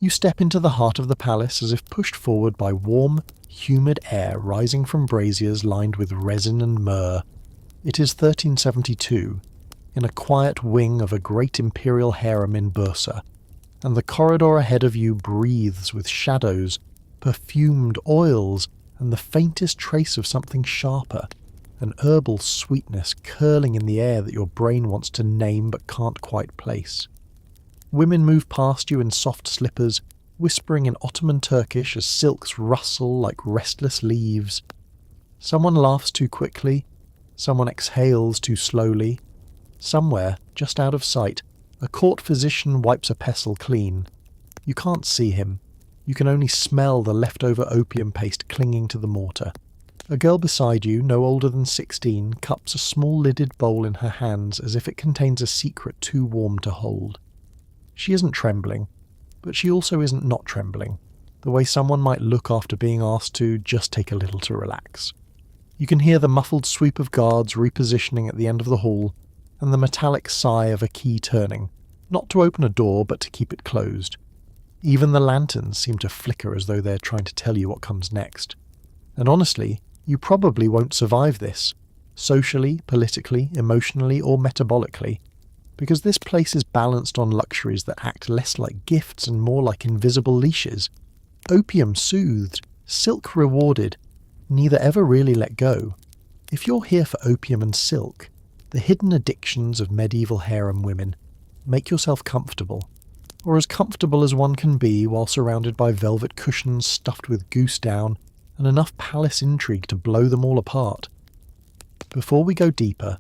You step into the heart of the palace as if pushed forward by warm, humid air rising from braziers lined with resin and myrrh. It is 1372, in a quiet wing of a great imperial harem in Bursa, and the corridor ahead of you breathes with shadows, perfumed oils, and the faintest trace of something sharper, an herbal sweetness curling in the air that your brain wants to name but can't quite place. Women move past you in soft slippers, whispering in Ottoman Turkish as silks rustle like restless leaves. Someone laughs too quickly, someone exhales too slowly. Somewhere, just out of sight, a court physician wipes a pestle clean. You can't see him. You can only smell the leftover opium paste clinging to the mortar. A girl beside you, no older than 16, cups a small-lidded bowl in her hands as if it contains a secret too warm to hold. She isn't trembling, but she also isn't not trembling, the way someone might look after being asked to just take a little to relax. You can hear the muffled sweep of guards repositioning at the end of the hall, and the metallic sigh of a key turning, not to open a door but to keep it closed. Even the lanterns seem to flicker as though they're trying to tell you what comes next. And honestly, you probably won't survive this, socially, politically, emotionally, or metabolically, because this place is balanced on luxuries that act less like gifts and more like invisible leashes. Opium soothed, silk rewarded, neither ever really let go. If you're here for opium and silk, the hidden addictions of medieval harem women, make yourself comfortable, or as comfortable as one can be while surrounded by velvet cushions stuffed with goose down and enough palace intrigue to blow them all apart. Before we go deeper,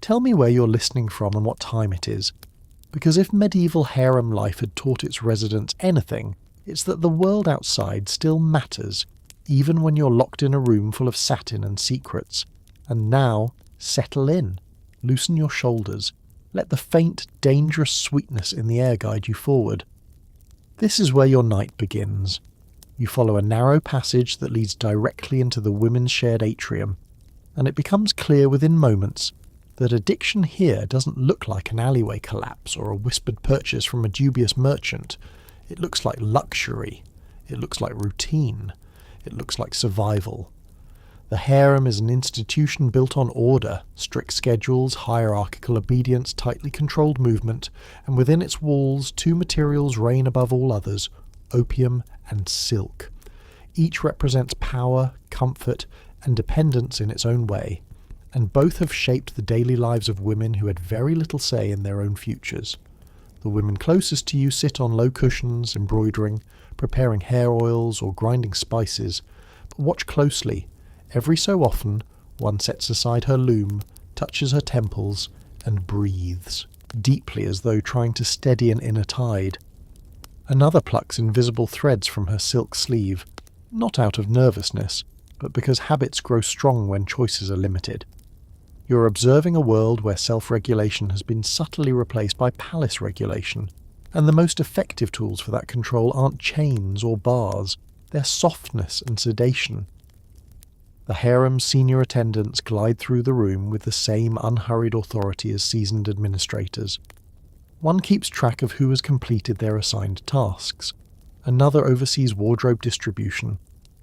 tell me where you're listening from and what time it is, because if medieval harem life had taught its residents anything, it's that the world outside still matters, even when you're locked in a room full of satin and secrets. And now, settle in, loosen your shoulders, let the faint, dangerous sweetness in the air guide you forward. This is where your night begins. You follow a narrow passage that leads directly into the women's shared atrium, and it becomes clear within moments that addiction here doesn't look like an alleyway collapse or a whispered purchase from a dubious merchant. It looks like luxury. It looks like routine. It looks like survival. The harem is an institution built on order, strict schedules, hierarchical obedience, tightly controlled movement, and within its walls two materials reign above all others: opium and silk. Each represents power, comfort, and dependence in its own way, and both have shaped the daily lives of women who had very little say in their own futures. The women closest to you sit on low cushions, embroidering, preparing hair oils or grinding spices, but watch closely. Every so often, one sets aside her loom, touches her temples, and breathes, deeply as though trying to steady an inner tide. Another plucks invisible threads from her silk sleeve, not out of nervousness, but because habits grow strong when choices are limited. You're observing a world where self-regulation has been subtly replaced by palace regulation, and the most effective tools for that control aren't chains or bars, they're softness and sedation. The harem's senior attendants glide through the room with the same unhurried authority as seasoned administrators. One keeps track of who has completed their assigned tasks. Another oversees wardrobe distribution.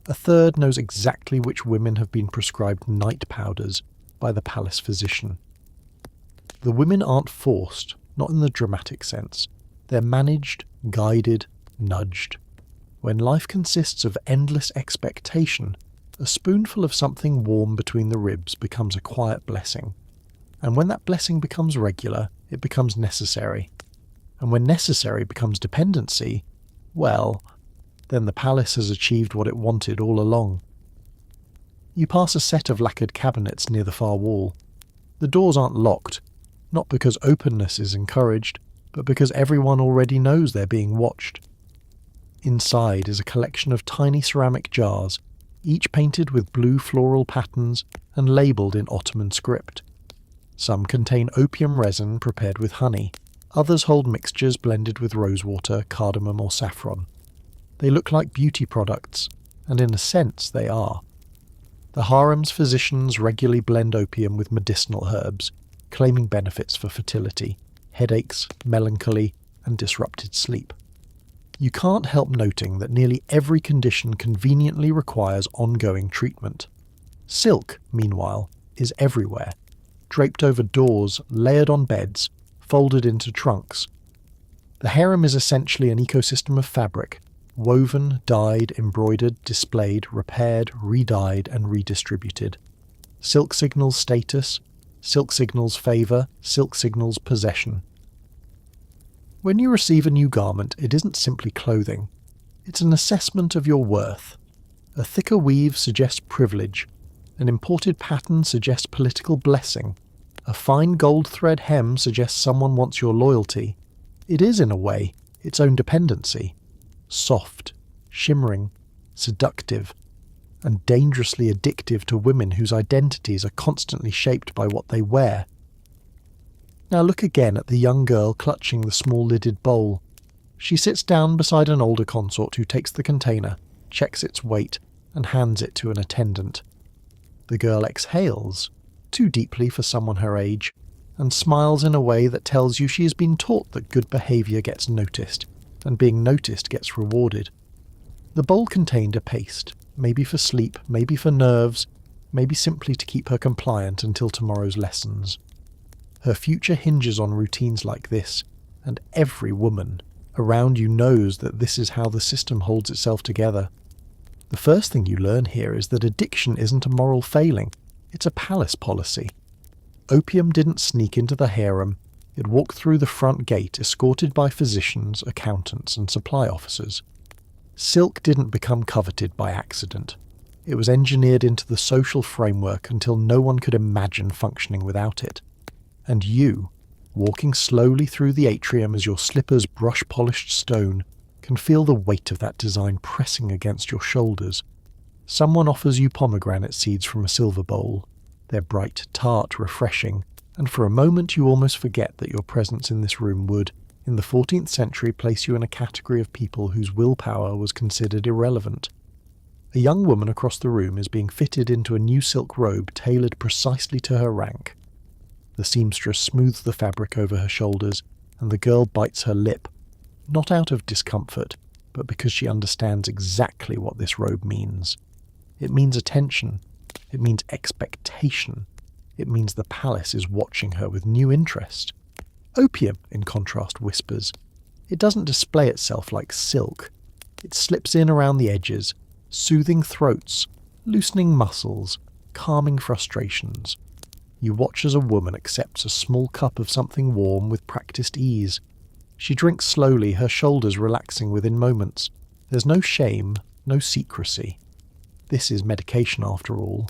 A third knows exactly which women have been prescribed night powders by the palace physician. The women aren't forced, not in the dramatic sense. They're managed, guided, nudged. When life consists of endless expectation, a spoonful of something warm between the ribs becomes a quiet blessing. And when that blessing becomes regular, it becomes necessary. And when necessary becomes dependency, well, then the palace has achieved what it wanted all along. You pass a set of lacquered cabinets near the far wall. The doors aren't locked, not because openness is encouraged, but because everyone already knows they're being watched. Inside is a collection of tiny ceramic jars, each painted with blue floral patterns and labelled in Ottoman script. Some contain opium resin prepared with honey, others hold mixtures blended with rosewater, cardamom or saffron. They look like beauty products, and in a sense they are. The harem's physicians regularly blend opium with medicinal herbs, claiming benefits for fertility, headaches, melancholy, and disrupted sleep. You can't help noting that nearly every condition conveniently requires ongoing treatment. Silk, meanwhile, is everywhere, draped over doors, layered on beds, folded into trunks. The harem is essentially an ecosystem of fabric, woven, dyed, embroidered, displayed, repaired, re-dyed, and redistributed. Silk signals status, silk signals favour, silk signals possession. When you receive a new garment, it isn't simply clothing. It's an assessment of your worth. A thicker weave suggests privilege. An imported pattern suggests political blessing. A fine gold thread hem suggests someone wants your loyalty. It is, in a way, its own dependency. Soft, shimmering, seductive, and dangerously addictive to women whose identities are constantly shaped by what they wear. Now look again at the young girl clutching the small-lidded bowl. She sits down beside an older consort who takes the container, checks its weight, and hands it to an attendant. The girl exhales, too deeply for someone her age, and smiles in a way that tells you she has been taught that good behaviour gets noticed, and being noticed gets rewarded. The bowl contained a paste, maybe for sleep, maybe for nerves, maybe simply to keep her compliant until tomorrow's lessons. Her future hinges on routines like this, and every woman around you knows that this is how the system holds itself together. The first thing you learn here is that addiction isn't a moral failing, it's a palace policy. Opium didn't sneak into the harem, it walked through the front gate escorted by physicians, accountants, and supply officers. Silk didn't become coveted by accident. It was engineered into the social framework until no one could imagine functioning without it. And you, walking slowly through the atrium as your slippers brush polished stone, can feel the weight of that design pressing against your shoulders. Someone offers you pomegranate seeds from a silver bowl. They're bright, tart, refreshing, and for a moment you almost forget that your presence in this room would, in the 14th century, place you in a category of people whose willpower was considered irrelevant. A young woman across the room is being fitted into a new silk robe tailored precisely to her rank. The seamstress smooths the fabric over her shoulders, and the girl bites her lip, not out of discomfort, but because she understands exactly what this robe means. It means attention. It means expectation. It means the palace is watching her with new interest. Opium, in contrast, whispers. It doesn't display itself like silk. It slips in around the edges, soothing throats, loosening muscles, calming frustrations. You watch as a woman accepts a small cup of something warm with practiced ease. She drinks slowly, her shoulders relaxing within moments. There's no shame, no secrecy. This is medication after all.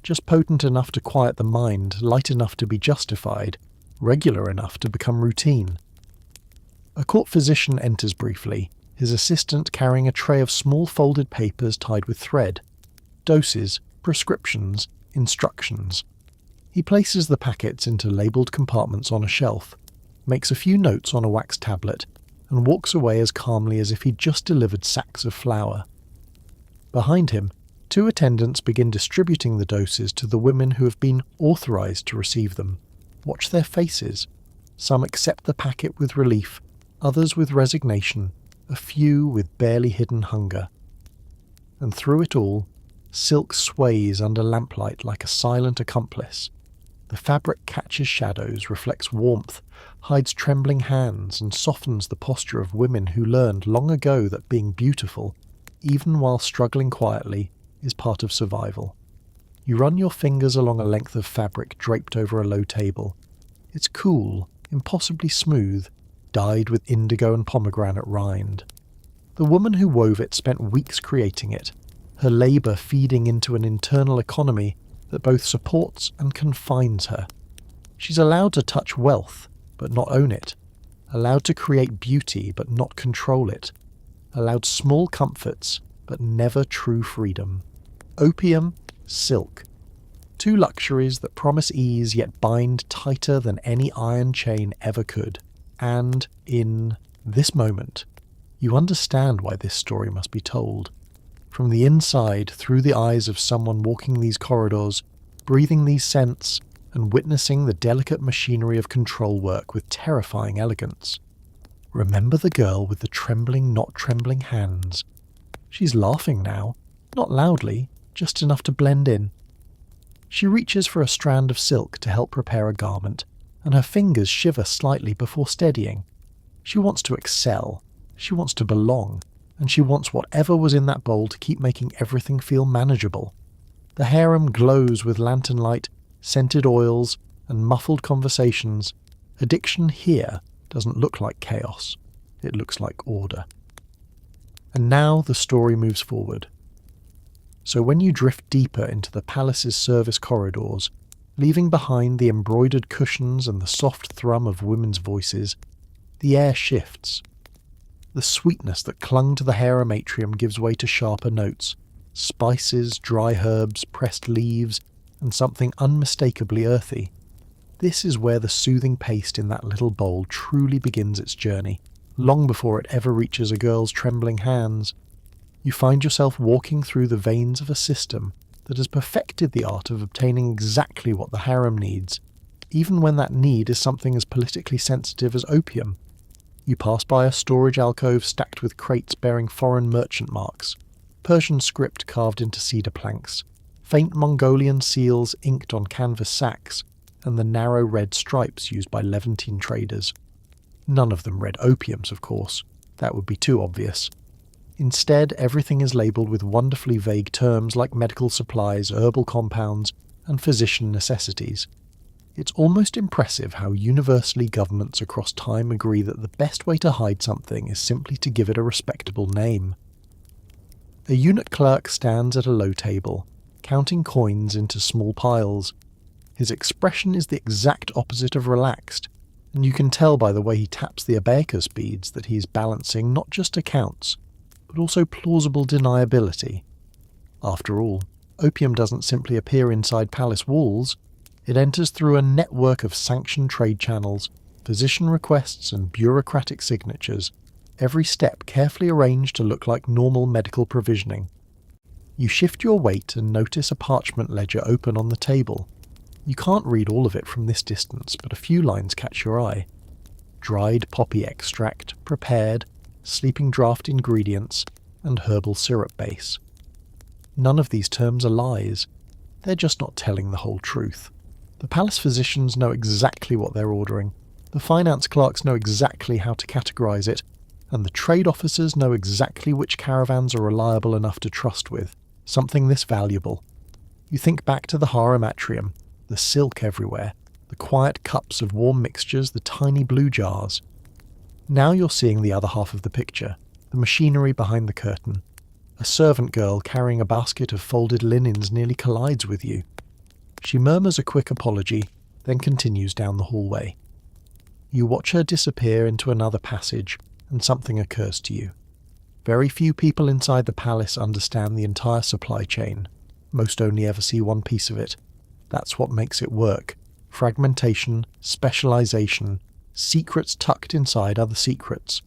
Just potent enough to quiet the mind, light enough to be justified, regular enough to become routine. A court physician enters briefly, his assistant carrying a tray of small folded papers tied with thread. Doses, prescriptions, instructions. He places the packets into labelled compartments on a shelf, makes a few notes on a wax tablet, and walks away as calmly as if he'd just delivered sacks of flour. Behind him, 2 attendants begin distributing the doses to the women who have been authorised to receive them. Watch their faces. Some accept the packet with relief, others with resignation, a few with barely hidden hunger. And through it all, silk sways under lamplight like a silent accomplice. The fabric catches shadows, reflects warmth, hides trembling hands, and softens the posture of women who learned long ago that being beautiful, even while struggling quietly, is part of survival. You run your fingers along a length of fabric draped over a low table. It's cool, impossibly smooth, dyed with indigo and pomegranate rind. The woman who wove it spent weeks creating it, her labour feeding into an internal economy that both supports and confines her. She's allowed to touch wealth, but not own it. Allowed to create beauty, but not control it. Allowed small comforts, but never true freedom. Opium, silk. 2 luxuries that promise ease yet bind tighter than any iron chain ever could. And, in this moment, you understand why this story must be told. From the inside, through the eyes of someone walking these corridors, breathing these scents, and witnessing the delicate machinery of control work with terrifying elegance. Remember the girl with the trembling, not trembling hands. She's laughing now, not loudly, just enough to blend in. She reaches for a strand of silk to help prepare a garment, and her fingers shiver slightly before steadying. She wants to excel, she wants to belong, and she wants whatever was in that bowl to keep making everything feel manageable. The harem glows with lantern light, scented oils, and muffled conversations. Addiction here doesn't look like chaos, it looks like order. And now the story moves forward. So when you drift deeper into the palace's service corridors, leaving behind the embroidered cushions and the soft thrum of women's voices, the air shifts. The sweetness that clung to the harem atrium gives way to sharper notes, spices, dry herbs, pressed leaves, and something unmistakably earthy. This is where the soothing paste in that little bowl truly begins its journey, long before it ever reaches a girl's trembling hands. You find yourself walking through the veins of a system that has perfected the art of obtaining exactly what the harem needs, even when that need is something as politically sensitive as opium. You pass by a storage alcove stacked with crates bearing foreign merchant marks, Persian script carved into cedar planks, faint Mongolian seals inked on canvas sacks, and the narrow red stripes used by Levantine traders. None of them red opiums, of course. That would be too obvious. Instead, everything is labelled with wonderfully vague terms like medical supplies, herbal compounds, and physician necessities. It's almost impressive how universally governments across time agree that the best way to hide something is simply to give it a respectable name. A eunuch clerk stands at a low table, counting coins into small piles. His expression is the exact opposite of relaxed, and you can tell by the way he taps the abacus beads that he is balancing not just accounts, but also plausible deniability. After all, opium doesn't simply appear inside palace walls. It enters through a network of sanctioned trade channels, physician requests and bureaucratic signatures, every step carefully arranged to look like normal medical provisioning. You shift your weight and notice a parchment ledger open on the table. You can't read all of it from this distance, but a few lines catch your eye. Dried poppy extract, prepared, sleeping draught ingredients, and herbal syrup base. None of these terms are lies. They're just not telling the whole truth. The palace physicians know exactly what they're ordering, the finance clerks know exactly how to categorize it, and the trade officers know exactly which caravans are reliable enough to trust with something this valuable. You think back to the harem atrium, the silk everywhere, the quiet cups of warm mixtures, the tiny blue jars. Now you're seeing the other half of the picture, the machinery behind the curtain. A servant girl carrying a basket of folded linens nearly collides with you. She murmurs a quick apology, then continues down the hallway. You watch her disappear into another passage, and something occurs to you. Very few people inside the palace understand the entire supply chain. Most only ever see one piece of it. That's what makes it work. Fragmentation, specialization, secrets tucked inside other secrets.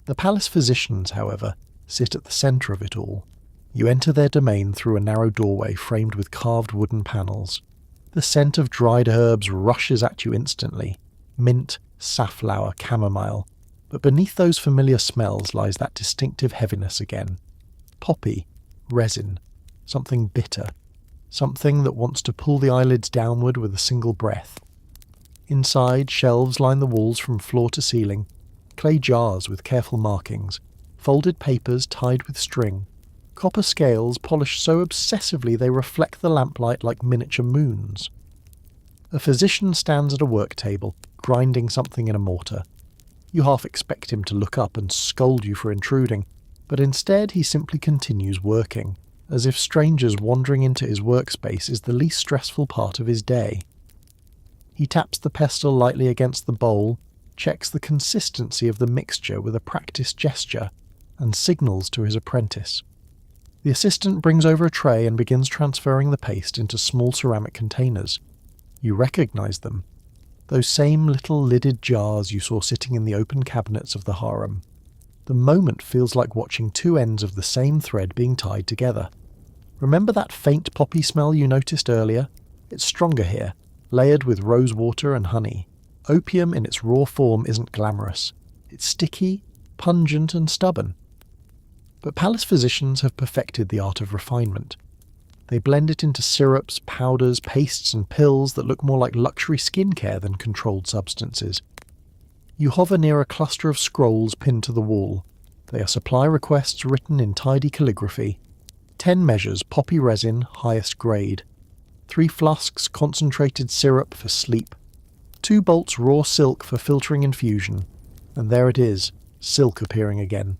The palace physicians, however, sit at the center of it all. You enter their domain through a narrow doorway framed with carved wooden panels. The scent of dried herbs rushes at you instantly. Mint, safflower, chamomile. But beneath those familiar smells lies that distinctive heaviness again. Poppy, resin, something bitter. Something that wants to pull the eyelids downward with a single breath. Inside, shelves line the walls from floor to ceiling. Clay jars with careful markings. Folded papers tied with string. Copper scales polished so obsessively they reflect the lamplight like miniature moons. A physician stands at a work table, grinding something in a mortar. You half expect him to look up and scold you for intruding, but instead he simply continues working, as if strangers wandering into his workspace is the least stressful part of his day. He taps the pestle lightly against the bowl, checks the consistency of the mixture with a practiced gesture, and signals to his apprentice. The assistant brings over a tray and begins transferring the paste into small ceramic containers. You recognize them. Those same little lidded jars you saw sitting in the open cabinets of the harem. The moment feels like watching two ends of the same thread being tied together. Remember that faint poppy smell you noticed earlier? It's stronger here, layered with rose water and honey. Opium in its raw form isn't glamorous. It's sticky, pungent and stubborn. But palace physicians have perfected the art of refinement. They blend it into syrups, powders, pastes and pills that look more like luxury skincare than controlled substances. You hover near a cluster of scrolls pinned to the wall. They are supply requests written in tidy calligraphy. 10 measures poppy resin, highest grade. 3 flasks concentrated syrup for sleep. 2 bolts raw silk for filtering infusion. And there it is, silk appearing again.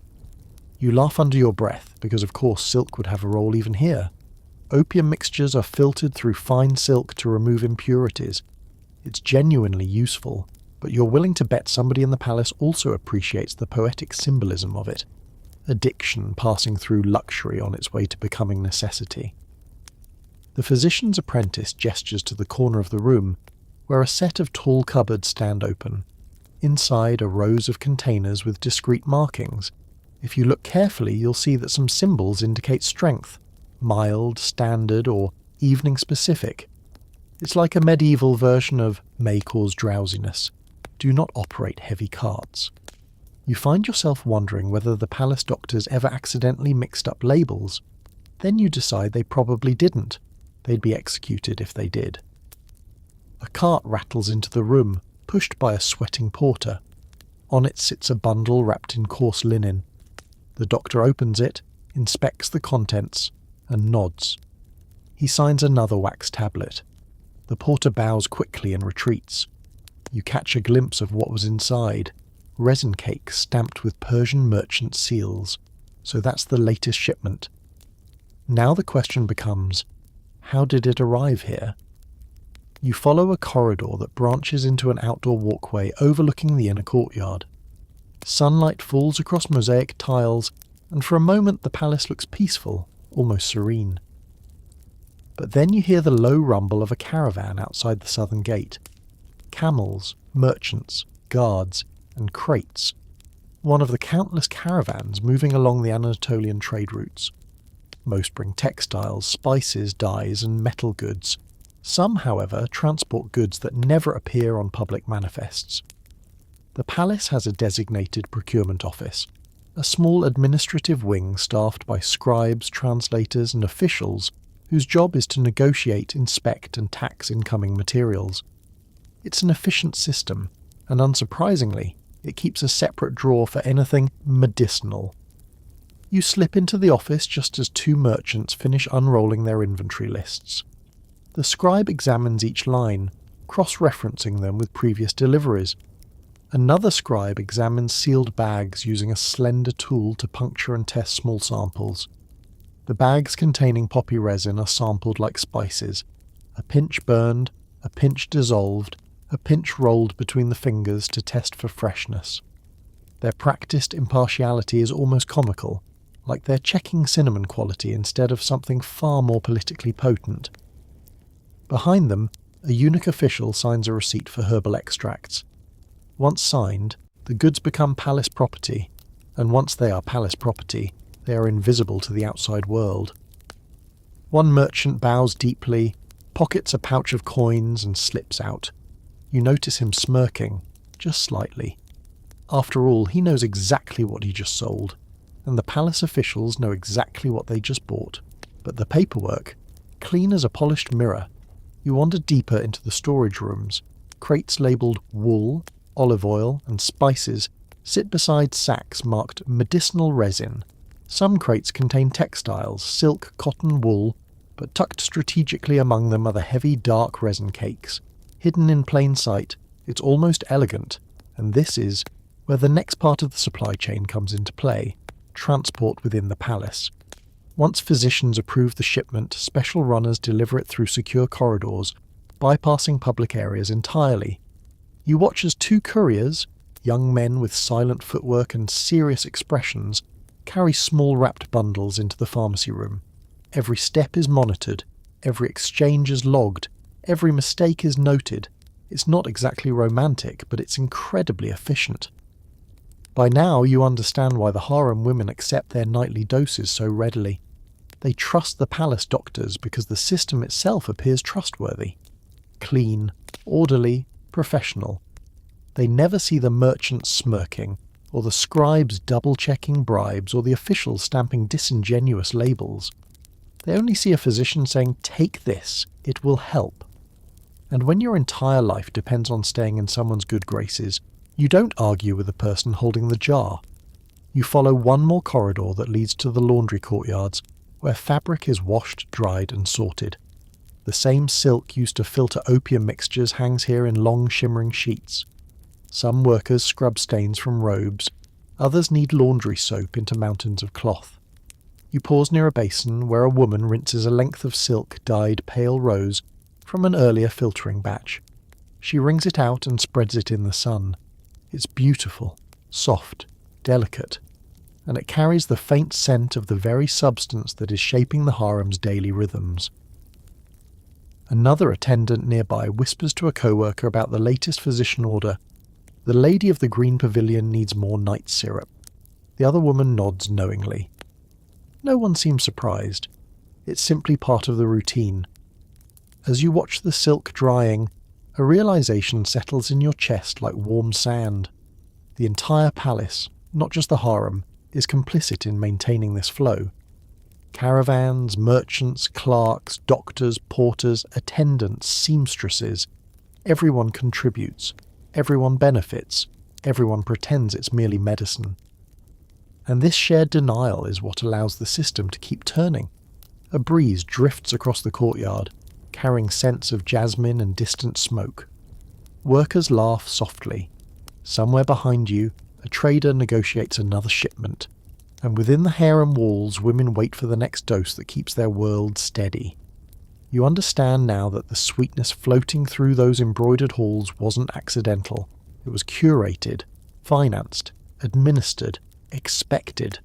You laugh under your breath, because of course silk would have a role even here. Opium mixtures are filtered through fine silk to remove impurities. It's genuinely useful, but you're willing to bet somebody in the palace also appreciates the poetic symbolism of it. Addiction passing through luxury on its way to becoming necessity. The physician's apprentice gestures to the corner of the room, where a set of tall cupboards stand open. Inside are rows of containers with discrete markings. If you look carefully, you'll see that some symbols indicate strength. Mild, standard, or evening specific. It's like a medieval version of may cause drowsiness. Do not operate heavy carts. You find yourself wondering whether the palace doctors ever accidentally mixed up labels. Then you decide they probably didn't. They'd be executed if they did. A cart rattles into the room, pushed by a sweating porter. On it sits a bundle wrapped in coarse linen. The doctor opens it, inspects the contents, and nods. He signs another wax tablet. The porter bows quickly and retreats. You catch a glimpse of what was inside. Resin cakes stamped with Persian merchant seals. So that's the latest shipment. Now the question becomes, how did it arrive here? You follow a corridor that branches into an outdoor walkway overlooking the inner courtyard. Sunlight falls across mosaic tiles, and for a moment the palace looks peaceful, almost serene. But then you hear the low rumble of a caravan outside the southern gate. Camels, merchants, guards, and crates. One of the countless caravans moving along the Anatolian trade routes. Most bring textiles, spices, dyes, and metal goods. Some, however, transport goods that never appear on public manifests. The palace has a designated procurement office, a small administrative wing staffed by scribes, translators, and officials whose job is to negotiate, inspect, and tax incoming materials. It's an efficient system, and unsurprisingly, it keeps a separate drawer for anything medicinal. You slip into the office just as 2 merchants finish unrolling their inventory lists. The scribe examines each line, cross-referencing them with previous deliveries. Another scribe examines sealed bags using a slender tool to puncture and test small samples. The bags containing poppy resin are sampled like spices, a pinch burned, a pinch dissolved, a pinch rolled between the fingers to test for freshness. Their practiced impartiality is almost comical, like they're checking cinnamon quality instead of something far more politically potent. Behind them, a eunuch official signs a receipt for herbal extracts. Once signed, the goods become palace property, and once they are palace property, they are invisible to the outside world. One merchant bows deeply, pockets a pouch of coins, and slips out. You notice him smirking, just slightly. After all, he knows exactly what he just sold, and the palace officials know exactly what they just bought. But the paperwork, clean as a polished mirror. You wander deeper into the storage rooms. Crates labelled wool, olive oil, and spices sit beside sacks marked medicinal resin. Some crates contain textiles, silk, cotton, wool, but tucked strategically among them are the heavy, dark resin cakes. Hidden in plain sight, it's almost elegant, and this is where the next part of the supply chain comes into play, transport within the palace. Once physicians approve the shipment, special runners deliver it through secure corridors, bypassing public areas entirely. You watch as 2 couriers, young men with silent footwork and serious expressions, carry small wrapped bundles into the pharmacy room. Every step is monitored, every exchange is logged, every mistake is noted. It's not exactly romantic, but it's incredibly efficient. By now you understand why the harem women accept their nightly doses so readily. They trust the palace doctors because the system itself appears trustworthy. Clean, orderly, professional. They never see the merchants smirking, or the scribes double-checking bribes, or the officials stamping disingenuous labels. They only see a physician saying, "Take this, it will help." And when your entire life depends on staying in someone's good graces, you don't argue with the person holding the jar. You follow one more corridor that leads to the laundry courtyards, where fabric is washed, dried, and sorted. The same silk used to filter opium mixtures hangs here in long shimmering sheets. Some workers scrub stains from robes, others knead laundry soap into mountains of cloth. You pause near a basin where a woman rinses a length of silk dyed pale rose from an earlier filtering batch. She wrings it out and spreads it in the sun. It's beautiful, soft, delicate, and it carries the faint scent of the very substance that is shaping the harem's daily rhythms. Another attendant nearby whispers to a co-worker about the latest physician order. The lady of the green pavilion needs more night syrup. The other woman nods knowingly. No one seems surprised. It's simply part of the routine. As you watch the silk drying, a realization settles in your chest like warm sand. The entire palace, not just the harem, is complicit in maintaining this flow. Caravans, merchants, clerks, doctors, porters, attendants, seamstresses. Everyone contributes. Everyone benefits. Everyone pretends it's merely medicine. And this shared denial is what allows the system to keep turning. A breeze drifts across the courtyard, carrying scents of jasmine and distant smoke. Workers laugh softly. Somewhere behind you, a trader negotiates another shipment. And within the harem walls, women wait for the next dose that keeps their world steady. You understand now that the sweetness floating through those embroidered halls wasn't accidental. It was curated, financed, administered, expected.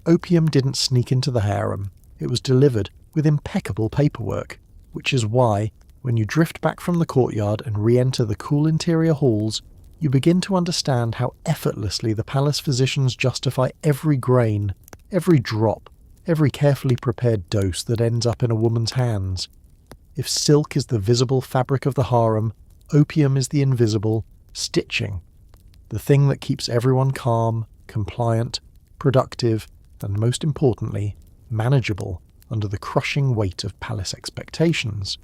Opium didn't sneak into the harem. It was delivered with impeccable paperwork, which is why, when you drift back from the courtyard and re-enter the cool interior halls, you begin to understand how effortlessly the palace physicians justify every grain, every drop, every carefully prepared dose that ends up in a woman's hands. If silk is the visible fabric of the harem, opium is the invisible stitching, the thing that keeps everyone calm, compliant, productive, and most importantly, manageable under the crushing weight of palace expectations.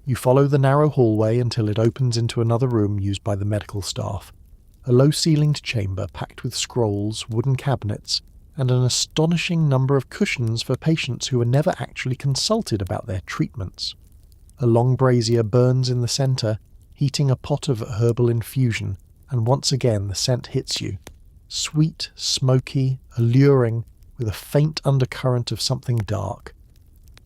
You follow the narrow hallway until it opens into another room used by the medical staff, a low-ceilinged chamber packed with scrolls, wooden cabinets, and an astonishing number of cushions for patients who were never actually consulted about their treatments. A long brazier burns in the centre, heating a pot of herbal infusion, and once again the scent hits you. Sweet, smoky, alluring, with a faint undercurrent of something dark.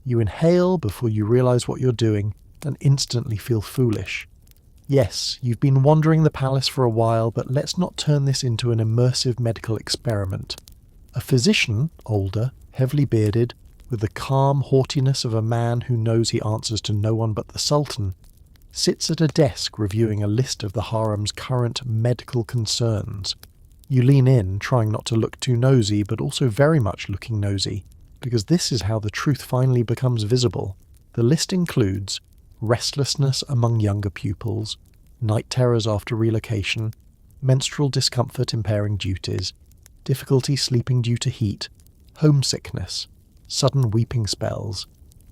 You inhale before you realise what you're doing, and instantly feel foolish. Yes, you've been wandering the palace for a while, but let's not turn this into an immersive medical experiment. A physician, older, heavily bearded, with the calm haughtiness of a man who knows he answers to no one but the Sultan, sits at a desk reviewing a list of the harem's current medical concerns. You lean in, trying not to look too nosy, but also very much looking nosy, because this is how the truth finally becomes visible. The list includes restlessness among younger pupils, night terrors after relocation, menstrual discomfort impairing duties, difficulty sleeping due to heat, homesickness, sudden weeping spells,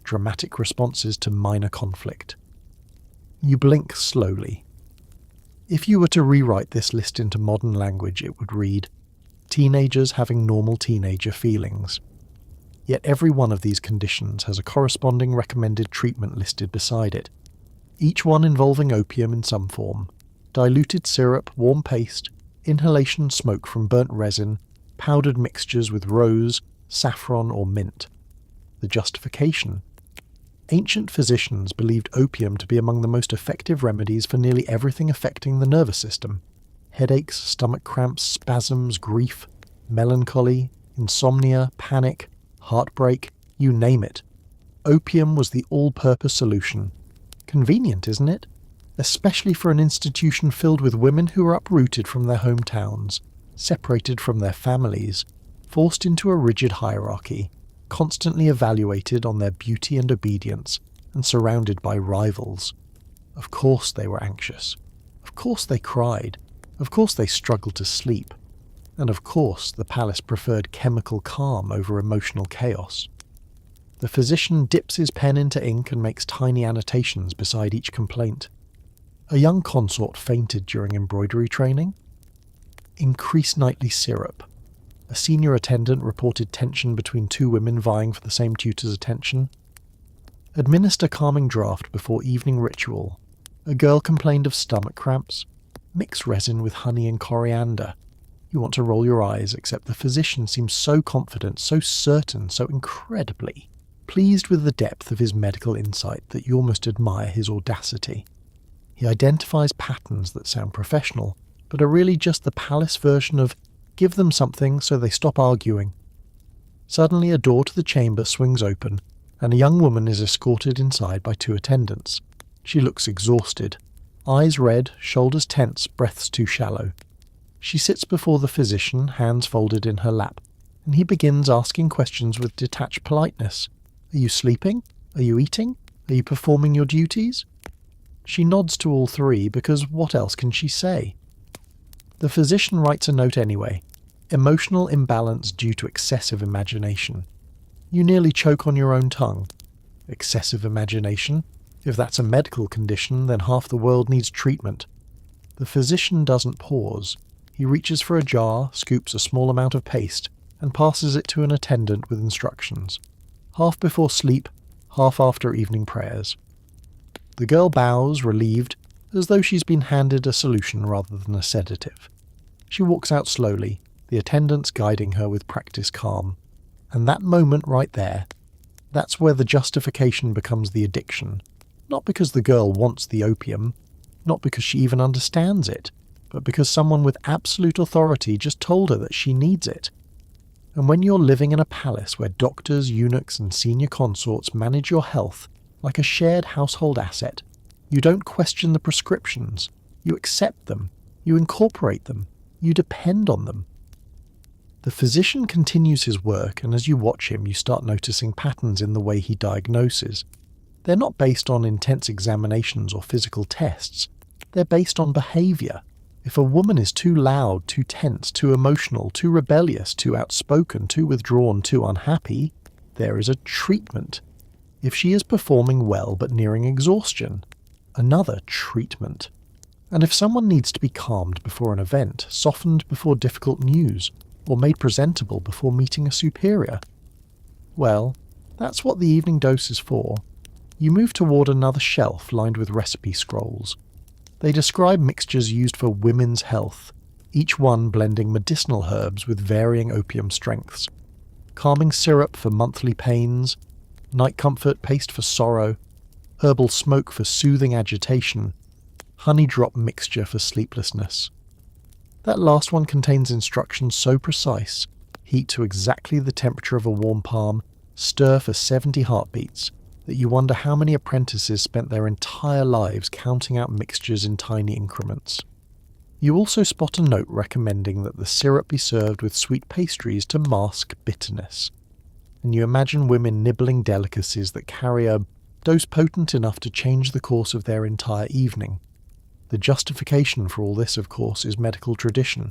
dramatic responses to minor conflict. You blink slowly. If you were to rewrite this list into modern language, it would read, teenagers having normal teenager feelings. Yet every one of these conditions has a corresponding recommended treatment listed beside it, each one involving opium in some form, diluted syrup, warm paste, inhalation smoke from burnt resin, powdered mixtures with rose, saffron or mint. The justification. Ancient physicians believed opium to be among the most effective remedies for nearly everything affecting the nervous system. Headaches, stomach cramps, spasms, grief, melancholy, insomnia, panic, heartbreak, you name it. Opium was the all-purpose solution. Convenient, isn't it? Especially for an institution filled with women who are uprooted from their hometowns, separated from their families, forced into a rigid hierarchy, constantly evaluated on their beauty and obedience, and surrounded by rivals. Of course they were anxious. Of course they cried. Of course they struggled to sleep. And of course, the palace preferred chemical calm over emotional chaos. The physician dips his pen into ink and makes tiny annotations beside each complaint. A young consort fainted during embroidery training. Increase nightly syrup. A senior attendant reported tension between two women vying for the same tutor's attention. Administer calming draught before evening ritual. A girl complained of stomach cramps. Mix resin with honey and coriander. You want to roll your eyes, except the physician seems so confident, so certain, so incredibly pleased with the depth of his medical insight that you almost admire his audacity. He identifies patterns that sound professional, but are really just the palace version of give them something so they stop arguing. Suddenly a door to the chamber swings open, and a young woman is escorted inside by two attendants. She looks exhausted. Eyes red, shoulders tense, breaths too shallow. She sits before the physician, hands folded in her lap, and he begins asking questions with detached politeness. Are you sleeping? Are you eating? Are you performing your duties? She nods to all three because what else can she say? The physician writes a note anyway. Emotional imbalance due to excessive imagination. You nearly choke on your own tongue. Excessive imagination? If that's a medical condition, then half the world needs treatment. The physician doesn't pause. He reaches for a jar, scoops a small amount of paste, and passes it to an attendant with instructions. Half before sleep, half after evening prayers. The girl bows, relieved, as though she's been handed a solution rather than a sedative. She walks out slowly, the attendants guiding her with practiced calm. And that moment right there, that's where the justification becomes the addiction. Not because the girl wants the opium, not because she even understands it, but because someone with absolute authority just told her that she needs it. And when you're living in a palace where doctors, eunuchs, and senior consorts manage your health like a shared household asset, you don't question the prescriptions, you accept them, you incorporate them, you depend on them. The physician continues his work, and as you watch him, you start noticing patterns in the way he diagnoses. They're not based on intense examinations or physical tests. They're based on behavior. If a woman is too loud, too tense, too emotional, too rebellious, too outspoken, too withdrawn, too unhappy, there is a treatment. If she is performing well but nearing exhaustion, another treatment. And if someone needs to be calmed before an event, softened before difficult news, or made presentable before meeting a superior, well, that's what the evening dose is for. You move toward another shelf lined with recipe scrolls. They describe mixtures used for women's health, each one blending medicinal herbs with varying opium strengths. Calming syrup for monthly pains, night comfort paste for sorrow, herbal smoke for soothing agitation, honey drop mixture for sleeplessness. That last one contains instructions so precise: heat to exactly the temperature of a warm palm, stir for 70 heartbeats, that you wonder how many apprentices spent their entire lives counting out mixtures in tiny increments. You also spot a note recommending that the syrup be served with sweet pastries to mask bitterness. And you imagine women nibbling delicacies that carry a dose potent enough to change the course of their entire evening. The justification for all this, of course, is medical tradition.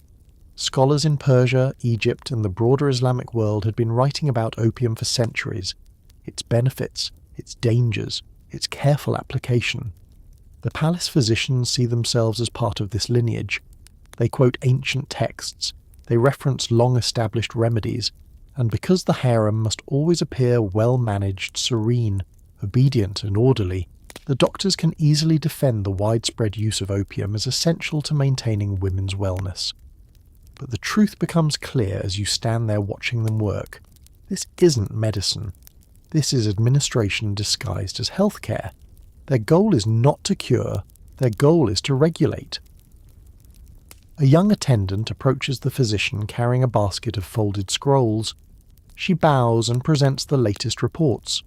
Scholars in Persia, Egypt, and the broader Islamic world had been writing about opium for centuries, its benefits, its dangers, its careful application. The palace physicians see themselves as part of this lineage. They quote ancient texts, they reference long-established remedies, and because the harem must always appear well-managed, serene, obedient, and orderly, the doctors can easily defend the widespread use of opium as essential to maintaining women's wellness. But the truth becomes clear as you stand there watching them work. This isn't medicine. This is administration disguised as healthcare. Their goal is not to cure, their goal is to regulate. A young attendant approaches the physician carrying a basket of folded scrolls. She bows and presents the latest reports.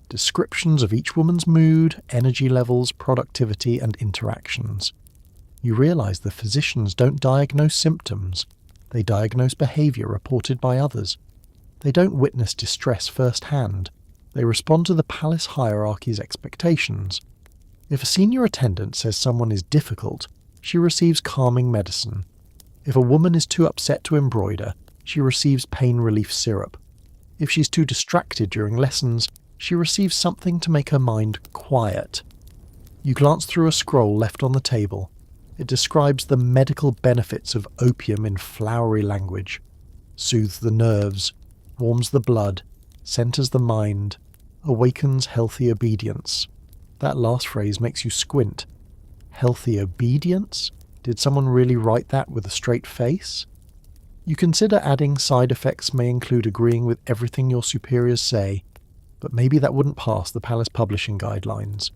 Descriptions of each woman's mood, energy levels, productivity, and interactions. You realize the physicians don't diagnose symptoms. They diagnose behavior reported by others. They don't witness distress firsthand. They respond to the palace hierarchy's expectations. If a senior attendant says someone is difficult, she receives calming medicine. If a woman is too upset to embroider, she receives pain relief syrup. If she's too distracted during lessons, she receives something to make her mind quiet. You glance through a scroll left on the table. It describes the medical benefits of opium in flowery language. Soothes the nerves, warms the blood, centers the mind, awakens healthy obedience. That last phrase makes you squint. Healthy obedience? Did someone really write that with a straight face? You consider adding side effects may include agreeing with everything your superiors say, but maybe that wouldn't pass the Palace publishing guidelines.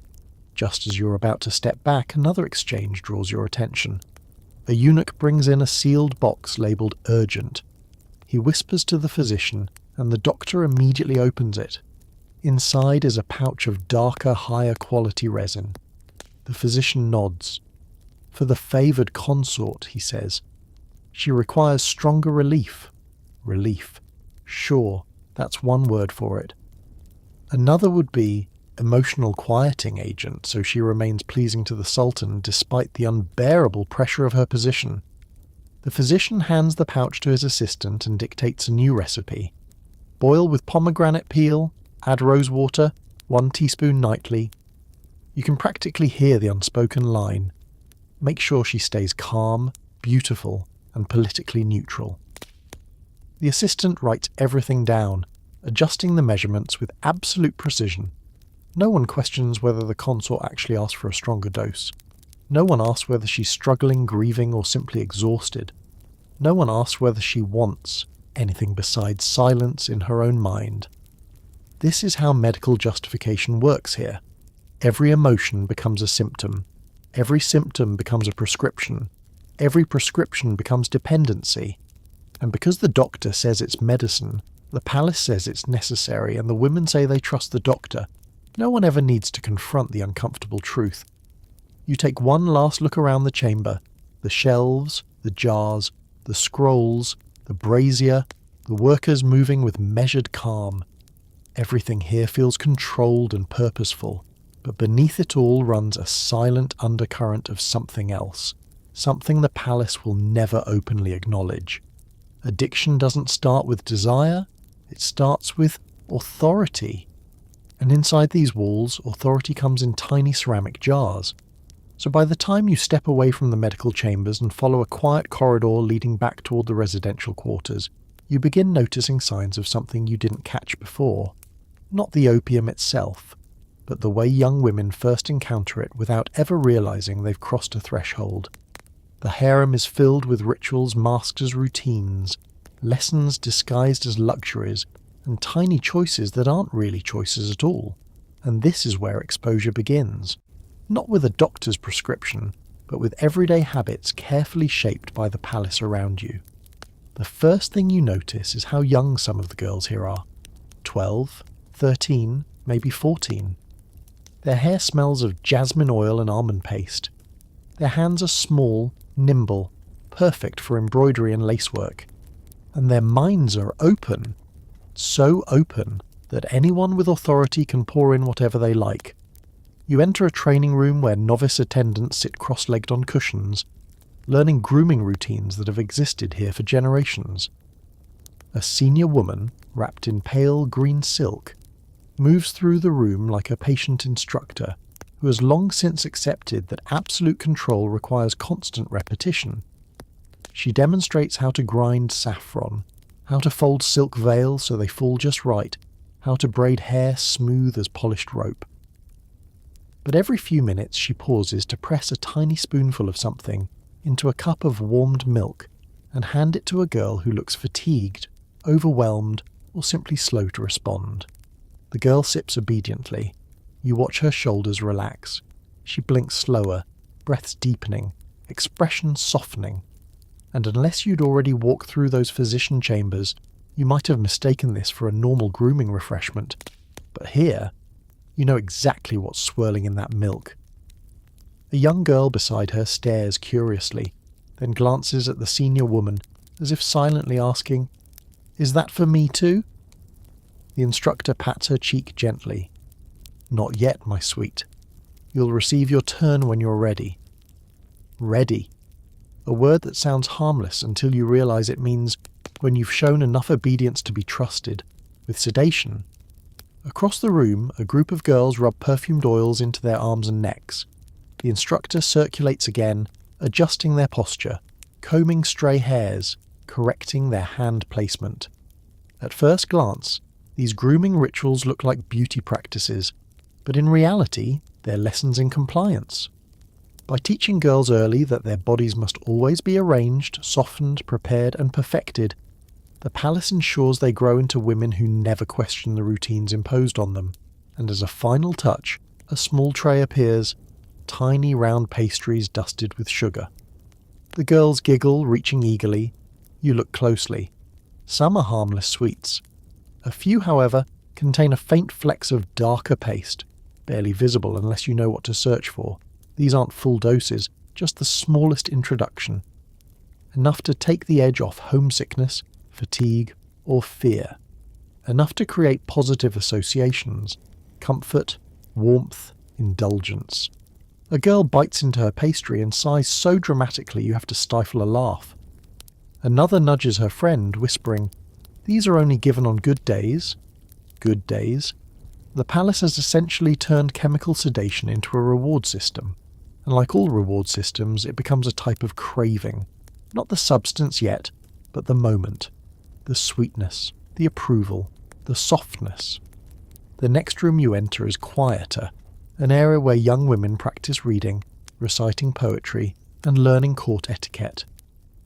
Just as you're about to step back, another exchange draws your attention. A eunuch brings in a sealed box labelled urgent. He whispers to the physician, and the doctor immediately opens it. Inside is a pouch of darker, higher quality resin. The physician nods. For the favoured consort, he says. She requires stronger relief. Relief. Sure, that's one word for it. Another would be emotional quieting agent, so she remains pleasing to the Sultan despite the unbearable pressure of her position. The physician hands the pouch to his assistant and dictates a new recipe. Boil with pomegranate peel, add rosewater, 1 teaspoon nightly. You can practically hear the unspoken line. Make sure she stays calm, beautiful, and politically neutral. The assistant writes everything down, adjusting the measurements with absolute precision. No one questions whether the consort actually asked for a stronger dose. No one asks whether she's struggling, grieving, or simply exhausted. No one asks whether she wants anything besides silence in her own mind. This is how medical justification works here. Every emotion becomes a symptom. Every symptom becomes a prescription. Every prescription becomes dependency. And because the doctor says it's medicine, the palace says it's necessary, and the women say they trust the doctor, no one ever needs to confront the uncomfortable truth. You take one last look around the chamber. The shelves, the jars, the scrolls, the brazier, the workers moving with measured calm. Everything here feels controlled and purposeful, but beneath it all runs a silent undercurrent of something else, something the palace will never openly acknowledge. Addiction doesn't start with desire, it starts with authority. And inside these walls, authority comes in tiny ceramic jars. So by the time you step away from the medical chambers and follow a quiet corridor leading back toward the residential quarters, you begin noticing signs of something you didn't catch before. Not the opium itself, but the way young women first encounter it without ever realizing they've crossed a threshold. The harem is filled with rituals masked as routines, lessons disguised as luxuries, and tiny choices that aren't really choices at all. And this is where exposure begins. Not with a doctor's prescription, but with everyday habits carefully shaped by the palace around you. The first thing you notice is how young some of the girls here are. 12, 13, maybe 14. Their hair smells of jasmine oil and almond paste. Their hands are small, nimble, perfect for embroidery and lacework. And their minds are open. So open that anyone with authority can pour in whatever they like. You enter a training room where novice attendants sit cross-legged on cushions, learning grooming routines that have existed here for generations. A senior woman, wrapped in pale green silk, moves through the room like a patient instructor who has long since accepted that absolute control requires constant repetition. She demonstrates how to grind saffron, how to fold silk veils so they fall just right, how to braid hair smooth as polished rope. But every few minutes she pauses to press a tiny spoonful of something into a cup of warmed milk and hand it to a girl who looks fatigued, overwhelmed, or simply slow to respond. The girl sips obediently. You watch her shoulders relax. She blinks slower, breaths deepening, expression softening. And unless you'd already walked through those physician chambers, you might have mistaken this for a normal grooming refreshment. But here, you know exactly what's swirling in that milk. A young girl beside her stares curiously, then glances at the senior woman as if silently asking, "Is that for me too?" The instructor pats her cheek gently. "Not yet, my sweet. You'll receive your turn when you're ready." Ready. a word that sounds harmless until you realize it means when you've shown enough obedience to be trusted, with sedation. Across the room, a group of girls rub perfumed oils into their arms and necks. The instructor circulates again, adjusting their posture, combing stray hairs, correcting their hand placement. At first glance, these grooming rituals look like beauty practices, but in reality, they're lessons in compliance. By teaching girls early that their bodies must always be arranged, softened, prepared, and perfected, the palace ensures they grow into women who never question the routines imposed on them. And as a final touch, a small tray appears, tiny round pastries dusted with sugar. The girls giggle, reaching eagerly. You look closely. Some are harmless sweets. A few, however, contain a faint flecks of darker paste, barely visible unless you know what to search for. These aren't full doses, just the smallest introduction. Enough to take the edge off homesickness, fatigue, or fear. Enough to create positive associations, comfort, warmth, indulgence. A girl bites into her pastry and sighs so dramatically you have to stifle a laugh. Another nudges her friend, whispering, "These are only given on good days." Good days. The palace has essentially turned chemical sedation into a reward system. And like all reward systems, it becomes a type of craving. Not the substance yet, but the moment. The sweetness, the approval, the softness. The next room you enter is quieter, an area where young women practice reading, reciting poetry, and learning court etiquette.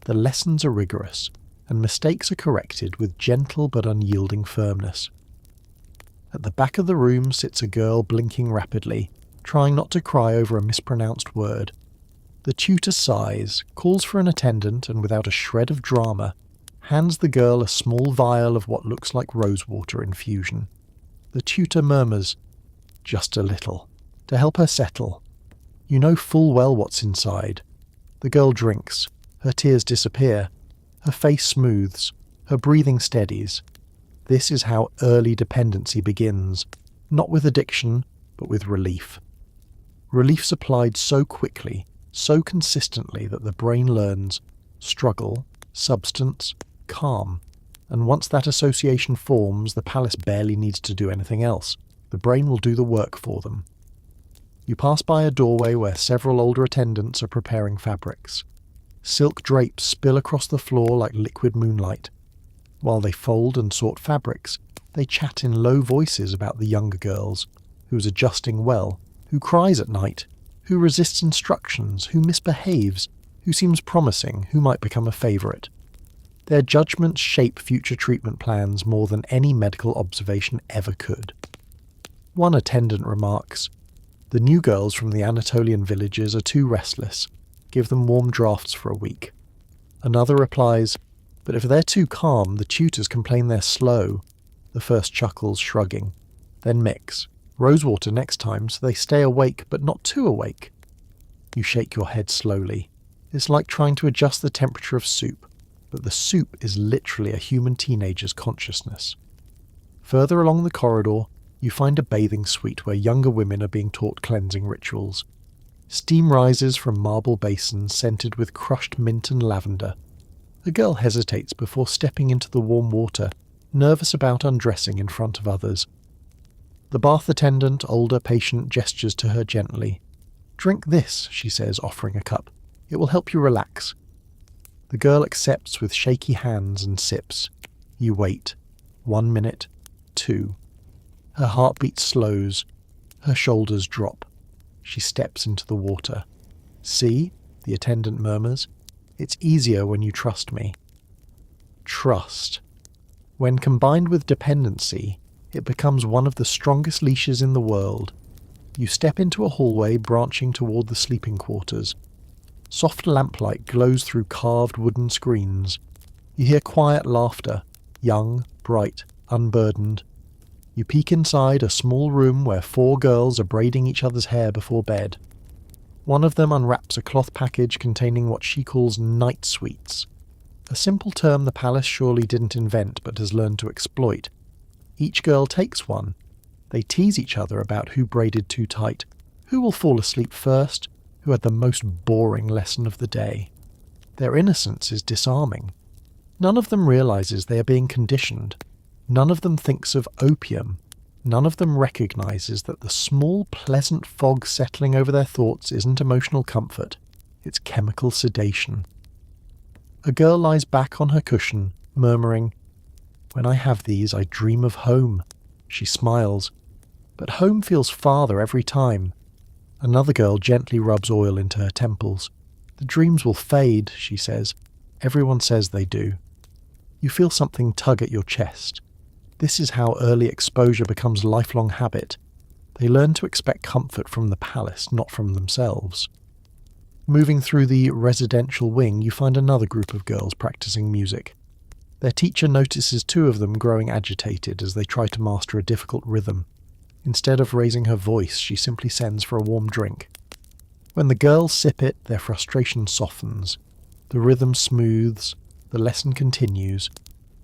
The lessons are rigorous, and mistakes are corrected with gentle but unyielding firmness. At the back of the room sits a girl blinking rapidly, trying not to cry over a mispronounced word. The tutor sighs, calls for an attendant, and without a shred of drama, hands the girl a small vial of what looks like rosewater infusion. The tutor murmurs, "Just a little," to help her settle. You know full well what's inside. The girl drinks, her tears disappear, her face smooths, her breathing steadies. This is how early dependency begins, not with addiction, but with relief. Relief supplied so quickly, so consistently that the brain learns struggle, substance, calm, and once that association forms, the palace barely needs to do anything else. The brain will do the work for them. You pass by a doorway where several older attendants are preparing fabrics. Silk drapes spill across the floor like liquid moonlight. While they fold and sort fabrics, they chat in low voices about the younger girls, who's adjusting well, who cries at night, who resists instructions, who misbehaves, who seems promising, who might become a favourite. Their judgments shape future treatment plans more than any medical observation ever could. One attendant remarks, "The new girls from the Anatolian villages are too restless. Give them warm drafts for a week." Another replies, "But if they're too calm, the tutors complain they're slow." The first chuckles, shrugging. Then mix. Rosewater next time so they stay awake but not too awake. You shake your head slowly. It's like trying to adjust the temperature of soup, but the soup is literally a human teenager's consciousness. Further along the corridor, you find a bathing suite where younger women are being taught cleansing rituals. Steam rises from marble basins scented with crushed mint and lavender. A girl hesitates before stepping into the warm water, nervous about undressing in front of others. The bath attendant, older, patient, gestures to her gently. "Drink this," she says, offering a cup. "It will help you relax." The girl accepts with shaky hands and sips. You wait. 1 minute. 2. Her heartbeat slows. Her shoulders drop. She steps into the water. "See," the attendant murmurs. "It's easier when you trust me." Trust. When combined with dependency, it becomes one of the strongest leashes in the world. You step into a hallway branching toward the sleeping quarters. Soft lamplight glows through carved wooden screens. You hear quiet laughter, young, bright, unburdened. You peek inside a small room where 4 girls are braiding each other's hair before bed. One of them unwraps a cloth package containing what she calls night sweets, a simple term the palace surely didn't invent but has learned to exploit. Each girl takes one. They tease each other about who braided too tight, who will fall asleep first, who had the most boring lesson of the day. Their innocence is disarming. None of them realizes they are being conditioned. None of them thinks of opium. None of them recognizes that the small, pleasant fog settling over their thoughts isn't emotional comfort. It's chemical sedation. A girl lies back on her cushion, murmuring, "When I have these, I dream of home." She smiles. But home feels farther every time. Another girl gently rubs oil into her temples. "The dreams will fade," she says. "Everyone says they do." You feel something tug at your chest. This is how early exposure becomes lifelong habit. They learn to expect comfort from the palace, not from themselves. Moving through the residential wing, you find another group of girls practicing music. Their teacher notices two of them growing agitated as they try to master a difficult rhythm. Instead of raising her voice, she simply sends for a warm drink. When the girls sip it, their frustration softens. The rhythm smooths. The lesson continues.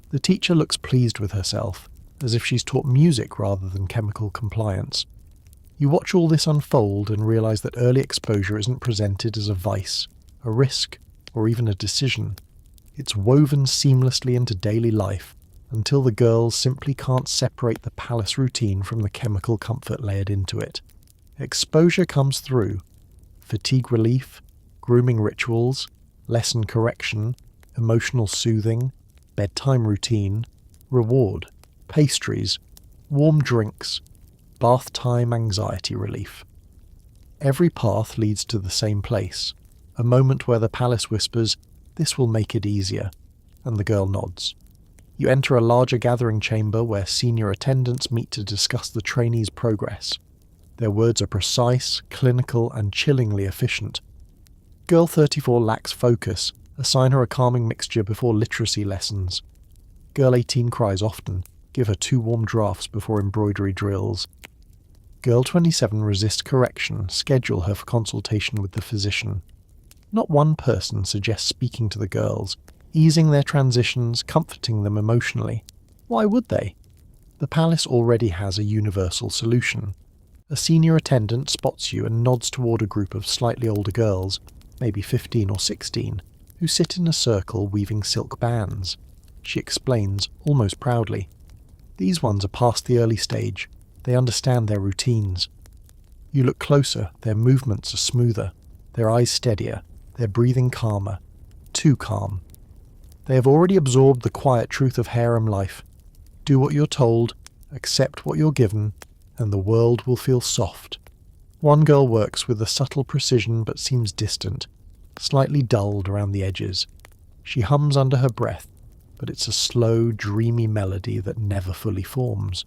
The teacher looks pleased with herself, as if she's taught music rather than chemical compliance. You watch all this unfold and realize that early exposure isn't presented as a vice, a risk, or even a decision. It's woven seamlessly into daily life, until the girls simply can't separate the palace routine from the chemical comfort layered into it. Exposure comes through. Fatigue relief, grooming rituals, lesson correction, emotional soothing, bedtime routine, reward, pastries, warm drinks, bath time anxiety relief. Every path leads to the same place, a moment where the palace whispers, "This will make it easier," and the girl nods. You enter a larger gathering chamber where senior attendants meet to discuss the trainees' progress. Their words are precise, clinical, and chillingly efficient. Girl 34 lacks focus. Assign her a calming mixture before literacy lessons. Girl 18 cries often. Give her 2 warm drafts before embroidery drills. Girl 27 resists correction. Schedule her for consultation with the physician. Not one person suggests speaking to the girls, easing their transitions, comforting them emotionally. Why would they? The palace already has a universal solution. A senior attendant spots you and nods toward a group of slightly older girls, maybe 15 or 16, who sit in a circle weaving silk bands. She explains, almost proudly. These ones are past the early stage. They understand their routines. You look closer, their movements are smoother, their eyes steadier, their breathing calmer. Too calm. They have already absorbed the quiet truth of harem life. Do what you're told, accept what you're given, and the world will feel soft. One girl works with a subtle precision but seems distant, slightly dulled around the edges. She hums under her breath, but it's a slow, dreamy melody that never fully forms.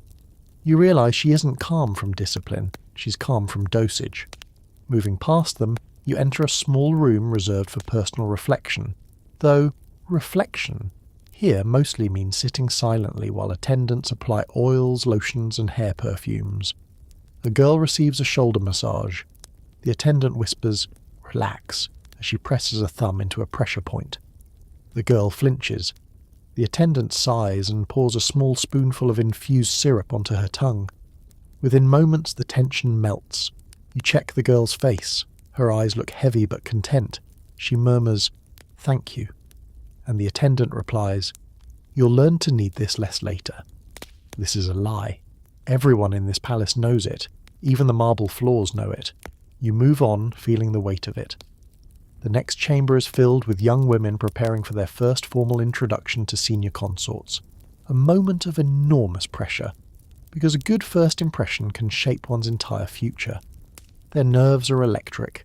You realize she isn't calm from discipline, she's calm from dosage. Moving past them, you enter a small room reserved for personal reflection, though reflection here mostly means sitting silently while attendants apply oils, lotions, and hair perfumes. A girl receives a shoulder massage. The attendant whispers, "Relax," as she presses a thumb into a pressure point. The girl flinches. The attendant sighs and pours a small spoonful of infused syrup onto her tongue. Within moments, the tension melts. You check the girl's face. Her eyes look heavy but content. She murmurs, "Thank you." And the attendant replies, "You'll learn to need this less later." This is a lie. Everyone in this palace knows it. Even the marble floors know it. You move on, feeling the weight of it. The next chamber is filled with young women preparing for their first formal introduction to senior consorts. A moment of enormous pressure, because a good first impression can shape one's entire future. Their nerves are electric.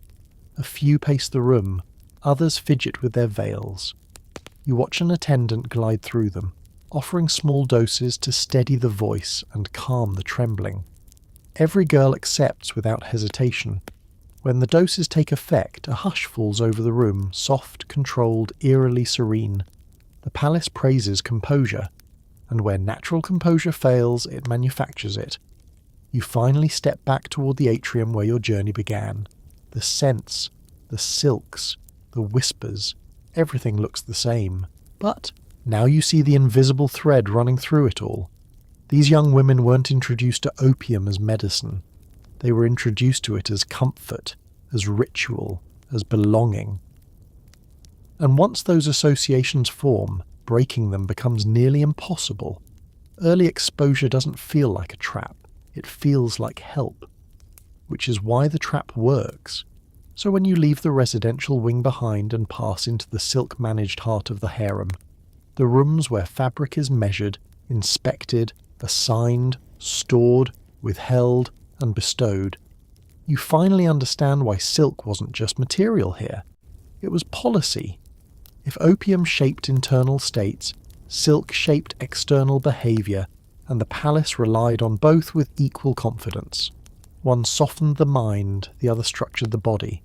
A few pace the room, others fidget with their veils. You watch an attendant glide through them, offering small doses to steady the voice and calm the trembling. Every girl accepts without hesitation. When the doses take effect, a hush falls over the room, soft, controlled, eerily serene. The palace praises composure, and where natural composure fails, it manufactures it. You finally step back toward the atrium where your journey began. The scents, the silks, the whispers, everything looks the same. But now you see the invisible thread running through it all. These young women weren't introduced to opium as medicine. They were introduced to it as comfort, as ritual, as belonging. And once those associations form, breaking them becomes nearly impossible. Early exposure doesn't feel like a trap, it feels like help. Which is why the trap works. So when you leave the residential wing behind and pass into the silk-managed heart of the harem, the rooms where fabric is measured, inspected, assigned, stored, withheld, and bestowed, you finally understand why silk wasn't just material here. It was policy. If opium shaped internal states, silk shaped external behaviour, and the palace relied on both with equal confidence. One softened the mind, the other structured the body.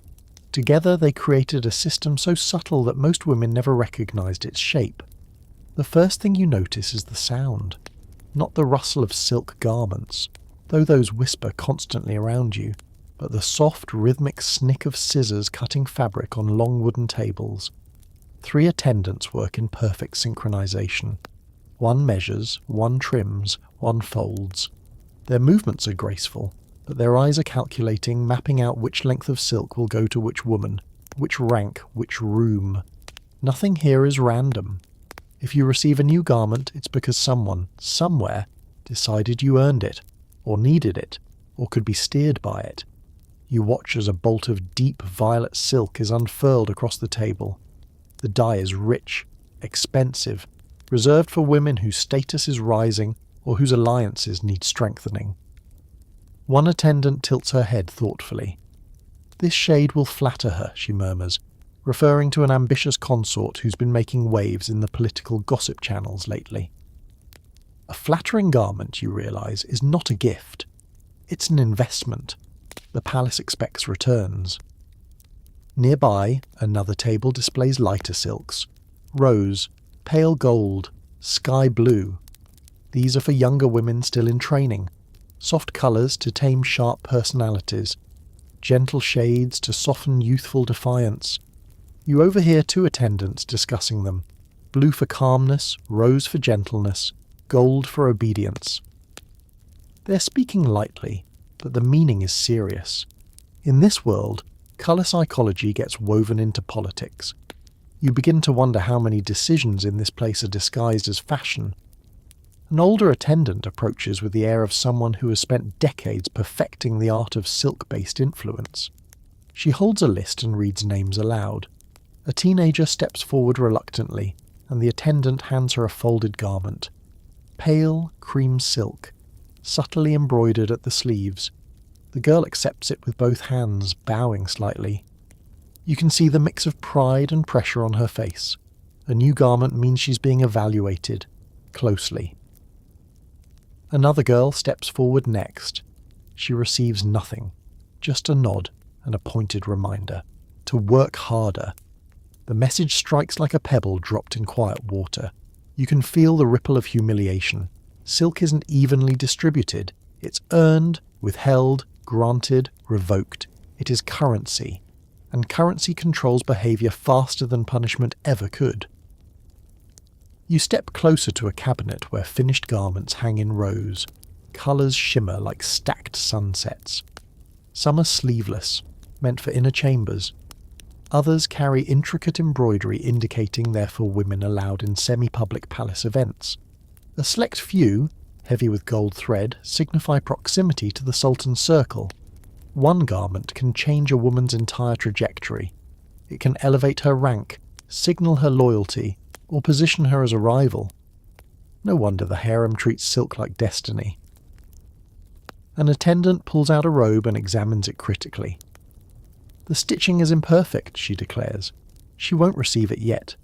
Together they created a system so subtle that most women never recognised its shape. The first thing you notice is the sound, not the rustle of silk garments, though those whisper constantly around you, but the soft, rhythmic snick of scissors cutting fabric on long wooden tables. 3 attendants work in perfect synchronization. One measures, one trims, one folds. Their movements are graceful, but their eyes are calculating, mapping out which length of silk will go to which woman, which rank, which room. Nothing here is random. If you receive a new garment, it's because someone, somewhere, decided you earned it, or needed it, or could be steered by it. You watch as a bolt of deep violet silk is unfurled across the table. The dye is rich, expensive, reserved for women whose status is rising or whose alliances need strengthening. One attendant tilts her head thoughtfully. "This shade will flatter her," she murmurs, referring to an ambitious consort who's been making waves in the political gossip channels lately. A flattering garment, you realise, is not a gift. It's an investment. The palace expects returns. Nearby, another table displays lighter silks. Rose, pale gold, sky blue. These are for younger women still in training. Soft colours to tame sharp personalities. Gentle shades to soften youthful defiance. You overhear 2 attendants discussing them. Blue for calmness, rose for gentleness, gold for obedience. They're speaking lightly, but the meaning is serious. In this world, colour psychology gets woven into politics. You begin to wonder how many decisions in this place are disguised as fashion. An older attendant approaches with the air of someone who has spent decades perfecting the art of silk-based influence. She holds a list and reads names aloud. A teenager steps forward reluctantly, and the attendant hands her a folded garment. Pale cream silk, subtly embroidered at the sleeves. The girl accepts it with both hands, bowing slightly. You can see the mix of pride and pressure on her face. A new garment means she's being evaluated, closely. Another girl steps forward next. She receives nothing, just a nod and a pointed reminder. To work harder. The message strikes like a pebble dropped in quiet water. You can feel the ripple of humiliation. Silk isn't evenly distributed. It's earned, withheld, granted, revoked. It is currency. And currency controls behaviour faster than punishment ever could. You step closer to a cabinet where finished garments hang in rows. Colours shimmer like stacked sunsets. Some are sleeveless, meant for inner chambers. Others carry intricate embroidery indicating they're for women allowed in semi-public palace events. A select few, heavy with gold thread, signify proximity to the Sultan's circle. One garment can change a woman's entire trajectory. It can elevate her rank, signal her loyalty, or position her as a rival. No wonder the harem treats silk like destiny. An attendant pulls out a robe and examines it critically. "The stitching is imperfect," she declares. "She won't receive it yet."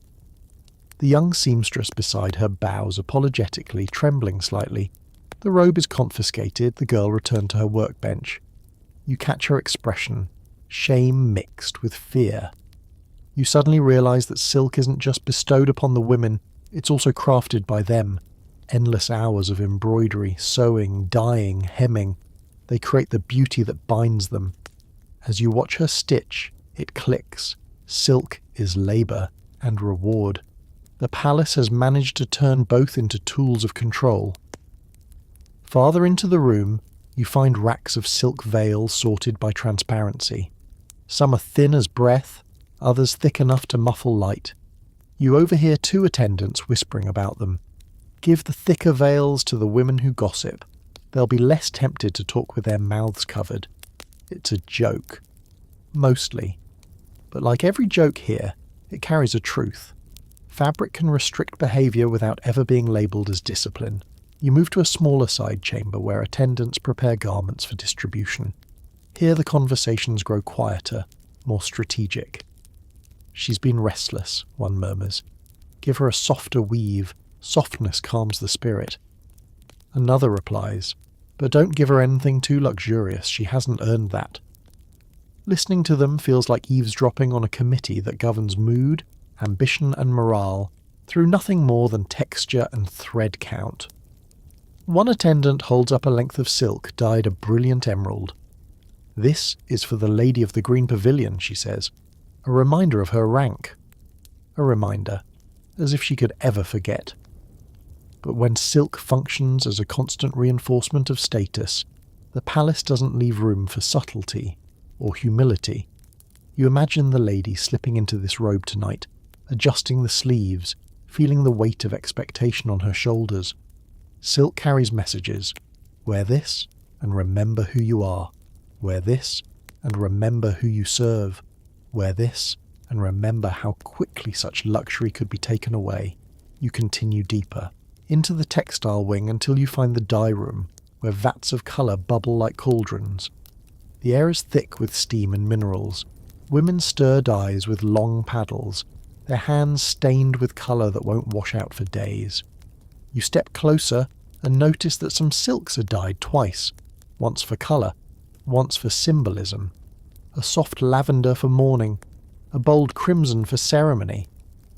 The young seamstress beside her bows apologetically, trembling slightly. The robe is confiscated, the girl returned to her workbench. You catch her expression, shame mixed with fear. You suddenly realise that silk isn't just bestowed upon the women, it's also crafted by them. Endless hours of embroidery, sewing, dyeing, hemming. They create the beauty that binds them. As you watch her stitch, it clicks. Silk is labour and reward. The palace has managed to turn both into tools of control. Farther into the room, you find racks of silk veils sorted by transparency. Some are thin as breath, others thick enough to muffle light. You overhear two attendants whispering about them. Give the thicker veils to the women who gossip. They'll be less tempted to talk with their mouths covered. It's a joke. Mostly. But like every joke here, it carries a truth. Fabric can restrict behaviour without ever being labelled as discipline. You move to a smaller side chamber where attendants prepare garments for distribution. Here the conversations grow quieter, more strategic. She's been restless, one murmurs. Give her a softer weave. Softness calms the spirit. Another replies, but don't give her anything too luxurious. She hasn't earned that. Listening to them feels like eavesdropping on a committee that governs mood, ambition and morale through nothing more than texture and thread count. One attendant holds up a length of silk dyed a brilliant emerald. This is for the lady of the green pavilion, she says. A reminder of her rank. A reminder, as if she could ever forget. But when silk functions as a constant reinforcement of status, the palace doesn't leave room for subtlety or humility. You imagine the lady slipping into this robe tonight, adjusting the sleeves, feeling the weight of expectation on her shoulders. Silk carries messages. Wear this and remember who you are. Wear this and remember who you serve. Wear this and remember how quickly such luxury could be taken away. You continue deeper, into the textile wing until you find the dye room, where vats of colour bubble like cauldrons. The air is thick with steam and minerals. Women stir dyes with long paddles, their hands stained with colour that won't wash out for days. You step closer and notice that some silks are dyed twice, once for colour, once for symbolism. A soft lavender for mourning, a bold crimson for ceremony,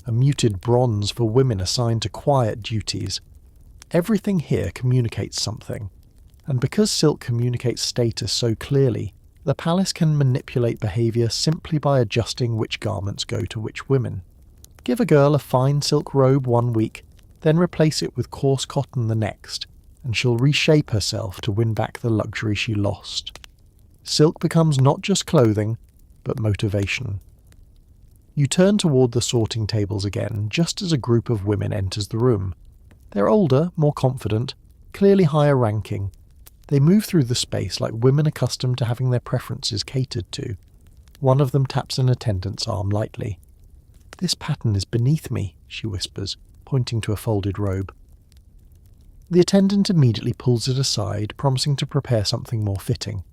a muted bronze for women assigned to quiet duties. Everything here communicates something, and because silk communicates status so clearly, the palace can manipulate behaviour simply by adjusting which garments go to which women. Give a girl a fine silk robe one week, then replace it with coarse cotton the next, and she'll reshape herself to win back the luxury she lost. Silk becomes not just clothing, but motivation. You turn toward the sorting tables again, just as a group of women enters the room. They're older, more confident, clearly higher ranking. They move through the space like women accustomed to having their preferences catered to. One of them taps an attendant's arm lightly. "This pattern is beneath me," she whispers, pointing to a folded robe. The attendant immediately pulls it aside, promising to prepare something more fitting.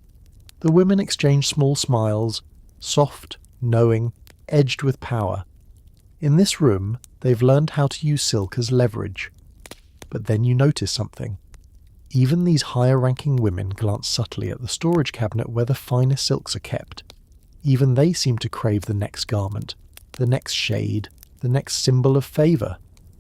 The women exchange small smiles, soft, knowing, edged with power. In this room, they've learned how to use silk as leverage. But then you notice something. Even these higher-ranking women glance subtly at the storage cabinet where the finest silks are kept. Even they seem to crave the next garment, the next shade, the next symbol of favour.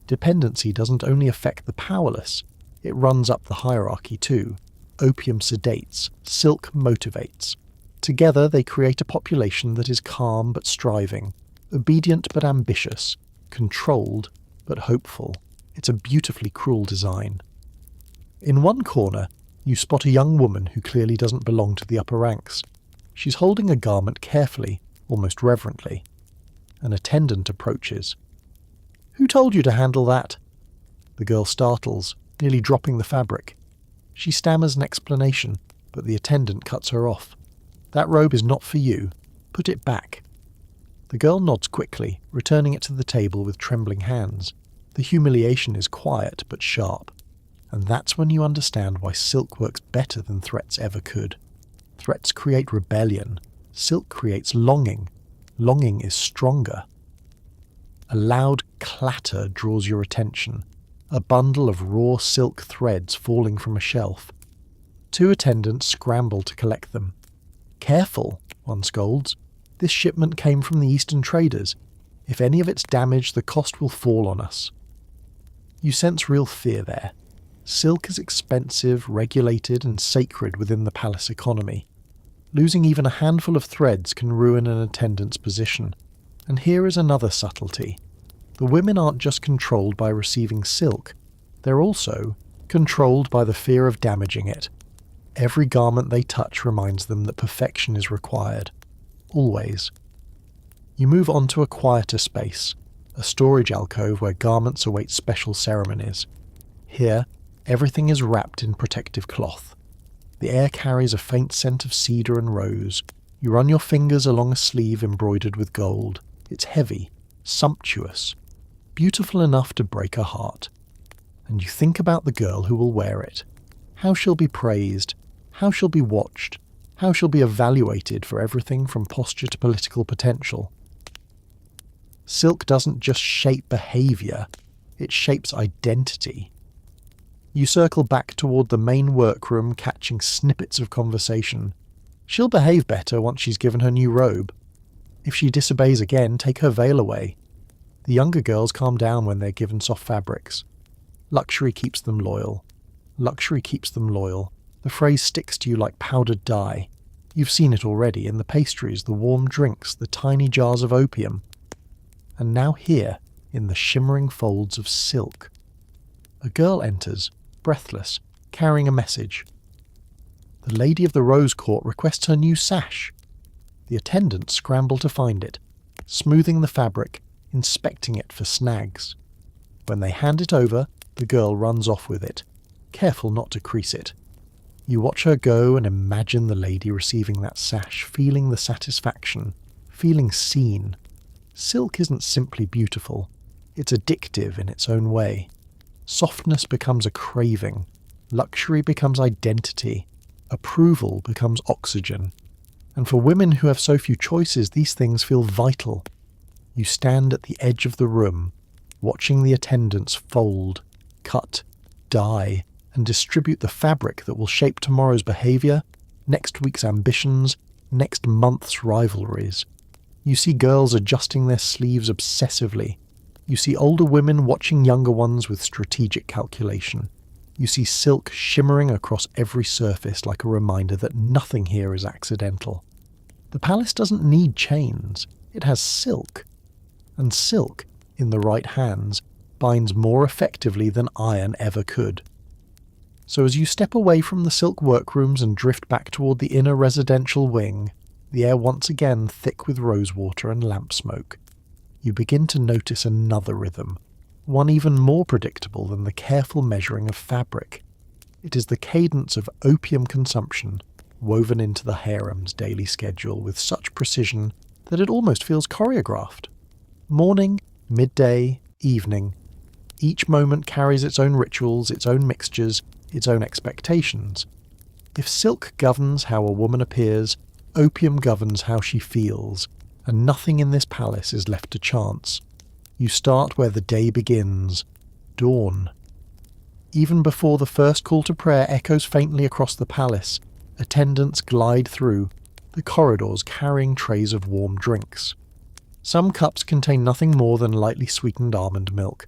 Dependency doesn't only affect the powerless, it runs up the hierarchy too. Opium sedates, silk motivates. Together they create a population that is calm but striving, obedient but ambitious, controlled but hopeful. It's a beautifully cruel design. In one corner, you spot a young woman who clearly doesn't belong to the upper ranks. She's holding a garment carefully, almost reverently. An attendant approaches. "Who told you to handle that?" The girl startles, nearly dropping the fabric. She stammers an explanation, but the attendant cuts her off. "That robe is not for you. Put it back." The girl nods quickly, returning it to the table with trembling hands. The humiliation is quiet but sharp. And that's when you understand why silk works better than threats ever could. Threats create rebellion. Silk creates longing. Longing is stronger. A loud clatter draws your attention. A bundle of raw silk threads falling from a shelf. Two attendants scramble to collect them. "Careful," one scolds. "This shipment came from the Eastern traders. If any of it's damaged, the cost will fall on us." You sense real fear there. Silk is expensive, regulated, and sacred within the palace economy. Losing even a handful of threads can ruin an attendant's position. And here is another subtlety. The women aren't just controlled by receiving silk, they're also controlled by the fear of damaging it. Every garment they touch reminds them that perfection is required. Always. You move on to a quieter space. a storage alcove where garments await special ceremonies. Here, everything is wrapped in protective cloth. The air carries a faint scent of cedar and rose. You run your fingers along a sleeve embroidered with gold. It's heavy, sumptuous, beautiful enough to break a heart. And you think about the girl who will wear it. How she'll be praised, how she'll be watched, how she'll be evaluated for everything from posture to political potential. Silk doesn't just shape behaviour, it shapes identity. You circle back toward the main workroom, catching snippets of conversation. She'll behave better once she's given her new robe. If she disobeys again, take her veil away. The younger girls calm down when they're given soft fabrics. Luxury keeps them loyal. Luxury keeps them loyal. The phrase sticks to you like powdered dye. You've seen it already in the pastries, the warm drinks, the tiny jars of opium. And now here, in the shimmering folds of silk. A girl enters, breathless, carrying a message. The lady of the rose court requests her new sash. The attendants scramble to find it, smoothing the fabric, inspecting it for snags. When they hand it over, the girl runs off with it, careful not to crease it. You watch her go and imagine the lady receiving that sash, feeling the satisfaction, feeling seen. Silk isn't simply beautiful, it's addictive in its own way. Softness becomes a craving, luxury becomes identity, approval becomes oxygen. And for women who have so few choices, these things feel vital. You stand at the edge of the room, watching the attendants fold, cut, dye, and distribute the fabric that will shape tomorrow's behaviour, next week's ambitions, next month's rivalries. You see girls adjusting their sleeves obsessively. You see older women watching younger ones with strategic calculation. You see silk shimmering across every surface like a reminder that nothing here is accidental. The palace doesn't need chains, it has silk. And silk, in the right hands, binds more effectively than iron ever could. So as you step away from the silk workrooms and drift back toward the inner residential wing, the air once again thick with rosewater and lamp smoke, you begin to notice another rhythm, one even more predictable than the careful measuring of fabric. It is the cadence of opium consumption, woven into the harem's daily schedule with such precision that it almost feels choreographed. Morning, midday, evening. Each moment carries its own rituals, its own mixtures, its own expectations. If silk governs how a woman appears, opium governs how she feels, and nothing in this palace is left to chance. You start where the day begins, dawn. Even before the first call to prayer echoes faintly across the palace, attendants glide through, the corridors carrying trays of warm drinks. Some cups contain nothing more than lightly sweetened almond milk.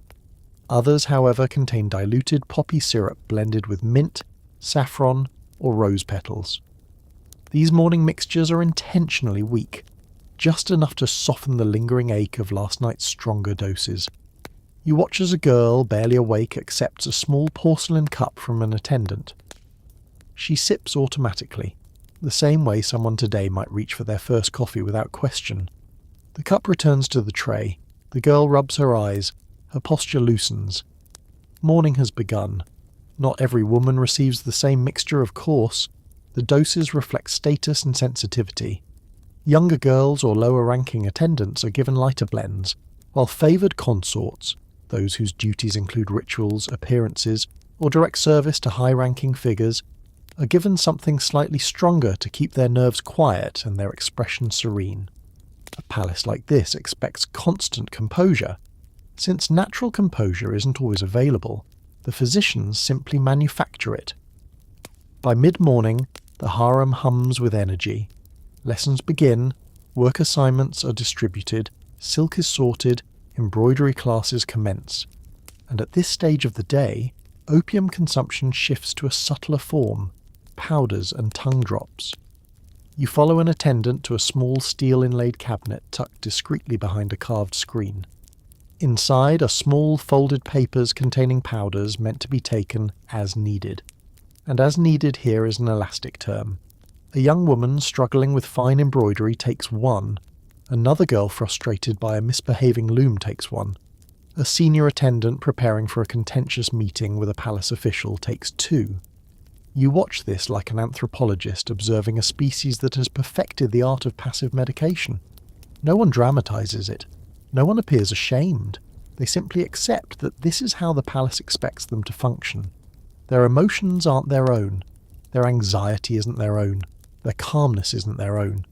Others, however, contain diluted poppy syrup blended with mint, saffron, or rose petals. These morning mixtures are intentionally weak, just enough to soften the lingering ache of last night's stronger doses. You watch as a girl, barely awake, accepts a small porcelain cup from an attendant. She sips automatically, the same way someone today might reach for their first coffee without question. The cup returns to the tray. The girl rubs her eyes. Her posture loosens. Morning has begun. Not every woman receives the same mixture, of course. The doses reflect status and sensitivity. Younger girls or lower-ranking attendants are given lighter blends, while favoured consorts, those whose duties include rituals, appearances, or direct service to high-ranking figures, are given something slightly stronger to keep their nerves quiet and their expression serene. A palace like this expects constant composure. Since natural composure isn't always available, the physicians simply manufacture it. By mid-morning, the harem hums with energy. Lessons begin, work assignments are distributed, silk is sorted, embroidery classes commence. And at this stage of the day, opium consumption shifts to a subtler form, powders and tongue drops. You follow an attendant to a small steel-inlaid cabinet tucked discreetly behind a carved screen. Inside are small folded papers containing powders meant to be taken as needed. And as needed here is an elastic term. A young woman struggling with fine embroidery takes one, Another girl frustrated by a misbehaving loom takes one. A senior attendant preparing for a contentious meeting with a palace official takes two. You watch this like an anthropologist observing a species that has perfected the art of passive medication. No one dramatizes it. No one appears ashamed. They simply accept that this is how the palace expects them to function. Their emotions aren't their own. Their anxiety isn't their own. Their calmness isn't their own.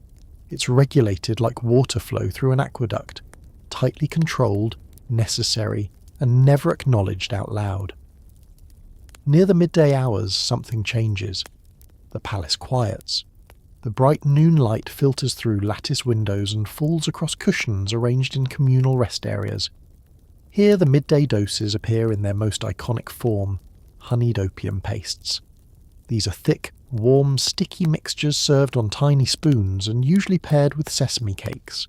It's regulated like water flow through an aqueduct, tightly controlled, necessary, and never acknowledged out loud. Near the midday hours, something changes. The palace quiets. The bright noon light filters through lattice windows and falls across cushions arranged in communal rest areas. Here the midday doses appear in their most iconic form, honeyed opium pastes. These are thick, warm, sticky mixtures served on tiny spoons and usually paired with sesame cakes.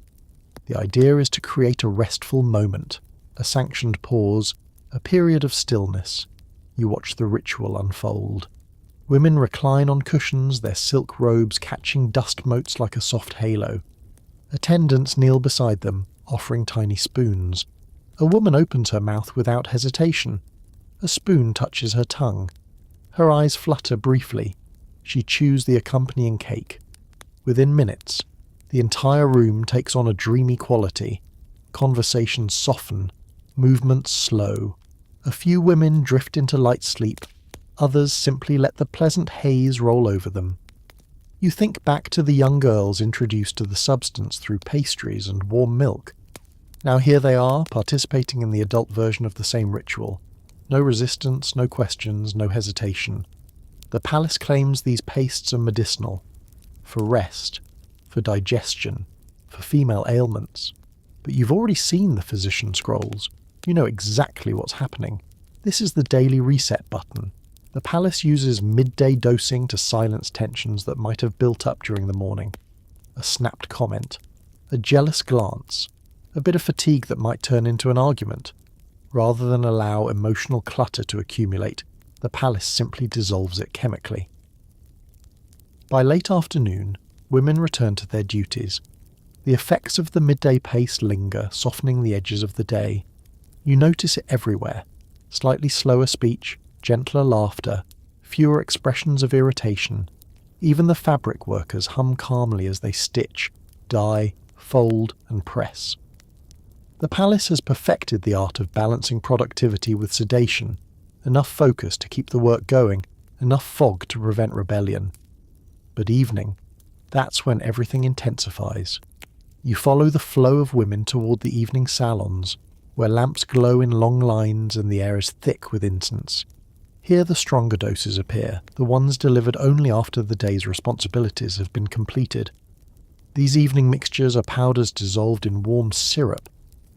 The idea is to create a restful moment, a sanctioned pause, a period of stillness. You watch the ritual unfold. Women recline on cushions, their silk robes catching dust motes like a soft halo. Attendants kneel beside them, offering tiny spoons. A woman opens her mouth without hesitation. A spoon touches her tongue. Her eyes flutter briefly. She chews the accompanying cake. Within minutes, the entire room takes on a dreamy quality. Conversations soften, movements slow. A few women drift into light sleep. Others simply let the pleasant haze roll over them. You think back to the young girls introduced to the substance through pastries and warm milk. Now here they are, participating in the adult version of the same ritual. No resistance, no questions, no hesitation. The palace claims these pastes are medicinal. For rest, for digestion, for female ailments. But you've already seen the physician scrolls. You know exactly what's happening. This is the daily reset button. The palace uses midday dosing to silence tensions that might have built up during the morning. A snapped comment. A jealous glance. A bit of fatigue that might turn into an argument. Rather than allow emotional clutter to accumulate, the palace simply dissolves it chemically. By late afternoon, women return to their duties. The effects of the midday pace linger, softening the edges of the day. You notice it everywhere. Slightly slower speech, gentler laughter, fewer expressions of irritation. Even the fabric workers hum calmly as they stitch, dye, fold, and press. The palace has perfected the art of balancing productivity with sedation, enough focus to keep the work going, enough fog to prevent rebellion. But evening, that's when everything intensifies. You follow the flow of women toward the evening salons, where lamps glow in long lines and the air is thick with incense. Here the stronger doses appear, the ones delivered only after the day's responsibilities have been completed. These evening mixtures are powders dissolved in warm syrup,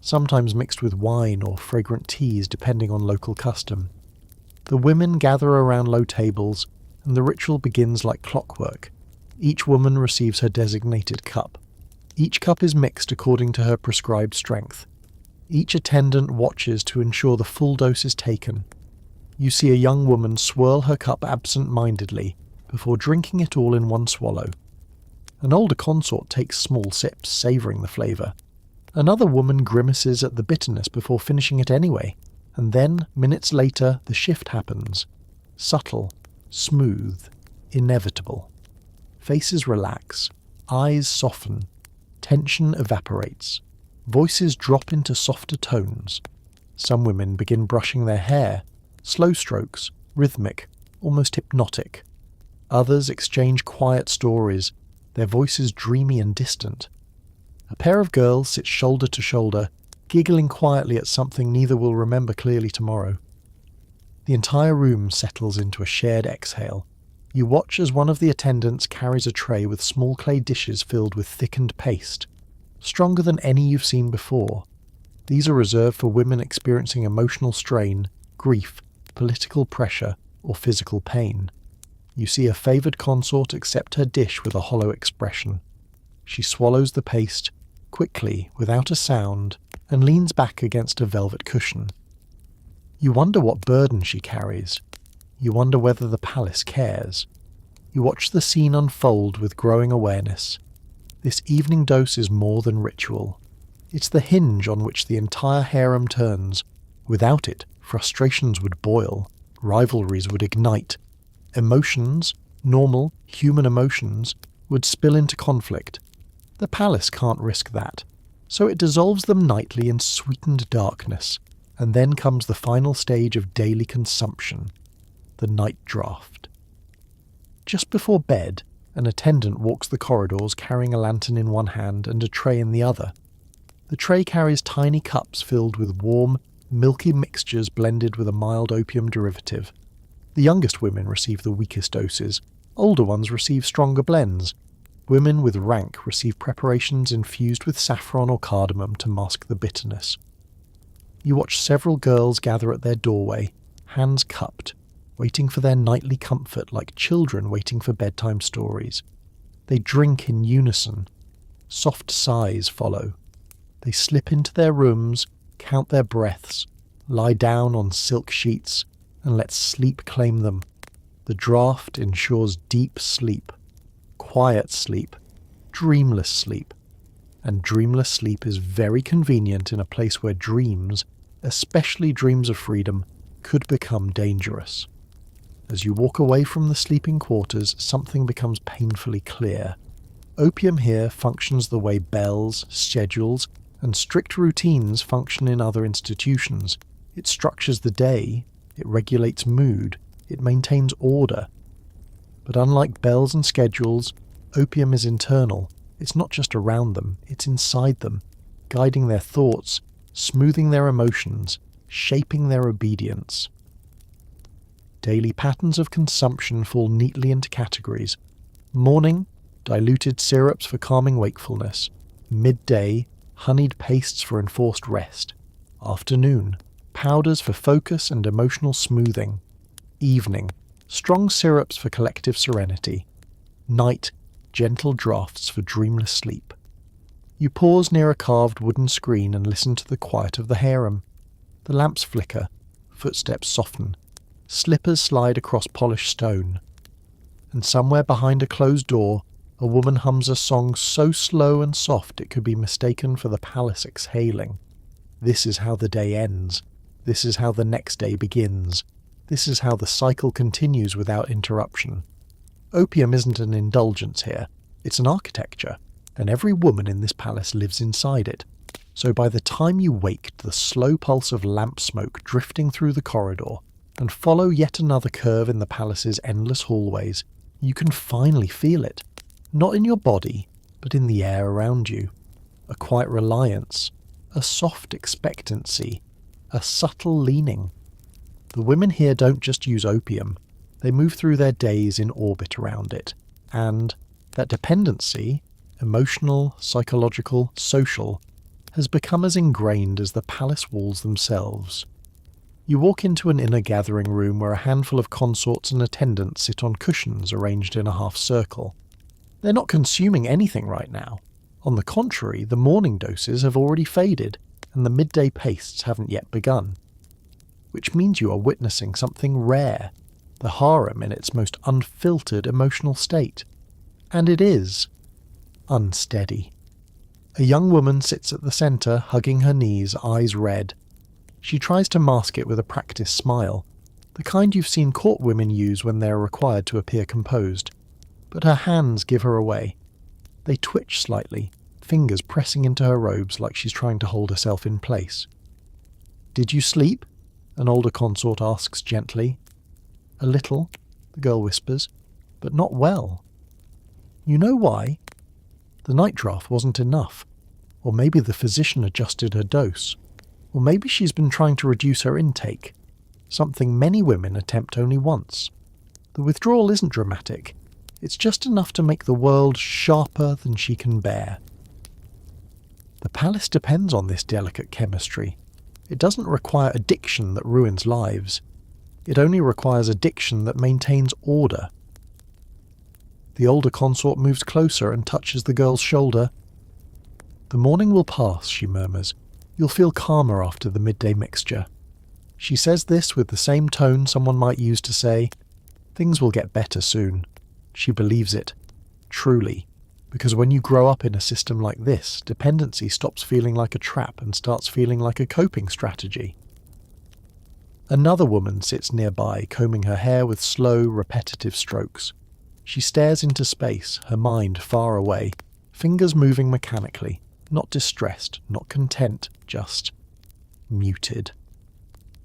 sometimes mixed with wine or fragrant teas depending on local custom. The women gather around low tables, and the ritual begins like clockwork. Each woman receives her designated cup. Each cup is mixed according to her prescribed strength. Each attendant watches to ensure the full dose is taken. You see a young woman swirl her cup absent-mindedly before drinking it all in one swallow. An older consort takes small sips, savouring the flavour. Another woman grimaces at the bitterness before finishing it anyway, and then, minutes later, the shift happens. Subtle, smooth, inevitable. Faces relax, eyes soften, tension evaporates. Voices drop into softer tones. Some women begin brushing their hair, slow strokes, rhythmic, almost hypnotic. Others exchange quiet stories, their voices dreamy and distant. A pair of girls sit shoulder to shoulder, giggling quietly at something neither will remember clearly tomorrow. The entire room settles into a shared exhale. You watch as one of the attendants carries a tray with small clay dishes filled with thickened paste. Stronger than any you've seen before. These are reserved for women experiencing emotional strain, grief, political pressure, or physical pain. You see a favoured consort accept her dish with a hollow expression. She swallows the paste, quickly, without a sound, and leans back against a velvet cushion. You wonder what burden she carries. You wonder whether the palace cares. You watch the scene unfold with growing awareness. This evening dose is more than ritual. It's the hinge on which the entire harem turns. Without it, frustrations would boil, rivalries would ignite, emotions, normal, human emotions, would spill into conflict. The palace can't risk that, so it dissolves them nightly in sweetened darkness, and then comes the final stage of daily consumption, the night draught. Just before bed, an attendant walks the corridors carrying a lantern in one hand and a tray in the other. The tray carries tiny cups filled with warm, milky mixtures blended with a mild opium derivative. The youngest women receive the weakest doses, older ones receive stronger blends. Women with rank receive preparations infused with saffron or cardamom to mask the bitterness. You watch several girls gather at their doorway, hands cupped, waiting for their nightly comfort like children waiting for bedtime stories. They drink in unison. Soft sighs follow. They slip into their rooms, count their breaths, lie down on silk sheets, and let sleep claim them. The draught ensures deep sleep, quiet sleep, dreamless sleep. And dreamless sleep is very convenient in a place where dreams, especially dreams of freedom, could become dangerous. As you walk away from the sleeping quarters, something becomes painfully clear. Opium here functions the way bells, schedules, and strict routines function in other institutions. It structures the day, it regulates mood, it maintains order. But unlike bells and schedules, opium is internal. It's not just around them, it's inside them, guiding their thoughts, smoothing their emotions, shaping their obedience. Daily patterns of consumption fall neatly into categories. Morning, diluted syrups for calming wakefulness. Midday, honeyed pastes for enforced rest. Afternoon, powders for focus and emotional smoothing. Evening, strong syrups for collective serenity. Night, gentle draughts for dreamless sleep. You pause near a carved wooden screen and listen to the quiet of the harem. The lamps flicker, footsteps soften, slippers slide across polished stone. And somewhere behind a closed door, a woman hums a song so slow and soft it could be mistaken for the palace exhaling. This is how the day ends. This is how the next day begins. This is how the cycle continues without interruption. Opium isn't an indulgence here, it's an architecture, and every woman in this palace lives inside it. So by the time you wake to the slow pulse of lamp smoke drifting through the corridor, and follow yet another curve in the palace's endless hallways, you can finally feel it. Not in your body, but in the air around you. A quiet reliance, a soft expectancy, a subtle leaning. The women here don't just use opium, they move through their days in orbit around it, and that dependency, emotional, psychological, social, has become as ingrained as the palace walls themselves. You walk into an inner gathering room where a handful of consorts and attendants sit on cushions arranged in a half circle. They're not consuming anything right now. On the contrary, the morning doses have already faded, and the midday pastes haven't yet begun. Which means you are witnessing something rare, the harem in its most unfiltered emotional state. And it is unsteady. A young woman sits at the centre, hugging her knees, eyes red. She tries to mask it with a practiced smile, the kind you've seen court women use when they are required to appear composed. But her hands give her away. They twitch slightly, fingers pressing into her robes like she's trying to hold herself in place. "Did you sleep?" an older consort asks gently. "A little," the girl whispers, "but not well." You know why? The night draught wasn't enough. Or maybe the physician adjusted her dose. Or maybe she's been trying to reduce her intake, something many women attempt only once. The withdrawal isn't dramatic. It's just enough to make the world sharper than she can bear. The palace depends on this delicate chemistry. It doesn't require addiction that ruins lives. It only requires addiction that maintains order. The older consort moves closer and touches the girl's shoulder. "The morning will pass," she murmurs. "You'll feel calmer after the midday mixture." She says this with the same tone someone might use to say, "Things will get better soon." She believes it. Truly. Because when you grow up in a system like this, dependency stops feeling like a trap and starts feeling like a coping strategy. Another woman sits nearby, combing her hair with slow, repetitive strokes. She stares into space, her mind far away, fingers moving mechanically, not distressed, not content, just muted.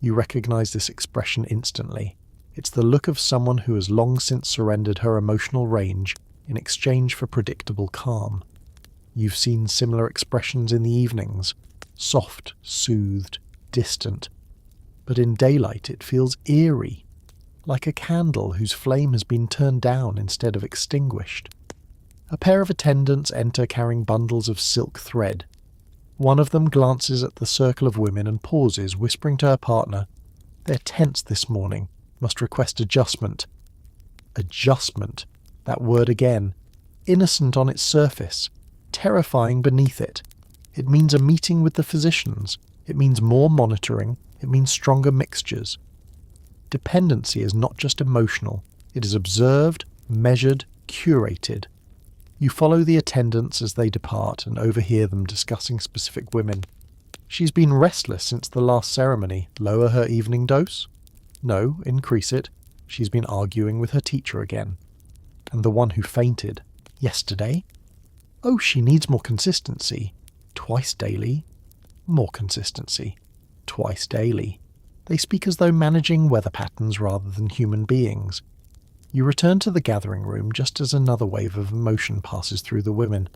You recognize this expression instantly. It's the look of someone who has long since surrendered her emotional range in exchange for predictable calm. You've seen similar expressions in the evenings, soft, soothed, distant. But in daylight it feels eerie, like a candle whose flame has been turned down instead of extinguished. A pair of attendants enter carrying bundles of silk thread. One of them glances at the circle of women and pauses, whispering to her partner, "They're tense this morning, must request adjustment." Adjustment, that word again, innocent on its surface, terrifying beneath it. It means a meeting with the physicians. It means more monitoring. It means stronger mixtures. Dependency is not just emotional. It is observed, measured, curated. You follow the attendants as they depart and overhear them discussing specific women. She's been restless since the last ceremony. Lower her evening dose? No, increase it. She's been arguing with her teacher again. And the one who fainted yesterday? Oh, she needs more consistency. Twice daily. More consistency. Twice daily. They speak as though managing weather patterns rather than human beings. You return to the gathering room just as another wave of emotion passes through the women.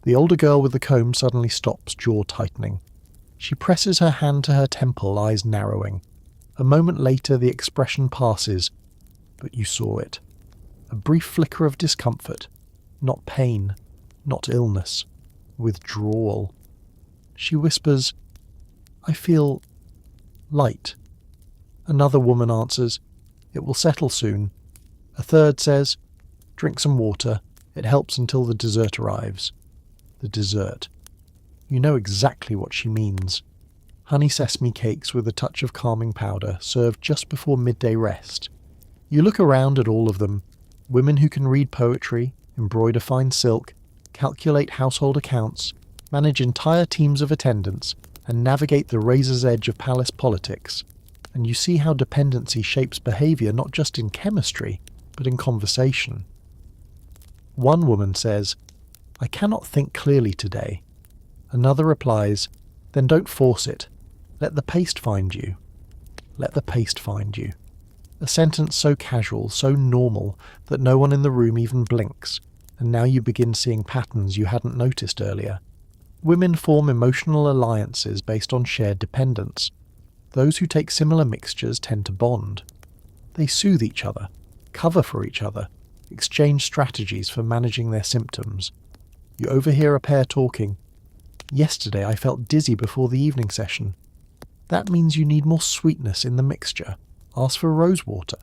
The older girl with the comb suddenly stops, jaw tightening. She presses her hand to her temple, eyes narrowing. A moment later the expression passes, but you saw it. A brief flicker of discomfort. Not pain, not illness. Withdrawal. She whispers, "I feel light." Another woman answers, "It will settle soon." A third says, "Drink some water. It helps until the dessert arrives." The dessert. You know exactly what she means. Honey sesame cakes with a touch of calming powder, served just before midday rest. You look around at all of them. Women who can read poetry, embroider fine silk, calculate household accounts, manage entire teams of attendants, and navigate the razor's edge of palace politics. And you see how dependency shapes behavior not just in chemistry, but in conversation. One woman says, "I cannot think clearly today." Another replies, "Then don't force it. Let the paste find you." Let the paste find you. A sentence so casual, so normal, that no one in the room even blinks, and now you begin seeing patterns you hadn't noticed earlier. Women form emotional alliances based on shared dependence. Those who take similar mixtures tend to bond. They soothe each other, cover for each other, exchange strategies for managing their symptoms. You overhear a pair talking. "Yesterday I felt dizzy before the evening session." That means you need more sweetness in the mixture. Ask for rose water.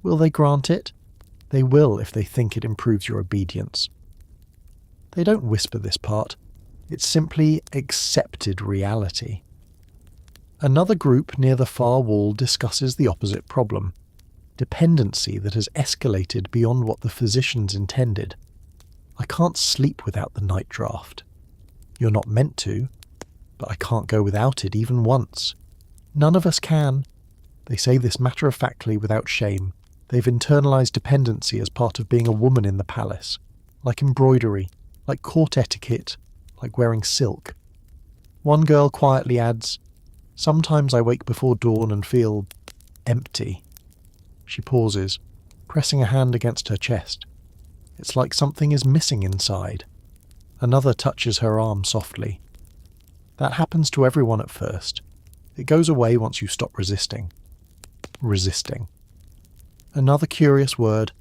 Will they grant it? They will if they think it improves your obedience. They don't whisper this part. It's simply accepted reality. Another group near the far wall discusses the opposite problem. Dependency that has escalated beyond what the physicians intended. "I can't sleep without the night draft." "You're not meant to." "But I can't go without it even once." "None of us can." They say this matter-of-factly without shame. They've internalized dependency as part of being a woman in the palace. Like embroidery, like court etiquette, like wearing silk. One girl quietly adds, "Sometimes I wake before dawn and feel empty." She pauses, pressing a hand against her chest. It's like something is missing inside. Another touches her arm softly. That happens to everyone at first. It goes away once you stop resisting. Resisting. Another curious word.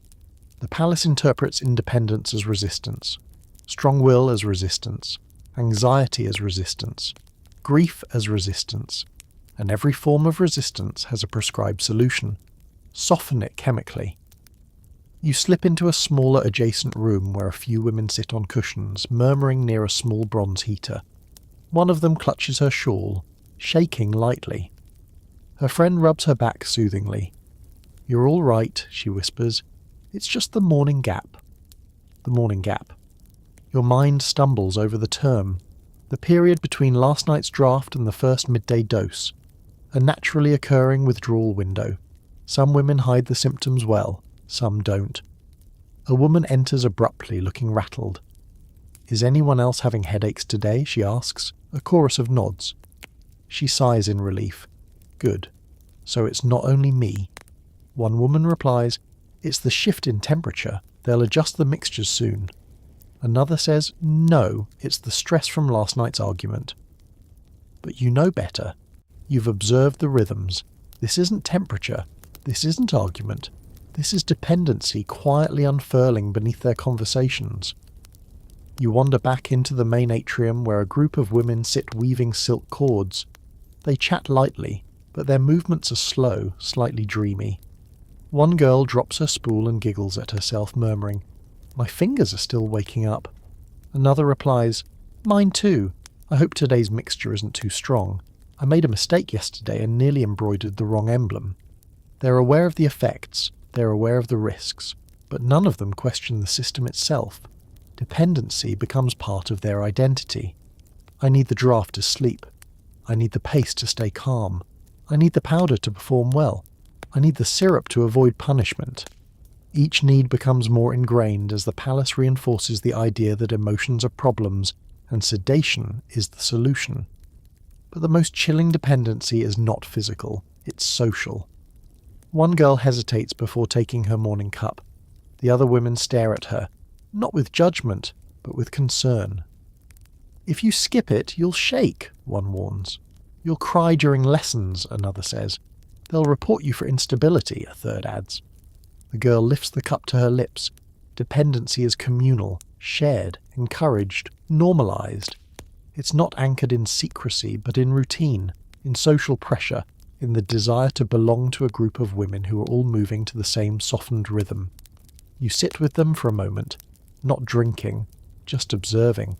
The palace interprets independence as resistance, strong will as resistance, anxiety as resistance, grief as resistance, and every form of resistance has a prescribed solution. Soften it chemically. You slip into a smaller adjacent room where a few women sit on cushions, murmuring near a small bronze heater. One of them clutches her shawl, shaking lightly. Her friend rubs her back soothingly. "You're all right," she whispers. "It's just the morning gap." The morning gap. Your mind stumbles over the term, the period between last night's draft and the first midday dose, a naturally occurring withdrawal window. Some women hide the symptoms well, some don't. A woman enters abruptly, looking rattled. "Is anyone else having headaches today?" she asks. A chorus of nods. She sighs in relief. Good. So it's not only me. One woman replies, "It's the shift in temperature. They'll adjust the mixtures soon." Another says, "No, it's the stress from last night's argument." But you know better. You've observed the rhythms. This isn't temperature. This isn't argument. This is dependency quietly unfurling beneath their conversations. You wander back into the main atrium where a group of women sit weaving silk cords. They chat lightly, but their movements are slow, slightly dreamy. One girl drops her spool and giggles at herself, murmuring, "My fingers are still waking up." Another replies, "Mine too. I hope today's mixture isn't too strong. I made a mistake yesterday and nearly embroidered the wrong emblem." They're aware of the effects, they're aware of the risks, but none of them question the system itself. Dependency becomes part of their identity. I need the draft to sleep. I need the pace to stay calm. I need the powder to perform well. I need the syrup to avoid punishment. Each need becomes more ingrained as the palace reinforces the idea that emotions are problems and sedation is the solution. But the most chilling dependency is not physical, it's social. One girl hesitates before taking her morning cup. The other women stare at her, not with judgment, but with concern. "If you skip it, you'll shake," one warns. "You'll cry during lessons," another says. "They'll report you for instability," a third adds. The girl lifts the cup to her lips. Dependency is communal, shared, encouraged, normalized. It's not anchored in secrecy, but in routine, in social pressure, in the desire to belong to a group of women who are all moving to the same softened rhythm. You sit with them for a moment, not drinking, just observing,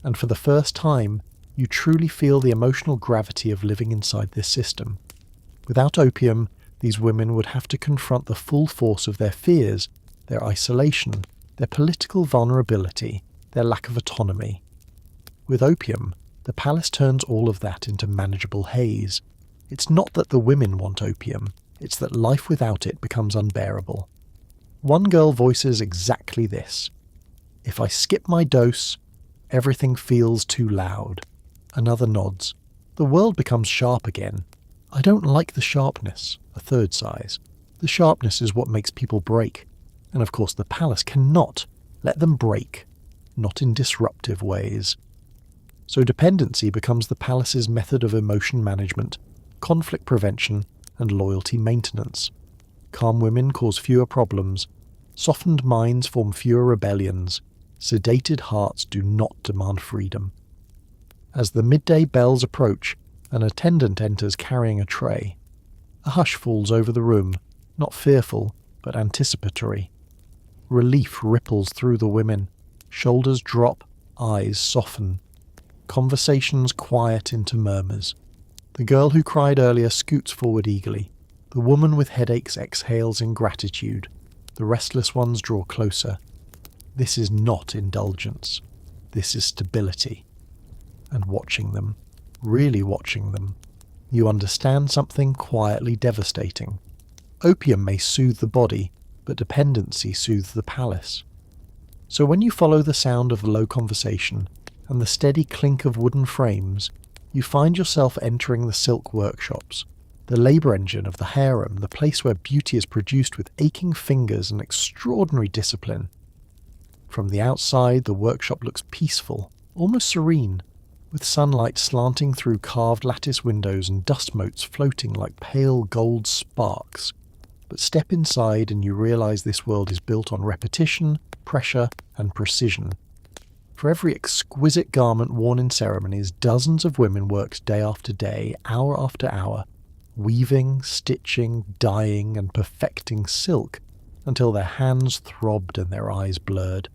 and for the first time, you truly feel the emotional gravity of living inside this system. Without opium, these women would have to confront the full force of their fears, their isolation, their political vulnerability, their lack of autonomy. With opium, the palace turns all of that into manageable haze. It's not that the women want opium, it's that life without it becomes unbearable. One girl voices exactly this. "If I skip my dose, everything feels too loud." Another nods. "The world becomes sharp again." "I don't like the sharpness," a third sighs. "The sharpness is what makes people break. And of course the palace cannot let them break, not in disruptive ways." So dependency becomes the palace's method of emotion management, conflict prevention, and loyalty maintenance. Calm women cause fewer problems, softened minds form fewer rebellions, sedated hearts do not demand freedom. As the midday bells approach, an attendant enters carrying a tray. A hush falls over the room, not fearful, but anticipatory. Relief ripples through the women. Shoulders drop, eyes soften. Conversations quiet into murmurs. The girl who cried earlier scoots forward eagerly. The woman with headaches exhales in gratitude. The restless ones draw closer. This is not indulgence. This is stability. And watching them, really watching them, you understand something quietly devastating. Opium may soothe the body, but dependency soothes the palace. So when you follow the sound of low conversation and the steady clink of wooden frames, you find yourself entering the silk workshops, the labour engine of the harem, the place where beauty is produced with aching fingers and extraordinary discipline. From the outside, the workshop looks peaceful, almost serene, with sunlight slanting through carved lattice windows and dust motes floating like pale gold sparks. But step inside and you realise this world is built on repetition, pressure, and precision. For every exquisite garment worn in ceremonies, dozens of women worked day after day, hour after hour, weaving, stitching, dyeing, and perfecting silk until their hands throbbed and their eyes blurred.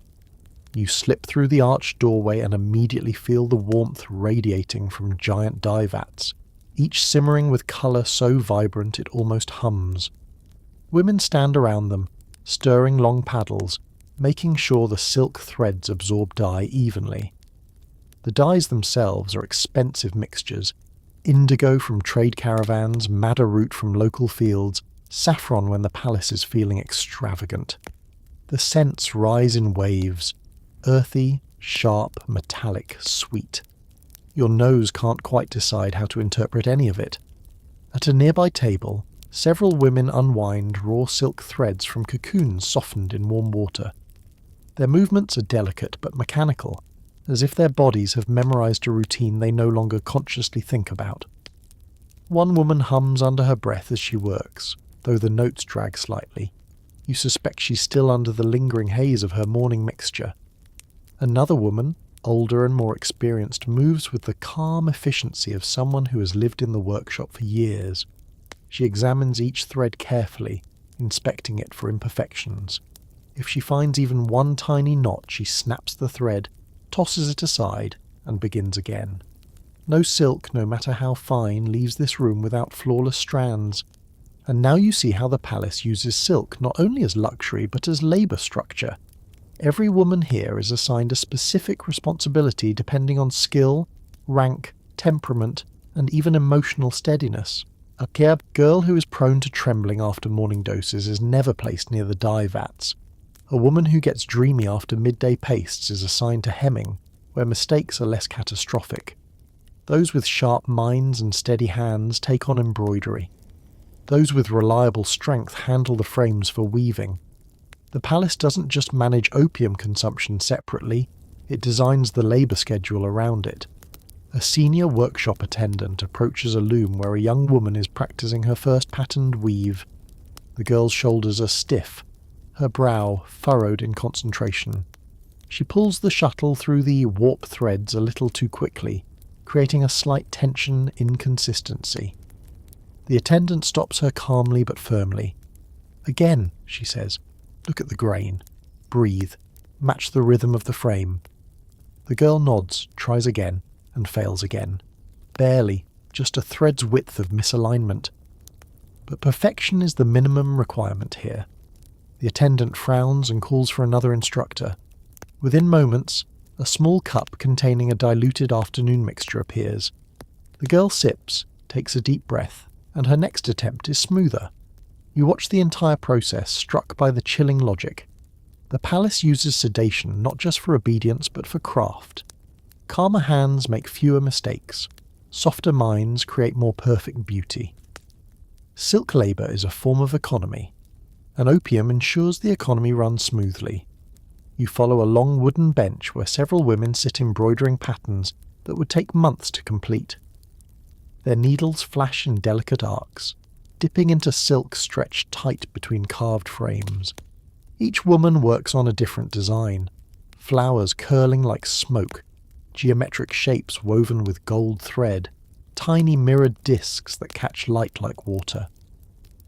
You slip through the arched doorway and immediately feel the warmth radiating from giant dye vats, each simmering with colour so vibrant it almost hums. Women stand around them, stirring long paddles, making sure the silk threads absorb dye evenly. The dyes themselves are expensive mixtures: indigo from trade caravans, madder root from local fields, saffron when the palace is feeling extravagant. The scents rise in waves: earthy, sharp, metallic, sweet. Your nose can't quite decide how to interpret any of it. At a nearby table, several women unwind raw silk threads from cocoons softened in warm water. Their movements are delicate but mechanical, as if their bodies have memorized a routine they no longer consciously think about. One woman hums under her breath as she works, though the notes drag slightly. You suspect she's still under the lingering haze of her morning mixture. Another woman, older and more experienced, moves with the calm efficiency of someone who has lived in the workshop for years. She examines each thread carefully, inspecting it for imperfections. If she finds even one tiny knot, she snaps the thread, tosses it aside, and begins again. No silk, no matter how fine, leaves this room without flawless strands. And now you see how the palace uses silk not only as luxury but as labour structure. Every woman here is assigned a specific responsibility depending on skill, rank, temperament, and even emotional steadiness. A girl who is prone to trembling after morning doses is never placed near the dye vats. A woman who gets dreamy after midday pastes is assigned to hemming, where mistakes are less catastrophic. Those with sharp minds and steady hands take on embroidery. Those with reliable strength handle the frames for weaving. The palace doesn't just manage opium consumption separately, it designs the labour schedule around it. A senior workshop attendant approaches a loom where a young woman is practicing her first patterned weave. The girl's shoulders are stiff, her brow furrowed in concentration. She pulls the shuttle through the warp threads a little too quickly, creating a slight tension inconsistency. The attendant stops her calmly but firmly. "Again," she says. "Look at the grain. Breathe. Match the rhythm of the frame." The girl nods, tries again, and fails again. Barely, just a thread's width of misalignment. But perfection is the minimum requirement here. The attendant frowns and calls for another instructor. Within moments, a small cup containing a diluted afternoon mixture appears. The girl sips, takes a deep breath, and her next attempt is smoother. You watch the entire process, struck by the chilling logic. The palace uses sedation not just for obedience but for craft. Calmer hands make fewer mistakes. Softer minds create more perfect beauty. Silk labour is a form of economy. An opium ensures the economy runs smoothly. You follow a long wooden bench where several women sit embroidering patterns that would take months to complete. Their needles flash in delicate arcs, dipping into silk stretched tight between carved frames. Each woman works on a different design, flowers curling like smoke, geometric shapes woven with gold thread, tiny mirrored discs that catch light like water.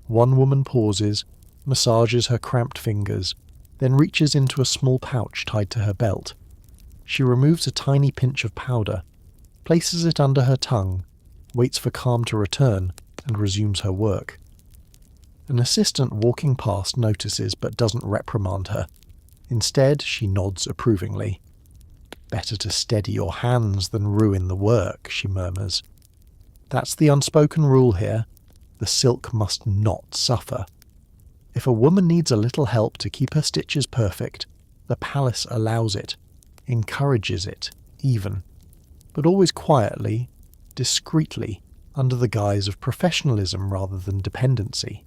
One woman pauses, massages her cramped fingers, then reaches into a small pouch tied to her belt. She removes a tiny pinch of powder, places it under her tongue, waits for calm to return, and resumes her work. An assistant walking past notices but doesn't reprimand her. Instead, she nods approvingly. "Better to steady your hands than ruin the work," she murmurs. That's the unspoken rule here. The silk must not suffer. If a woman needs a little help to keep her stitches perfect, the palace allows it, encourages it, even. But always quietly, discreetly, under the guise of professionalism rather than dependency.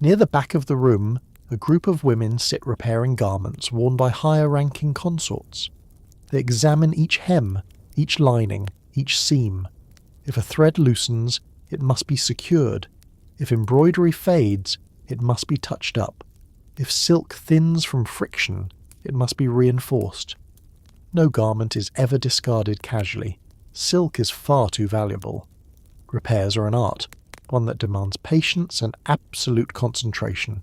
Near the back of the room, a group of women sit repairing garments worn by higher-ranking consorts. They examine each hem, each lining, each seam. If a thread loosens, it must be secured. If embroidery fades, it must be touched up. If silk thins from friction, it must be reinforced. No garment is ever discarded casually. Silk is far too valuable. Repairs are an art, one that demands patience and absolute concentration.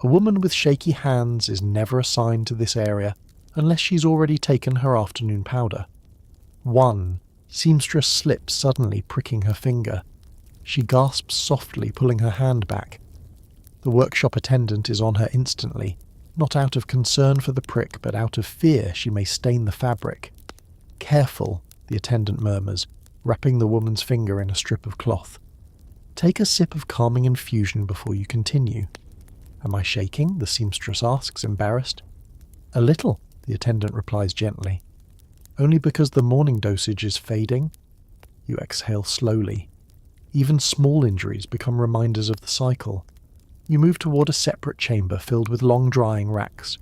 A woman with shaky hands is never assigned to this area unless she's already taken her afternoon powder. One seamstress slips suddenly, pricking her finger. She gasps softly, pulling her hand back. The workshop attendant is on her instantly. Not out of concern for the prick, but out of fear she may stain the fabric. "Careful," the attendant murmurs, wrapping the woman's finger in a strip of cloth. "Take a sip of calming infusion before you continue." "Am I shaking?" the seamstress asks, embarrassed. "A little," the attendant replies gently. "Only because the morning dosage is fading?" You exhale slowly. Even small injuries become reminders of the cycle. You move toward a separate chamber filled with long drying racks.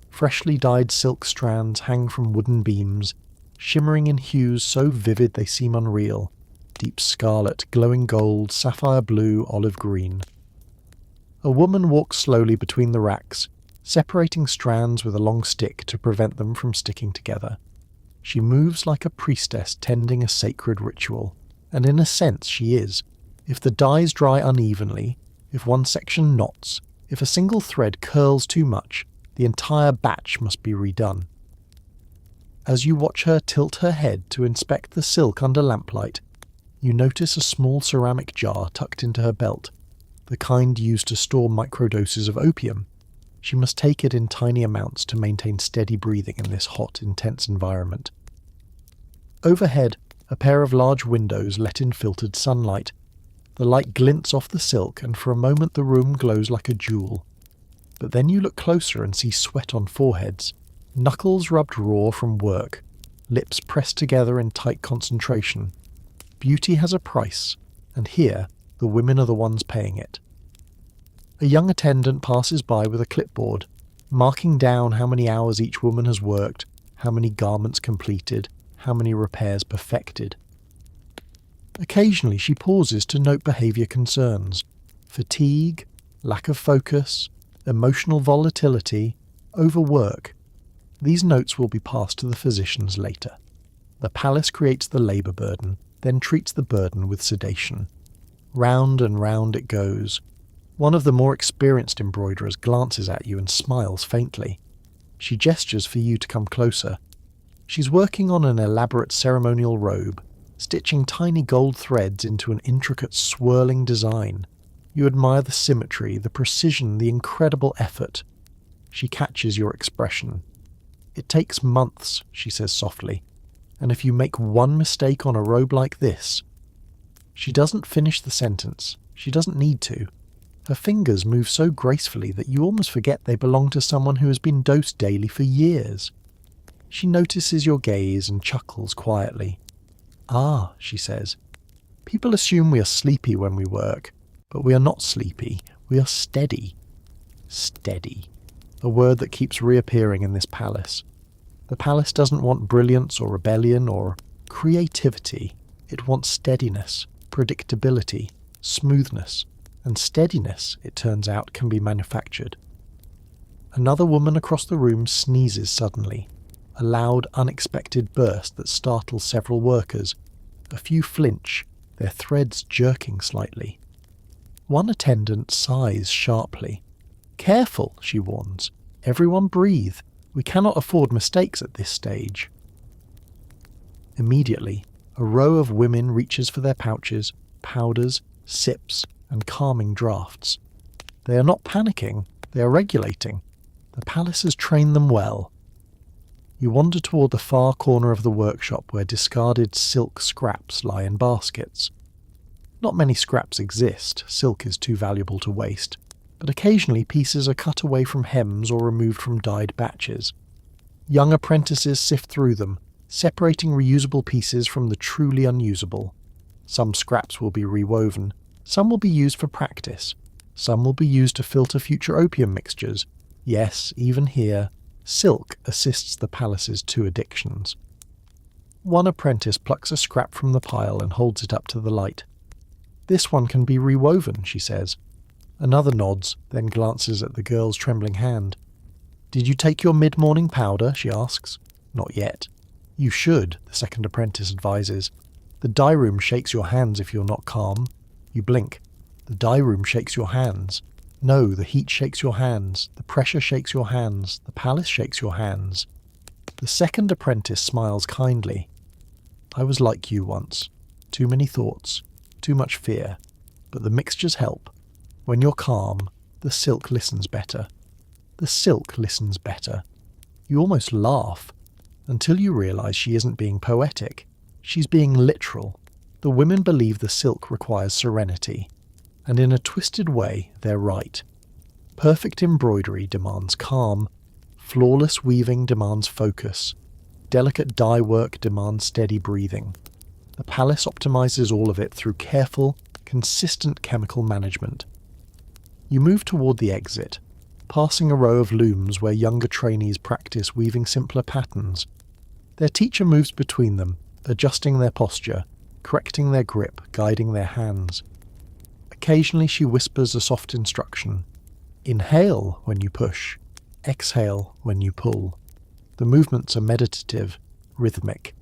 Freshly dyed silk strands hang from wooden beams, shimmering in hues so vivid they seem unreal: deep scarlet, glowing gold, sapphire blue, olive green. A woman walks slowly between the racks, separating strands with a long stick to prevent them from sticking together. She moves like a priestess tending a sacred ritual, and in a sense she is. If the dyes dry unevenly, if one section knots, if a single thread curls too much, the entire batch must be redone. As you watch her tilt her head to inspect the silk under lamplight, you notice a small ceramic jar tucked into her belt, the kind used to store microdoses of opium. She must take it in tiny amounts to maintain steady breathing in this hot, intense environment. Overhead, a pair of large windows let in filtered sunlight. The light glints off the silk, and for a moment the room glows like a jewel. But then you look closer and see sweat on foreheads, knuckles rubbed raw from work, lips pressed together in tight concentration. Beauty has a price, and here the women are the ones paying it. A young attendant passes by with a clipboard, marking down how many hours each woman has worked, how many garments completed, how many repairs perfected. Occasionally she pauses to note behaviour concerns: fatigue, lack of focus, emotional volatility, overwork. These notes will be passed to the physicians later. The palace creates the labour burden, then treats the burden with sedation. Round and round it goes. One of the more experienced embroiderers glances at you and smiles faintly. She gestures for you to come closer. She's working on an elaborate ceremonial robe, stitching tiny gold threads into an intricate swirling design. You admire the symmetry, the precision, the incredible effort. She catches your expression. "It takes months," she says softly, "and if you make one mistake on a robe like this..." She doesn't finish the sentence. She doesn't need to. Her fingers move so gracefully that you almost forget they belong to someone who has been dosed daily for years. She notices your gaze and chuckles quietly. "Ah," she says, "people assume we are sleepy when we work, but we are not sleepy, we are steady." Steady. A word that keeps reappearing in this palace. The palace doesn't want brilliance or rebellion or creativity. It wants steadiness, predictability, smoothness. And steadiness, it turns out, can be manufactured. Another woman across the room sneezes suddenly, a loud, unexpected burst that startles several workers. A few flinch, their threads jerking slightly. One attendant sighs sharply. "Careful," she warns. "Everyone breathe. We cannot afford mistakes at this stage." Immediately, a row of women reaches for their pouches, powders, sips, and calming drafts. They are not panicking, they are regulating. The palace has trained them well. You wander toward the far corner of the workshop where discarded silk scraps lie in baskets. Not many scraps exist, silk is too valuable to waste, but occasionally pieces are cut away from hems or removed from dyed batches. Young apprentices sift through them, separating reusable pieces from the truly unusable. Some scraps will be rewoven, some will be used for practice, some will be used to filter future opium mixtures. Yes, even here, silk assists the palace's two addictions. One apprentice plucks a scrap from the pile and holds it up to the light. "This one can be rewoven," she says. Another nods, then glances at the girl's trembling hand. "Did you take your mid-morning powder?" she asks. "Not yet." "You should," the second apprentice advises. "The dye room shakes your hands if you're not calm." You blink. The dye room shakes your hands. No, the heat shakes your hands. The pressure shakes your hands. The palace shakes your hands. The second apprentice smiles kindly. "I was like you once. Too many thoughts. Too much fear. But the mixtures help. When you're calm, the silk listens better." The the silk listens better. You almost laugh, until you realise she isn't being poetic. She's being literal. The women believe the silk requires serenity, and in a twisted way, they're right. Perfect embroidery demands calm, flawless weaving demands focus, delicate dye work demands steady breathing. The palace optimizes all of it through careful, consistent chemical management. You move toward the exit, passing a row of looms where younger trainees practice weaving simpler patterns. Their teacher moves between them, adjusting their posture, correcting their grip, guiding their hands. Occasionally she whispers a soft instruction. Inhale when you push, exhale when you pull. The movements are meditative, rhythmic,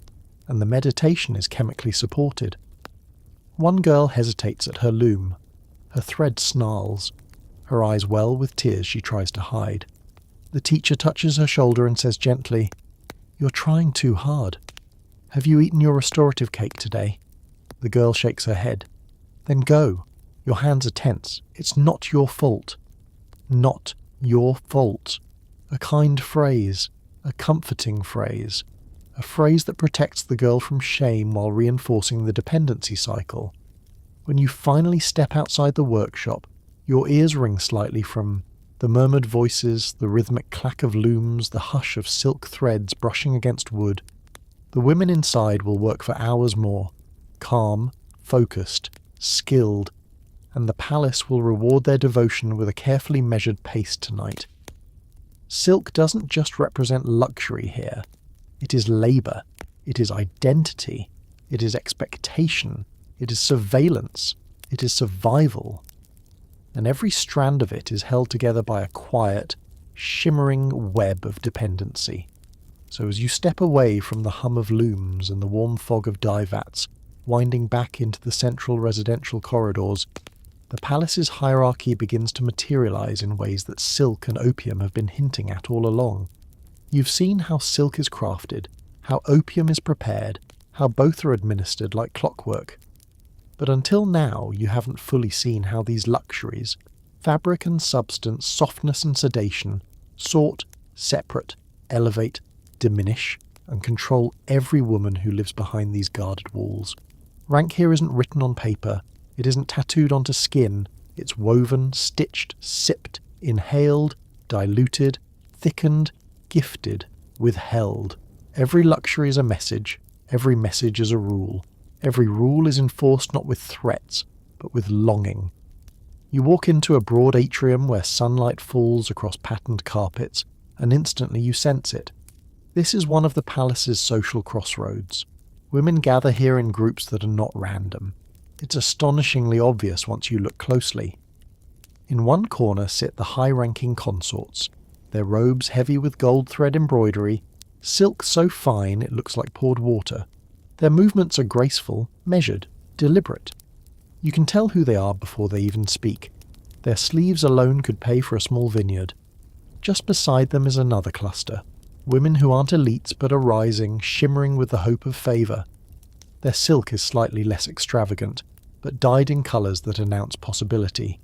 and the meditation is chemically supported. One girl hesitates at her loom. Her thread snarls. Her eyes well with tears she tries to hide. The teacher touches her shoulder and says gently, "You're trying too hard. Have you eaten your restorative cake today?" The girl shakes her head. "Then go. Your hands are tense. It's not your fault." Not your fault. A kind phrase. A comforting phrase. A phrase that protects the girl from shame while reinforcing the dependency cycle. When you finally step outside the workshop, your ears ring slightly from the murmured voices, the rhythmic clack of looms, the hush of silk threads brushing against wood. The women inside will work for hours more, calm, focused, skilled, and the palace will reward their devotion with a carefully measured pace tonight. Silk doesn't just represent luxury here. It is labour. It is identity. It is expectation. It is surveillance. It is survival. And every strand of it is held together by a quiet, shimmering web of dependency. So as you step away from the hum of looms and the warm fog of dye vats, winding back into the central residential corridors, the palace's hierarchy begins to materialize in ways that silk and opium have been hinting at all along. You've seen how silk is crafted, how opium is prepared, how both are administered like clockwork. But until now, you haven't fully seen how these luxuries, fabric and substance, softness and sedation, sort, separate, elevate, diminish, and control every woman who lives behind these guarded walls. Rank here isn't written on paper, it isn't tattooed onto skin, it's woven, stitched, sipped, inhaled, diluted, thickened, gifted, withheld. Every luxury is a message, every message is a rule. Every rule is enforced not with threats, but with longing. You walk into a broad atrium where sunlight falls across patterned carpets, and instantly you sense it. This is one of the palace's social crossroads. Women gather here in groups that are not random. It's astonishingly obvious once you look closely. In one corner sit the high-ranking consorts, their robes heavy with gold thread embroidery, silk so fine it looks like poured water. Their movements are graceful, measured, deliberate. You can tell who they are before they even speak. Their sleeves alone could pay for a small vineyard. Just beside them is another cluster. Women who aren't elites but are rising, shimmering with the hope of favour. Their silk is slightly less extravagant, but dyed in colours that announce possibility.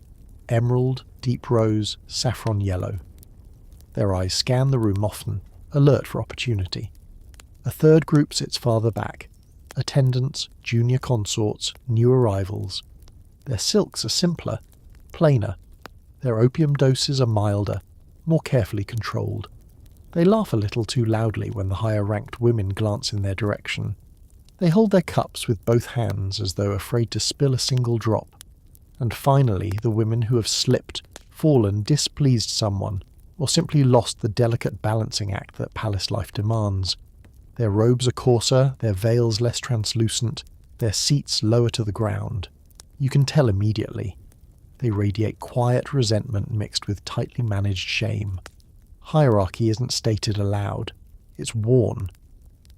Emerald, deep rose, saffron yellow. Their eyes scan the room often, alert for opportunity. A third group sits farther back. Attendants, junior consorts, new arrivals. Their silks are simpler, plainer. Their opium doses are milder, more carefully controlled. They laugh a little too loudly when the higher-ranked women glance in their direction. They hold their cups with both hands as though afraid to spill a single drop. And finally, the women who have slipped, fallen, displeased someone, or simply lost the delicate balancing act that palace life demands. Their robes are coarser, their veils less translucent, their seats lower to the ground. You can tell immediately. They radiate quiet resentment mixed with tightly managed shame. Hierarchy isn't stated aloud. It's worn.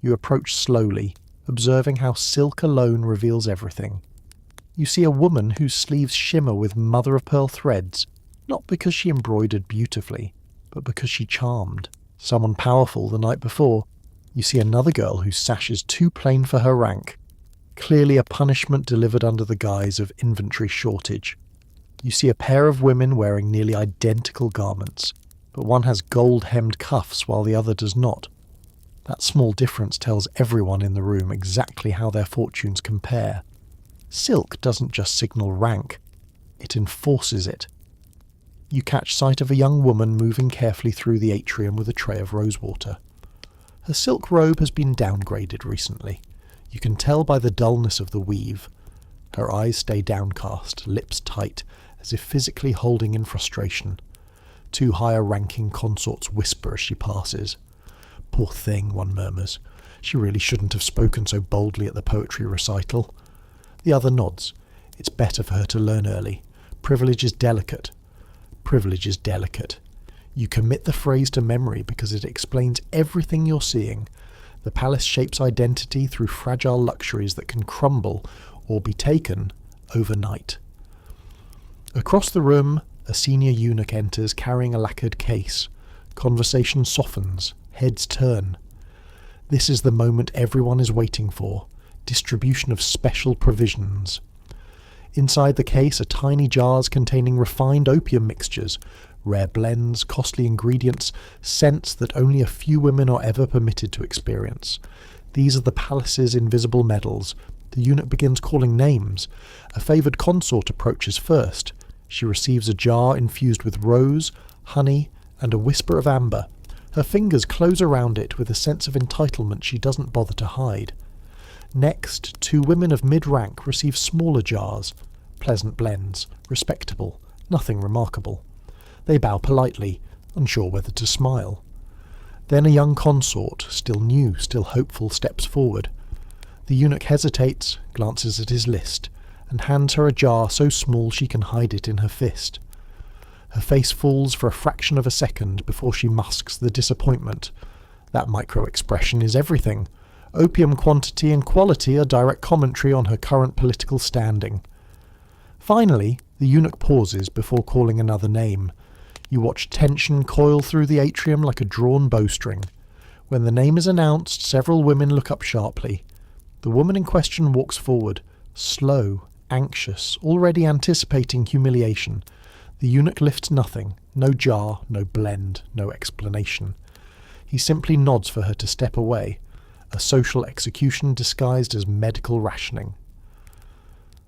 You approach slowly, observing how silk alone reveals everything. You see a woman whose sleeves shimmer with mother-of-pearl threads, not because she embroidered beautifully, but because she charmed. Someone powerful the night before. You see another girl whose sash is too plain for her rank, clearly a punishment delivered under the guise of inventory shortage. You see a pair of women wearing nearly identical garments, but one has gold-hemmed cuffs while the other does not. That small difference tells everyone in the room exactly how their fortunes compare. Silk doesn't just signal rank, it enforces it. You catch sight of a young woman moving carefully through the atrium with a tray of rosewater. Her silk robe has been downgraded recently. You can tell by the dullness of the weave. Her eyes stay downcast, lips tight, as if physically holding in frustration. Two higher-ranking consorts whisper as she passes. "Poor thing," one murmurs. "She really shouldn't have spoken so boldly at the poetry recital." The other nods. It's better for her to learn early. Privilege is delicate. Privilege is delicate. You commit the phrase to memory because it explains everything you're seeing. The palace shapes identity through fragile luxuries that can crumble or be taken overnight. Across the room, a senior eunuch enters carrying a lacquered case. Conversation softens, heads turn. This is the moment everyone is waiting for. Distribution of special provisions. Inside the case are tiny jars containing refined opium mixtures, rare blends, costly ingredients, scents that only a few women are ever permitted to experience. These are the palace's invisible medals. The eunuch begins calling names. A favoured consort approaches first. She receives a jar infused with rose, honey, and a whisper of amber. Her fingers close around it with a sense of entitlement she doesn't bother to hide. Next, two women of mid-rank receive smaller jars. Pleasant blends, respectable, nothing remarkable. They bow politely, unsure whether to smile. Then a young consort, still new, still hopeful, steps forward. The eunuch hesitates, glances at his list, and hands her a jar so small she can hide it in her fist. Her face falls for a fraction of a second before she musks the disappointment. That micro-expression is everything. Opium quantity and quality are direct commentary on her current political standing. Finally, the eunuch pauses before calling another name. You watch tension coil through the atrium like a drawn bowstring. When the name is announced, several women look up sharply. The woman in question walks forward, slow, anxious, already anticipating humiliation. The eunuch lifts nothing, no jar, no blend, no explanation. He simply nods for her to step away, a social execution disguised as medical rationing.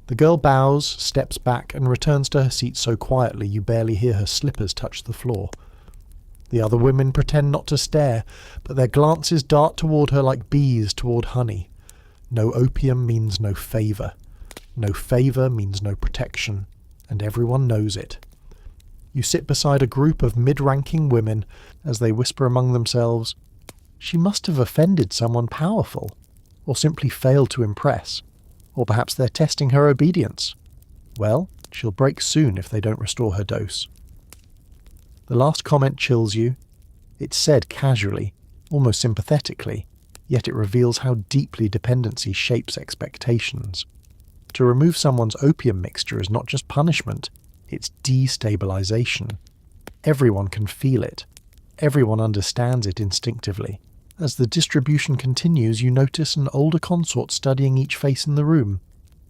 The girl bows, steps back, and returns to her seat so quietly you barely hear her slippers touch the floor. The other women pretend not to stare, but their glances dart toward her like bees toward honey. No opium means no favour. No favour means no protection, and everyone knows it. You sit beside a group of mid-ranking women as they whisper among themselves, "She must have offended someone powerful, or simply failed to impress. Or perhaps they're testing her obedience. Well, she'll break soon if they don't restore her dose." The last comment chills you. It's said casually, almost sympathetically, yet it reveals how deeply dependency shapes expectations. To remove someone's opium mixture is not just punishment, it's destabilization. Everyone can feel it. Everyone understands it instinctively. As the distribution continues, you notice an older consort studying each face in the room.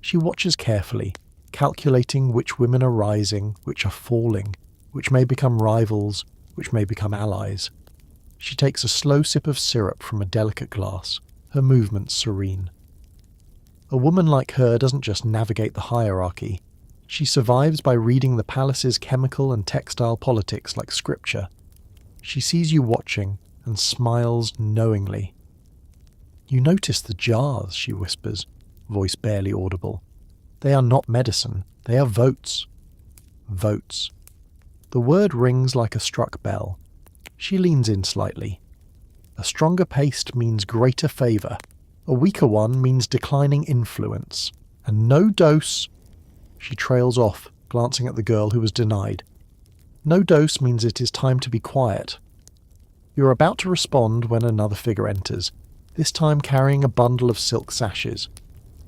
She watches carefully, calculating which women are rising, which are falling, which may become rivals, which may become allies. She takes a slow sip of syrup from a delicate glass, her movements serene. A woman like her doesn't just navigate the hierarchy. She survives by reading the palace's chemical and textile politics like scripture. She sees you watching and smiles knowingly. "You notice the jars," she whispers, voice barely audible. "They are not medicine, they are votes." Votes. The word rings like a struck bell. She leans in slightly. A stronger paste means greater favour. A weaker one means declining influence. And no dose... She trails off, glancing at the girl who was denied. No dose means it is time to be quiet. You're about to respond when another figure enters, this time carrying a bundle of silk sashes.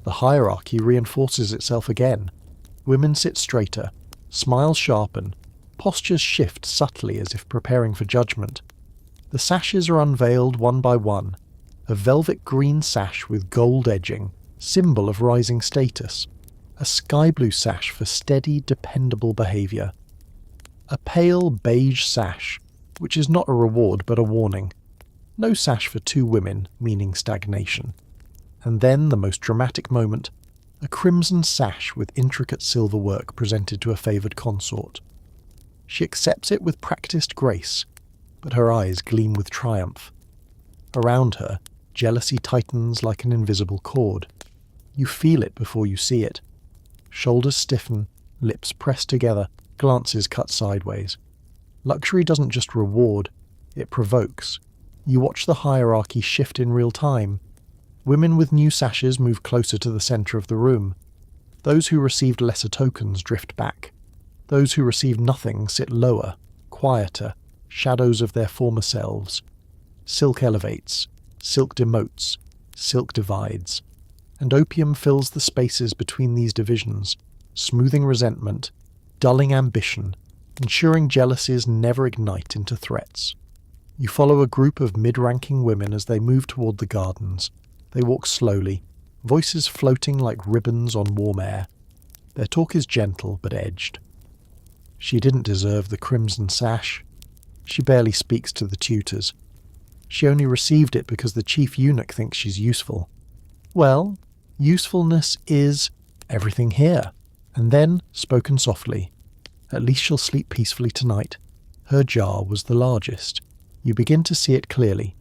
The hierarchy reinforces itself again. Women sit straighter, smiles sharpen, postures shift subtly as if preparing for judgment. The sashes are unveiled one by one. A velvet green sash with gold edging, symbol of rising status. A sky blue sash for steady, dependable behaviour. A pale beige sash, which is not a reward but a warning. No sash for 2 women, meaning stagnation. And then the most dramatic moment, a crimson sash with intricate silver work presented to a favoured consort. She accepts it with practised grace, but her eyes gleam with triumph. Around her, jealousy tightens like an invisible cord. You feel it before you see it. Shoulders stiffen, lips pressed together, glances cut sideways. Luxury doesn't just reward, it provokes. You watch the hierarchy shift in real time. Women with new sashes move closer to the centre of the room. Those who received lesser tokens drift back. Those who received nothing sit lower, quieter, shadows of their former selves. Silk elevates, silk demotes, silk divides. And opium fills the spaces between these divisions, smoothing resentment, dulling ambition, ensuring jealousies never ignite into threats. You follow a group of mid-ranking women as they move toward the gardens. They walk slowly, voices floating like ribbons on warm air. Their talk is gentle but edged. She didn't deserve the crimson sash. She barely speaks to the tutors. She only received it because the chief eunuch thinks she's useful. Well, usefulness is everything here. And then, spoken softly, at least she'll sleep peacefully tonight. Her jar was the largest. You begin to see it clearly.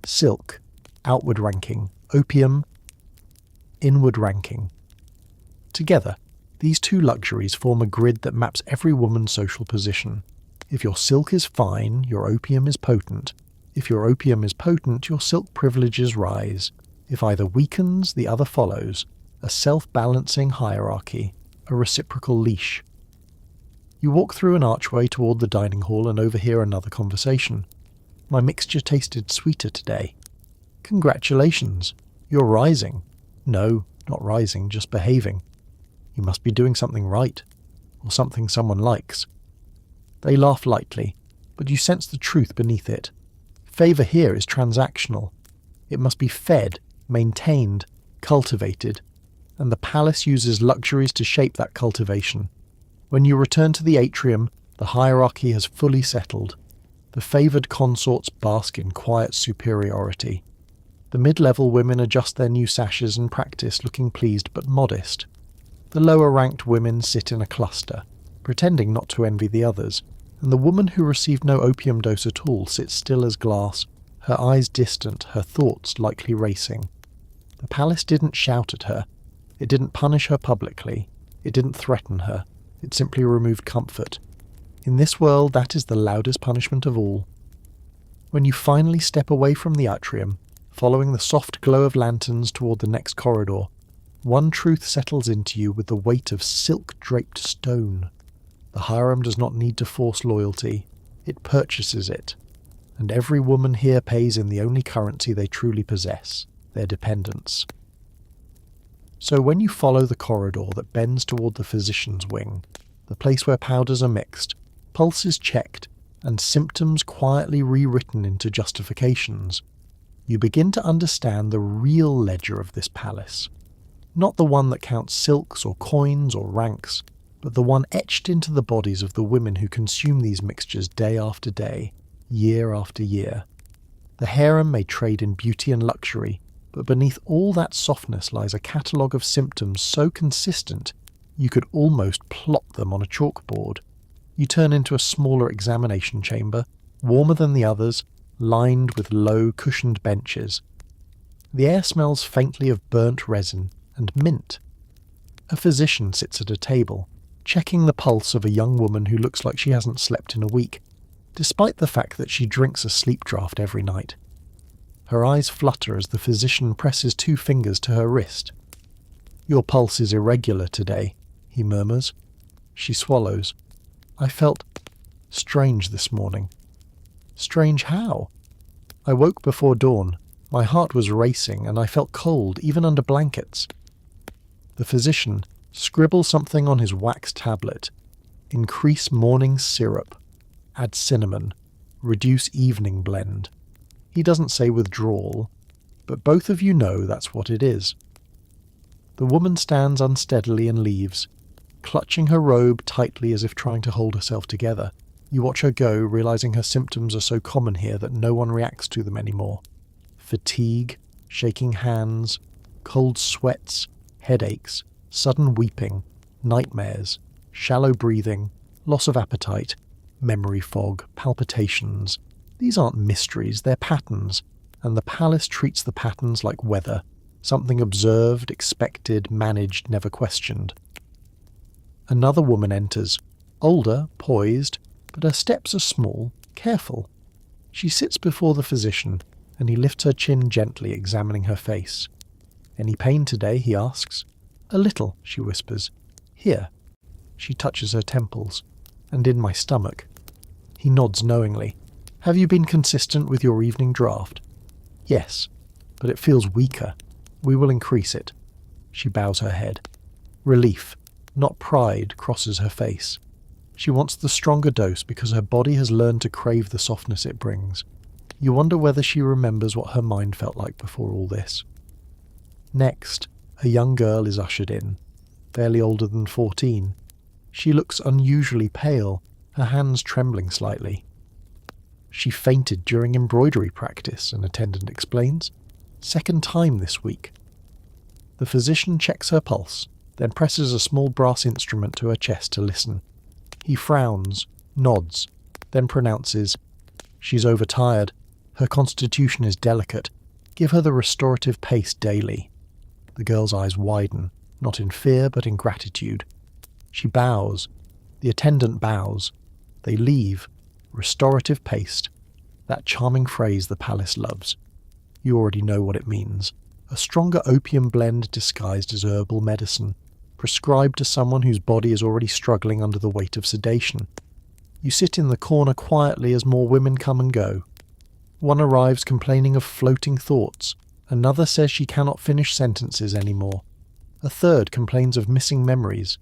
Silk, outward ranking. Opium, inward ranking. Together, these 2 luxuries form a grid that maps every woman's social position. If your silk is fine, your opium is potent. If your opium is potent, your silk privileges rise. If either weakens, the other follows. A self-balancing hierarchy, a reciprocal leash. You walk through an archway toward the dining hall and overhear another conversation. My mixture tasted sweeter today. Congratulations, you're rising. No, not rising, just behaving. You must be doing something right, or something someone likes. They laugh lightly, but you sense the truth beneath it. Favour here is transactional. It must be fed, maintained, cultivated, and the palace uses luxuries to shape that cultivation. When you return to the atrium, the hierarchy has fully settled. The favoured consorts bask in quiet superiority. The mid-level women adjust their new sashes and practice, looking pleased but modest. The lower-ranked women sit in a cluster, pretending not to envy the others, and the woman who received no opium dose at all sits still as glass, her eyes distant, her thoughts likely racing. The palace didn't shout at her. It didn't punish her publicly. It didn't threaten her. It simply removed comfort. In this world, that is the loudest punishment of all. When you finally step away from the atrium, following the soft glow of lanterns toward the next corridor, one truth settles into you with the weight of silk-draped stone. The harem does not need to force loyalty. It purchases it. And every woman here pays in the only currency they truly possess, their dependence. So when you follow the corridor that bends toward the physician's wing, the place where powders are mixed, pulses checked, and symptoms quietly rewritten into justifications, you begin to understand the real ledger of this palace. Not the one that counts silks or coins or ranks, but the one etched into the bodies of the women who consume these mixtures day after day, year after year. The harem may trade in beauty and luxury, but beneath all that softness lies a catalogue of symptoms so consistent you could almost plot them on a chalkboard. You turn into a smaller examination chamber, warmer than the others, lined with low, cushioned benches. The air smells faintly of burnt resin and mint. A physician sits at a table, checking the pulse of a young woman who looks like she hasn't slept in a week, despite the fact that she drinks a sleep draught every night. Her eyes flutter as the physician presses 2 fingers to her wrist. "Your pulse is irregular today," he murmurs. She swallows. "I felt strange this morning." "Strange how?" "I woke before dawn. My heart was racing and I felt cold, even under blankets." The physician scribbles something on his wax tablet. "Increase morning syrup. Add cinnamon. Reduce evening blend." He doesn't say withdrawal, but both of you know that's what it is. The woman stands unsteadily and leaves, clutching her robe tightly as if trying to hold herself together. You watch her go, realizing her symptoms are so common here that no one reacts to them anymore. Fatigue, shaking hands, cold sweats, headaches, sudden weeping, nightmares, shallow breathing, loss of appetite, memory fog, palpitations. These aren't mysteries, they're patterns, and the palace treats the patterns like weather, something observed, expected, managed, never questioned. Another woman enters, older, poised, but her steps are small, careful. She sits before the physician, and he lifts her chin gently, examining her face. "Any pain today?" he asks. "A little," she whispers. "Here." She touches her temples. "And in my stomach." He nods knowingly. "Have you been consistent with your evening draft?" "Yes, but it feels weaker. We will increase it." She bows her head. Relief, not pride, crosses her face. She wants the stronger dose because her body has learned to crave the softness it brings. You wonder whether she remembers what her mind felt like before all this. Next, a young girl is ushered in, barely older than 14. She looks unusually pale, her hands trembling slightly. "She fainted during embroidery practice," an attendant explains. "Second time this week." The physician checks her pulse, then presses a small brass instrument to her chest to listen. He frowns, nods, then pronounces, "She's overtired. Her constitution is delicate. Give her the restorative paste daily." The girl's eyes widen, not in fear but in gratitude. She bows. The attendant bows. They leave. Restorative paste. That charming phrase the palace loves. You already know what it means. A stronger opium blend disguised as herbal medicine, prescribed to someone whose body is already struggling under the weight of sedation. You sit in the corner quietly as more women come and go. One arrives complaining of floating thoughts. Another says she cannot finish sentences anymore. A third complains of missing memories.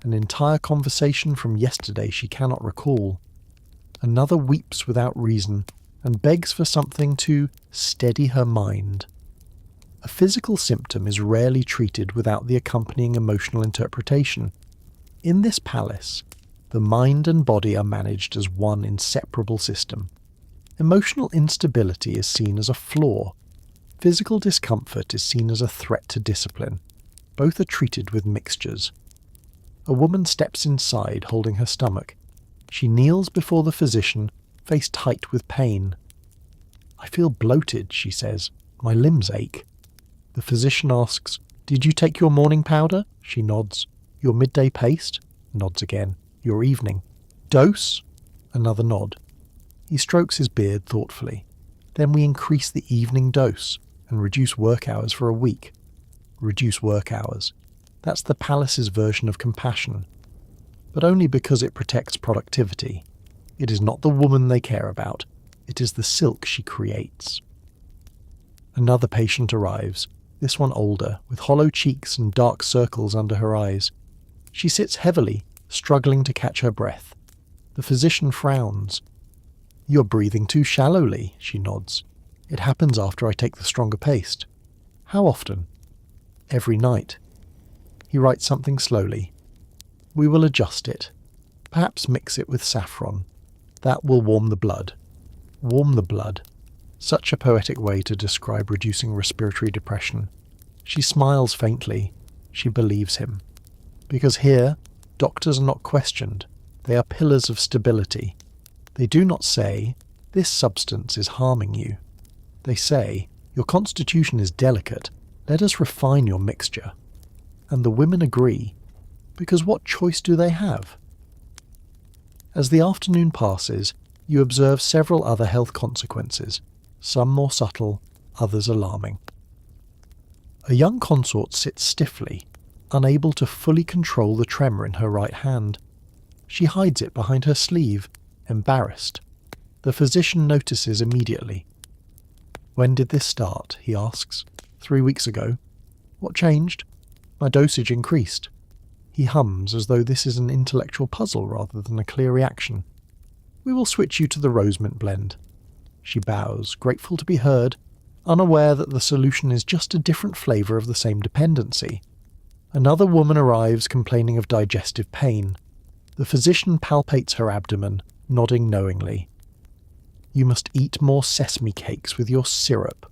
An entire conversation from yesterday she cannot recall. Another weeps without reason and begs for something to steady her mind. A physical symptom is rarely treated without the accompanying emotional interpretation. In this palace, the mind and body are managed as one inseparable system. Emotional instability is seen as a flaw. Physical discomfort is seen as a threat to discipline. Both are treated with mixtures. A woman steps inside, holding her stomach. She kneels before the physician, face tight with pain. "I feel bloated," she says. "My limbs ache." The physician asks, "Did you take your morning powder?" She nods. "Your midday paste?" Nods again. "Your evening?" "Dose?" Another nod. He strokes his beard thoughtfully. "Then we increase the evening dose and reduce work hours for a week." Reduce work hours. That's the palace's version of compassion. But only because it protects productivity. It is not the woman they care about. It is the silk she creates. Another patient arrives, this one older, with hollow cheeks and dark circles under her eyes. She sits heavily, struggling to catch her breath. The physician frowns. "You're breathing too shallowly," she nods. "It happens after I take the stronger paste." "How often?" "Every night." He writes something slowly. "We will adjust it. Perhaps mix it with saffron. That will warm the blood." Warm the blood. Such a poetic way to describe reducing respiratory depression. She smiles faintly. She believes him. Because here, doctors are not questioned. They are pillars of stability. They do not say, "This substance is harming you." They say, "Your constitution is delicate. Let us refine your mixture." And the women agree, because what choice do they have? As the afternoon passes, you observe several other health consequences, some more subtle, others alarming. A young consort sits stiffly, unable to fully control the tremor in her right hand. She hides it behind her sleeve, embarrassed. The physician notices immediately. "When did this start?" he asks. 3 weeks ago." "What changed?" "My dosage increased." He hums as though this is an intellectual puzzle rather than a clear reaction. "We will switch you to the rosemint blend." She bows, grateful to be heard, unaware that the solution is just a different flavour of the same dependency. Another woman arrives complaining of digestive pain. The physician palpates her abdomen, nodding knowingly. You must eat more sesame cakes with your syrup.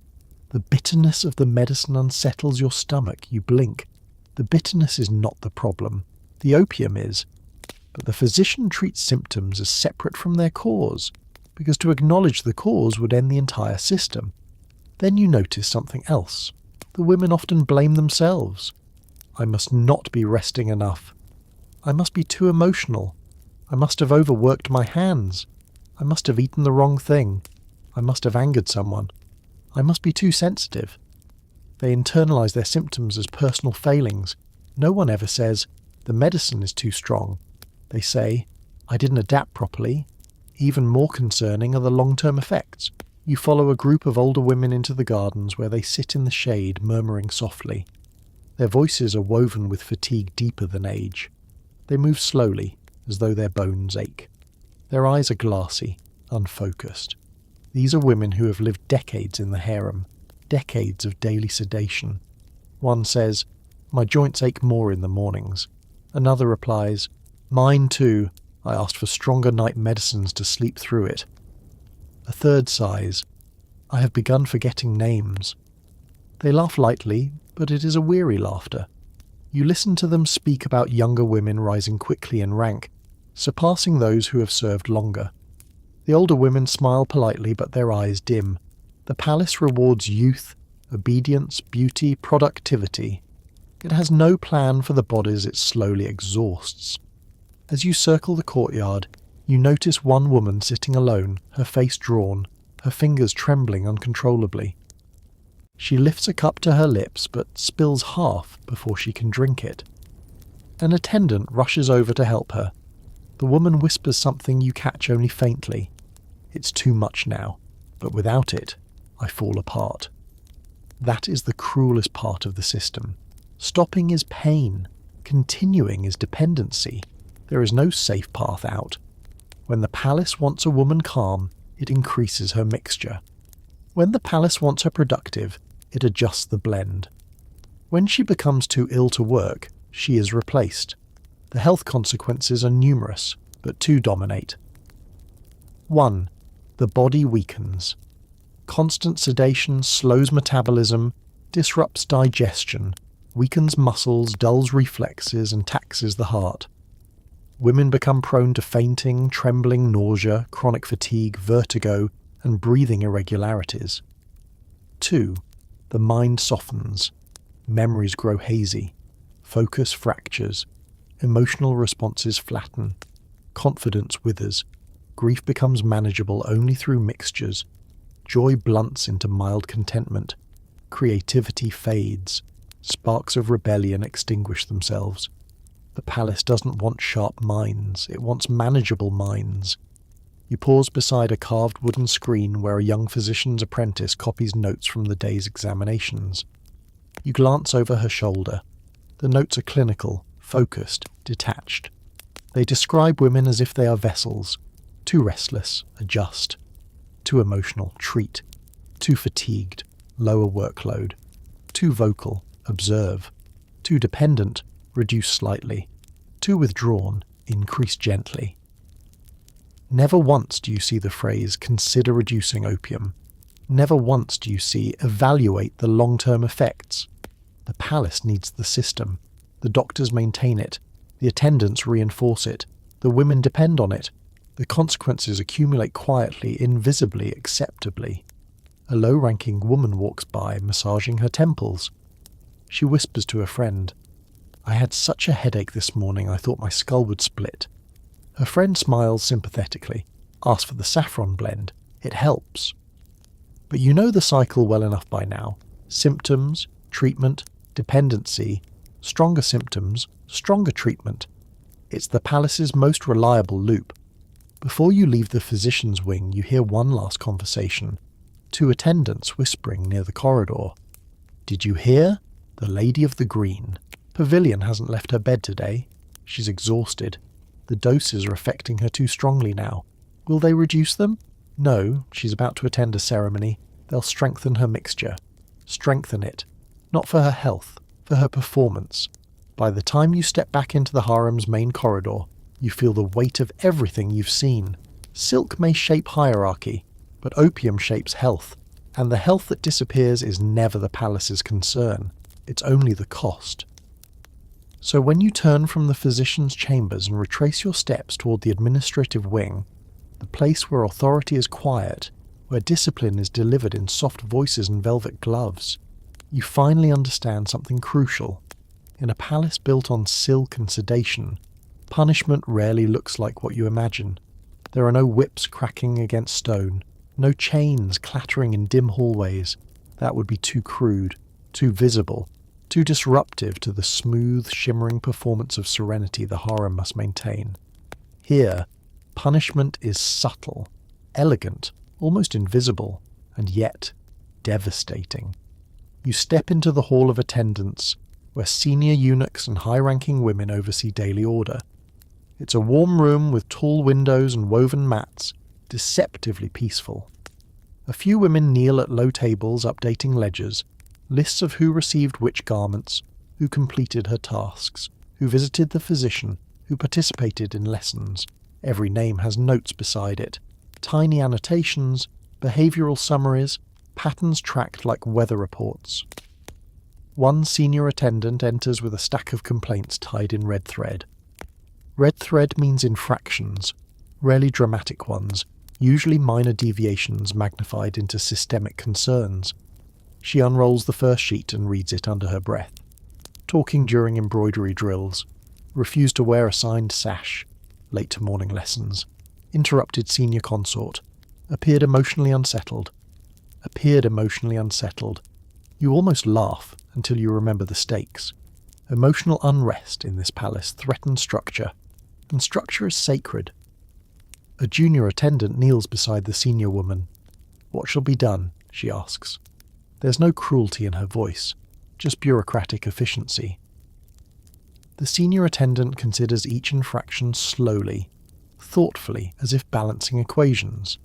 The bitterness of the medicine unsettles your stomach. You blink. The bitterness is not the problem. The opium is. But the physician treats symptoms as separate from their cause, because to acknowledge the cause would end the entire system. Then you notice something else. The women often blame themselves. I must not be resting enough. I must be too emotional. I must have overworked my hands. I must have eaten the wrong thing. I must have angered someone. I must be too sensitive. They internalize their symptoms as personal failings. No one ever says, the medicine is too strong. They say, I didn't adapt properly. Even more concerning are the long-term effects. You follow a group of older women into the gardens where they sit in the shade, murmuring softly. Their voices are woven with fatigue deeper than age. They move slowly, as though their bones ache. Their eyes are glassy, unfocused. These are women who have lived decades in the harem, decades of daily sedation. One says, my joints ache more in the mornings. Another replies, mine too. I asked for stronger night medicines to sleep through it. A third sighs, I have begun forgetting names. They laugh lightly, but it is a weary laughter. You listen to them speak about younger women rising quickly in rank, surpassing those who have served longer. The older women smile politely, but their eyes dim. The palace rewards youth, obedience, beauty, productivity. It has no plan for the bodies it slowly exhausts. As you circle the courtyard, you notice one woman sitting alone, her face drawn, her fingers trembling uncontrollably. She lifts a cup to her lips, but spills half before she can drink it. An attendant rushes over to help her. The woman whispers something you catch only faintly. It's too much now, but without it, I fall apart. That is the cruelest part of the system. Stopping is pain. Continuing is dependency. There is no safe path out. When the palace wants a woman calm, it increases her mixture. When the palace wants her productive, it adjusts the blend. When she becomes too ill to work, she is replaced. The health consequences are numerous, but two dominate. 1. The body weakens. Constant sedation slows metabolism, disrupts digestion, weakens muscles, dulls reflexes, and taxes the heart. Women become prone to fainting, trembling, nausea, chronic fatigue, vertigo, and breathing irregularities. 2. The mind softens. Memories grow hazy. Focus fractures. Emotional responses flatten. Confidence withers. Grief becomes manageable only through mixtures. Joy blunts into mild contentment. Creativity fades. Sparks of rebellion extinguish themselves. The palace doesn't want sharp minds, it wants manageable minds. You pause beside a carved wooden screen where a young physician's apprentice copies notes from the day's examinations. You glance over her shoulder. The notes are clinical, focused, detached. They describe women as if they are vessels. Too restless, adjust. Too emotional, treat. Too fatigued, lower workload. Too vocal, observe. Too dependent, reduce slightly. Too withdrawn, increase gently. Never once do you see the phrase, consider reducing opium. Never once do you see, evaluate the long-term effects. The palace needs the system. The doctors maintain it. The attendants reinforce it. The women depend on it. The consequences accumulate quietly, invisibly, acceptably. A low-ranking woman walks by, massaging her temples. She whispers to a friend, I had such a headache this morning I thought my skull would split. Her friend smiles sympathetically. Ask for the saffron blend. It helps. But you know the cycle well enough by now. Symptoms, treatment, dependency, stronger symptoms, stronger treatment. It's the palace's most reliable loop. Before you leave the physician's wing, you hear one last conversation. Two attendants whispering near the corridor. Did you hear? The Lady of the Green. Pavilion hasn't left her bed today. She's exhausted. The doses are affecting her too strongly now. Will they reduce them? No, she's about to attend a ceremony. They'll strengthen her mixture. Strengthen it. Not for her health, for her performance. By the time you step back into the harem's main corridor, you feel the weight of everything you've seen. Silk may shape hierarchy, but opium shapes health, and the health that disappears is never the palace's concern. It's only the cost. So when you turn from the physician's chambers and retrace your steps toward the administrative wing, the place where authority is quiet, where discipline is delivered in soft voices and velvet gloves, you finally understand something crucial. In a palace built on silk and sedation, punishment rarely looks like what you imagine. There are no whips cracking against stone, no chains clattering in dim hallways. That would be too crude, too visible, too disruptive to the smooth, shimmering performance of serenity the harem must maintain. Here, punishment is subtle, elegant, almost invisible, and yet devastating. You step into the hall of attendants, where senior eunuchs and high-ranking women oversee daily order. It's a warm room with tall windows and woven mats, deceptively peaceful. A few women kneel at low tables updating ledgers, lists of who received which garments, who completed her tasks, who visited the physician, who participated in lessons. Every name has notes beside it, tiny annotations, behavioural summaries, patterns tracked like weather reports. One senior attendant enters with a stack of complaints tied in red thread. Red thread means infractions, rarely dramatic ones, usually minor deviations magnified into systemic concerns. She unrolls the first sheet and reads it under her breath. Talking during embroidery drills. Refused to wear a signed sash. Late to morning lessons. Interrupted senior consort. Appeared emotionally unsettled. You almost laugh until you remember the stakes. Emotional unrest in this palace threatens structure, and structure is sacred. A junior attendant kneels beside the senior woman. "What shall be done?" she asks. There's no cruelty in her voice, just bureaucratic efficiency. The senior attendant considers each infraction slowly, thoughtfully, as if balancing equations.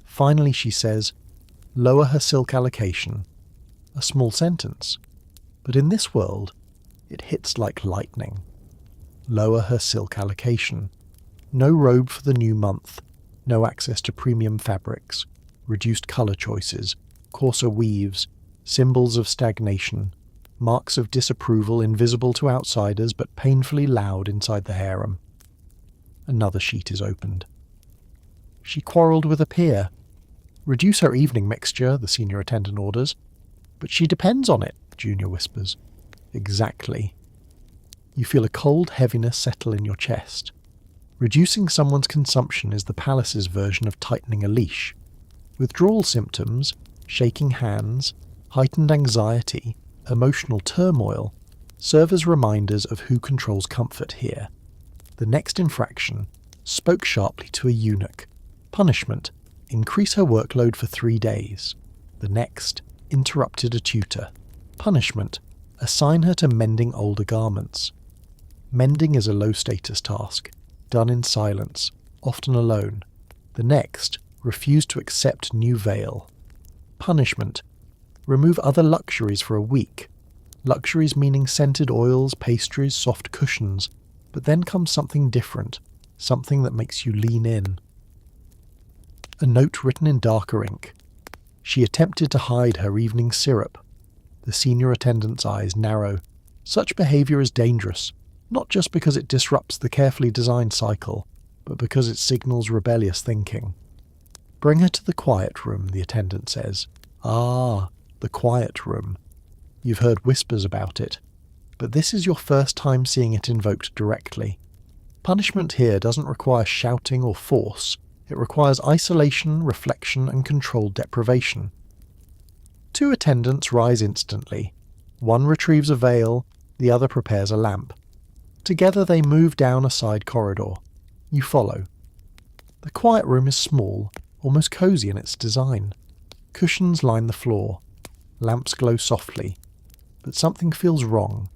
Finally she says, "Lower her silk allocation." A small sentence, but in this world, it hits like lightning. Lower her silk allocation. No robe for the new month, no access to premium fabrics, reduced colour choices, coarser weaves, symbols of stagnation, marks of disapproval invisible to outsiders but painfully loud inside the harem. Another sheet is opened. She quarrelled with a peer. "Reduce her evening mixture," the senior attendant orders. "But she depends on it," Junior whispers. "Exactly." You feel a cold heaviness settle in your chest. Reducing someone's consumption is the palace's version of tightening a leash. Withdrawal symptoms, shaking hands, heightened anxiety, emotional turmoil, serve as reminders of who controls comfort here. The next infraction, spoke sharply to a eunuch. Punishment, increase her workload for 3 days. The next, interrupted a tutor. Punishment, assign her to mending older garments. Mending is a low-status task, done in silence, often alone. The next, refuse to accept new veil. Punishment, remove other luxuries for a week. Luxuries meaning scented oils, pastries, soft cushions. But then comes something different, something that makes you lean in. A note written in darker ink. She attempted to hide her evening syrup. The senior attendant's eyes narrow. Such behaviour is dangerous, not just because it disrupts the carefully designed cycle, but because it signals rebellious thinking. "Bring her to the quiet room," the attendant says. Ah, the quiet room. You've heard whispers about it, but this is your first time seeing it invoked directly. Punishment here doesn't require shouting or force. It requires isolation, reflection, and controlled deprivation. 2 attendants rise instantly. One retrieves a veil, the other prepares a lamp. Together they move down a side corridor. You follow. The quiet room is small, almost cosy in its design. Cushions line the floor. Lamps glow softly. But something feels wrong,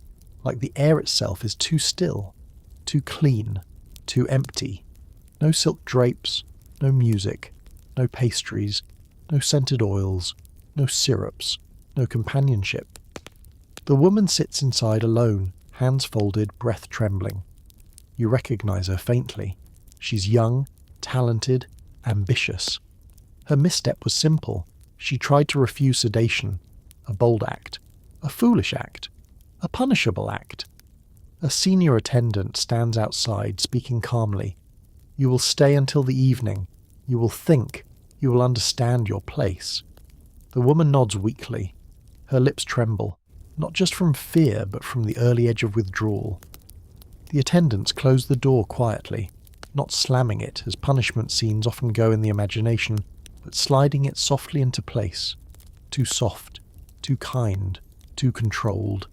like the air itself is too still, too clean, too empty. No silk drapes, no music, no pastries, no scented oils, no syrups, no companionship. The woman sits inside alone, hands folded, breath trembling. You recognize her faintly. She's young, talented, ambitious. Her misstep was simple. She tried to refuse sedation, a bold act, a foolish act, a punishable act. A senior attendant stands outside, speaking calmly. You will stay until the evening. You will think. You will understand your place. The woman nods weakly. Her lips tremble, not just from fear, but from the early edge of withdrawal. The attendants close the door quietly, not slamming it as punishment scenes often go in the imagination, but sliding it softly into place. Too soft, too kind, too controlled.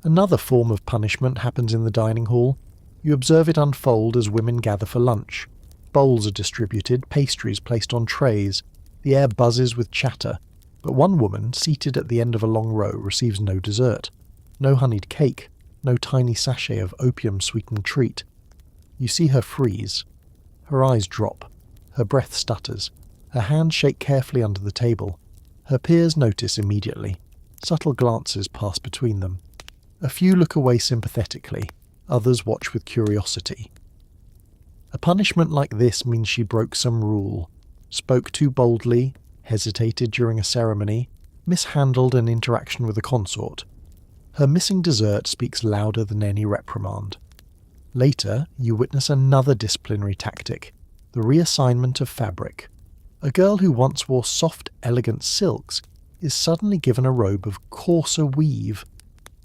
Another form of punishment happens in the dining hall. You observe it unfold as women gather for lunch. Bowls are distributed, pastries placed on trays. The air buzzes with chatter, but one woman, seated at the end of a long row, receives no dessert. No honeyed cake, no tiny sachet of opium-sweetened treat. You see her freeze. Her eyes drop. Her breath stutters. Her hands shake carefully under the table. Her peers notice immediately. Subtle glances pass between them. A few look away sympathetically. Others watch with curiosity. A punishment like this means she broke some rule, spoke too boldly, hesitated during a ceremony, mishandled an interaction with a consort. Her missing dessert speaks louder than any reprimand. Later, you witness another disciplinary tactic, the reassignment of fabric. A girl who once wore soft, elegant silks is suddenly given a robe of coarser weave.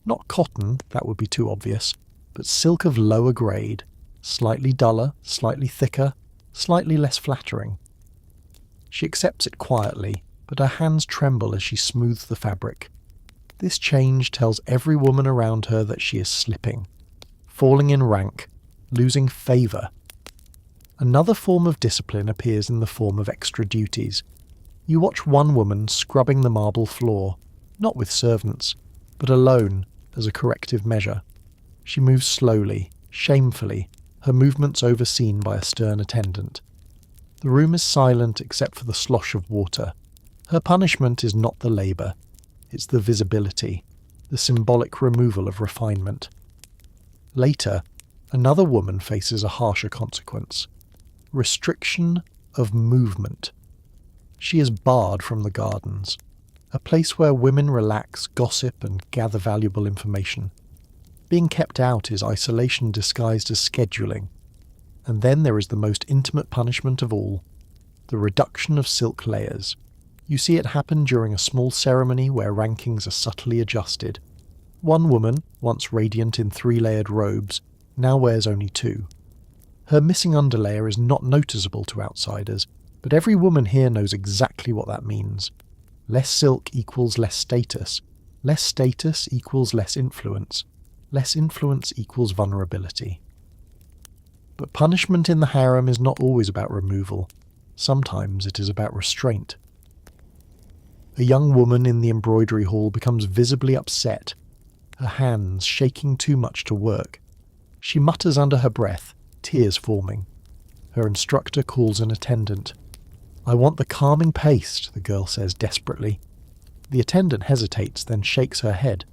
Not cotton, that would be too obvious, but silk of lower grade, slightly duller, slightly thicker, slightly less flattering. She accepts it quietly, but her hands tremble as she smooths the fabric. This change tells every woman around her that she is slipping, falling in rank, losing favour. Another form of discipline appears in the form of extra duties. You watch one woman scrubbing the marble floor, not with servants, but alone as a corrective measure. She moves slowly, shamefully, her movements overseen by a stern attendant. The room is silent except for the slosh of water. Her punishment is not the labour, it's the visibility, the symbolic removal of refinement. Later, another woman faces a harsher consequence. Restriction of movement. She is barred from the gardens, a place where women relax, gossip and gather valuable information. Being kept out is isolation disguised as scheduling. And then there is the most intimate punishment of all, the reduction of silk layers. You see it happen during a small ceremony where rankings are subtly adjusted. One woman, once radiant in 3-layered robes, now wears only 2. Her missing underlayer is not noticeable to outsiders, but every woman here knows exactly what that means. Less silk equals less status equals less influence equals vulnerability. But punishment in the harem is not always about removal. Sometimes it is about restraint. A young woman in the embroidery hall becomes visibly upset, her hands shaking too much to work. She mutters under her breath, tears forming. Her instructor calls an attendant. "I want the calming paste," the girl says desperately. The attendant hesitates, then shakes her head.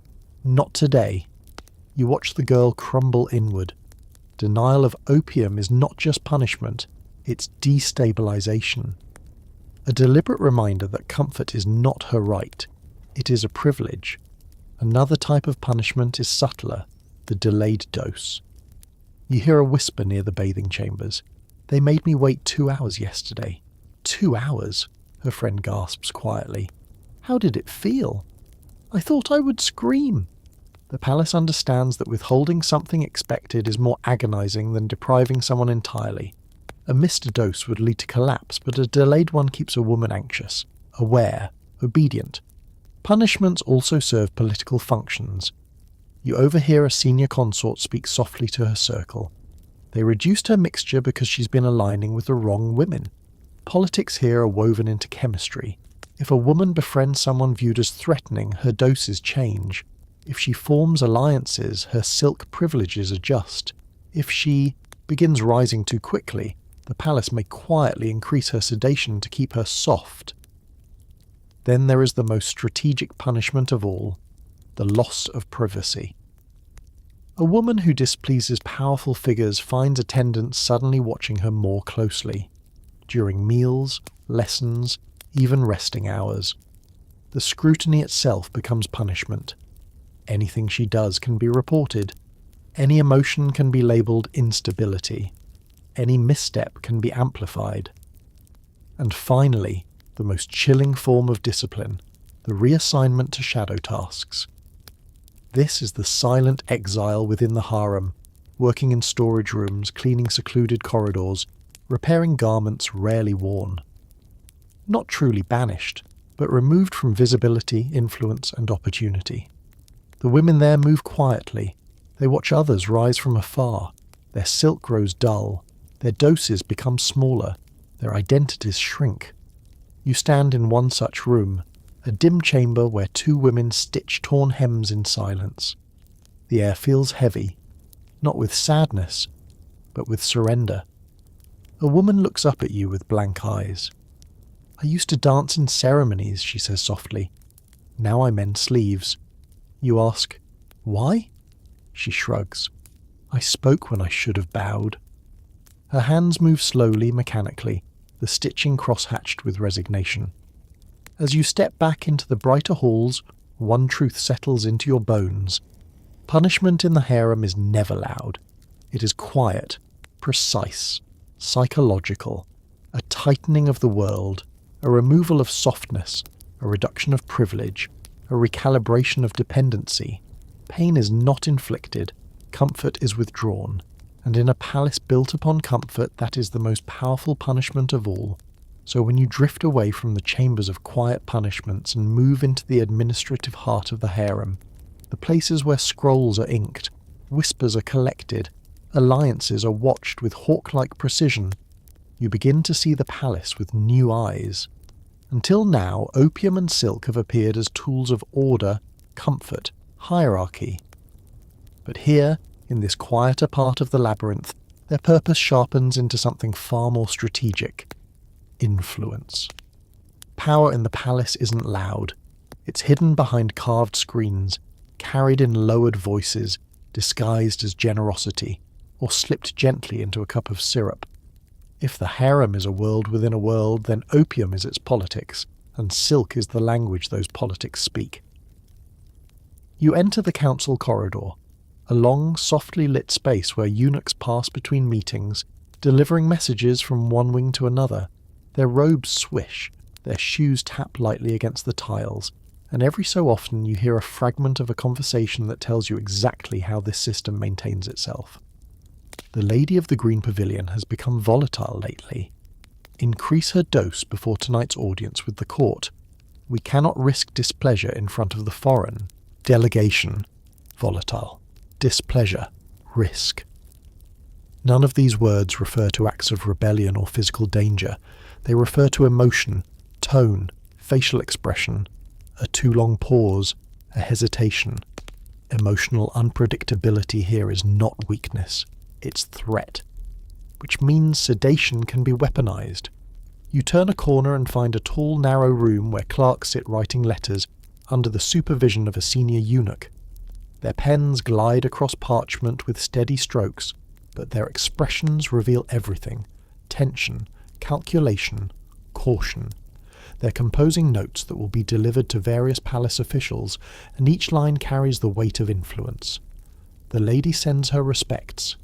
"Not today." You watch the girl crumble inward. Denial of opium is not just punishment, it's destabilization. A deliberate reminder that comfort is not her right, it is a privilege. Another type of punishment is subtler, the delayed dose. You hear a whisper near the bathing chambers. "They made me wait 2 hours yesterday." 2 hours, her friend gasps quietly. "How did it feel?" "I thought I would scream." The palace understands that withholding something expected is more agonizing than depriving someone entirely. A missed dose would lead to collapse, but a delayed one keeps a woman anxious, aware, obedient. Punishments also serve political functions. You overhear a senior consort speak softly to her circle. They reduced her mixture because she's been aligning with the wrong women. Politics here are woven into chemistry. If a woman befriends someone viewed as threatening, her doses change. If she forms alliances, her silk privileges adjust. If she begins rising too quickly, the palace may quietly increase her sedation to keep her soft. Then there is the most strategic punishment of all, the loss of privacy. A woman who displeases powerful figures finds attendants suddenly watching her more closely. during meals, lessons, even resting hours. The scrutiny itself becomes punishment. Anything she does can be reported. Any emotion can be labelled instability. Any misstep can be amplified. And finally, the most chilling form of discipline, the reassignment to shadow tasks. This is the silent exile within the harem, working in storage rooms, cleaning secluded corridors, repairing garments rarely worn. Not truly banished, but removed from visibility, influence, and opportunity. The women there move quietly. They watch others rise from afar. Their silk grows dull. Their doses become smaller. Their identities shrink. You stand in one such room, a dim chamber where two women stitch torn hems in silence. The air feels heavy, not with sadness, but with surrender. A woman looks up at you with blank eyes. "I used to dance in ceremonies," she says softly. "Now I mend sleeves." You ask, "Why?" She shrugs. "I spoke when I should have bowed." Her hands move slowly, mechanically, the stitching cross-hatched with resignation. As you step back into the brighter halls, one truth settles into your bones. Punishment in the harem is never loud. It is quiet, precise, psychological, a tightening of the world, a removal of softness, a reduction of privilege, a recalibration of dependency. Pain is not inflicted, comfort is withdrawn, and in a palace built upon comfort, that is the most powerful punishment of all. So when you drift away from the chambers of quiet punishments and move into the administrative heart of the harem, the places where scrolls are inked, whispers are collected, alliances are watched with hawk-like precision, you begin to see the palace with new eyes. Until now, opium and silk have appeared as tools of order, comfort, hierarchy. But here, in this quieter part of the labyrinth, their purpose sharpens into something far more strategic: influence. Power in the palace isn't loud. It's hidden behind carved screens, carried in lowered voices, disguised as generosity, or slipped gently into a cup of syrup. If the harem is a world within a world, then opium is its politics, and silk is the language those politics speak. You enter the council corridor, a long, softly lit space where eunuchs pass between meetings, delivering messages from one wing to another. Their robes swish, their shoes tap lightly against the tiles, and every so often you hear a fragment of a conversation that tells you exactly how this system maintains itself. The lady of the Green Pavilion has become volatile lately. Increase her dose before tonight's audience with the court. We cannot risk displeasure in front of the foreign. Delegation. Volatile. Displeasure. Risk. None of these words refer to acts of rebellion or physical danger. They refer to emotion, tone, facial expression, a too long pause, a hesitation. Emotional unpredictability here is not weakness. It's threat, which means sedation can be weaponized. You turn a corner and find a tall, narrow room where clerks sit writing letters under the supervision of a senior eunuch. Their pens glide across parchment with steady strokes, but their expressions reveal everything: tension, calculation, caution. They're composing notes that will be delivered to various palace officials, and each line carries the weight of influence. The lady sends her respects.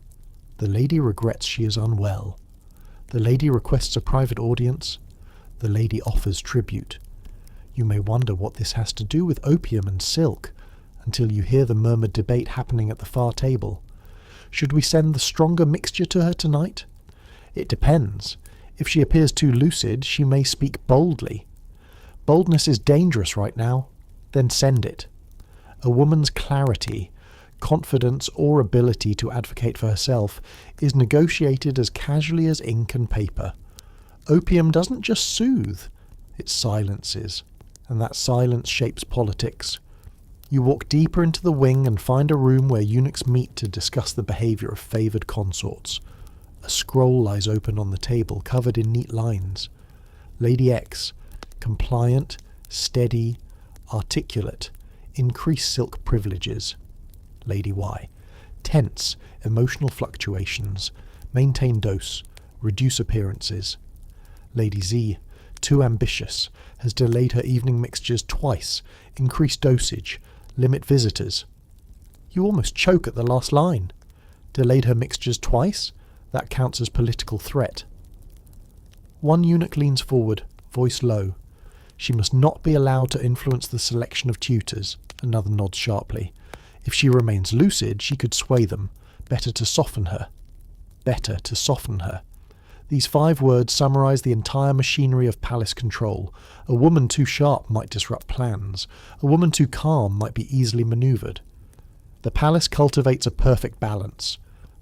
The lady regrets she is unwell. The lady requests a private audience. The lady offers tribute. You may wonder what this has to do with opium and silk, until you hear the murmured debate happening at the far table. Should we send the stronger mixture to her tonight? It depends. If she appears too lucid, she may speak boldly. Boldness is dangerous right now. Then send it. A woman's clarity, confidence, or ability to advocate for herself is negotiated as casually as ink and paper. Opium doesn't just soothe, it silences, and that silence shapes politics. You walk deeper into the wing and find a room where eunuchs meet to discuss the behaviour of favoured consorts. A scroll lies open on the table, covered in neat lines. Lady X, compliant, steady, articulate, increase silk privileges. Lady Y, tense, emotional fluctuations, maintain dose, reduce appearances. Lady Z, too ambitious, has delayed her evening mixtures twice, increased dosage, limit visitors. You almost choke at the last line. Delayed her mixtures twice? That counts as political threat. One eunuch leans forward, voice low. She must not be allowed to influence the selection of tutors. Another nods sharply. If she remains lucid, she could sway them. Better to soften her. Better to soften her. These 5 words summarize the entire machinery of palace control. A woman too sharp might disrupt plans. A woman too calm might be easily maneuvered. The palace cultivates a perfect balance.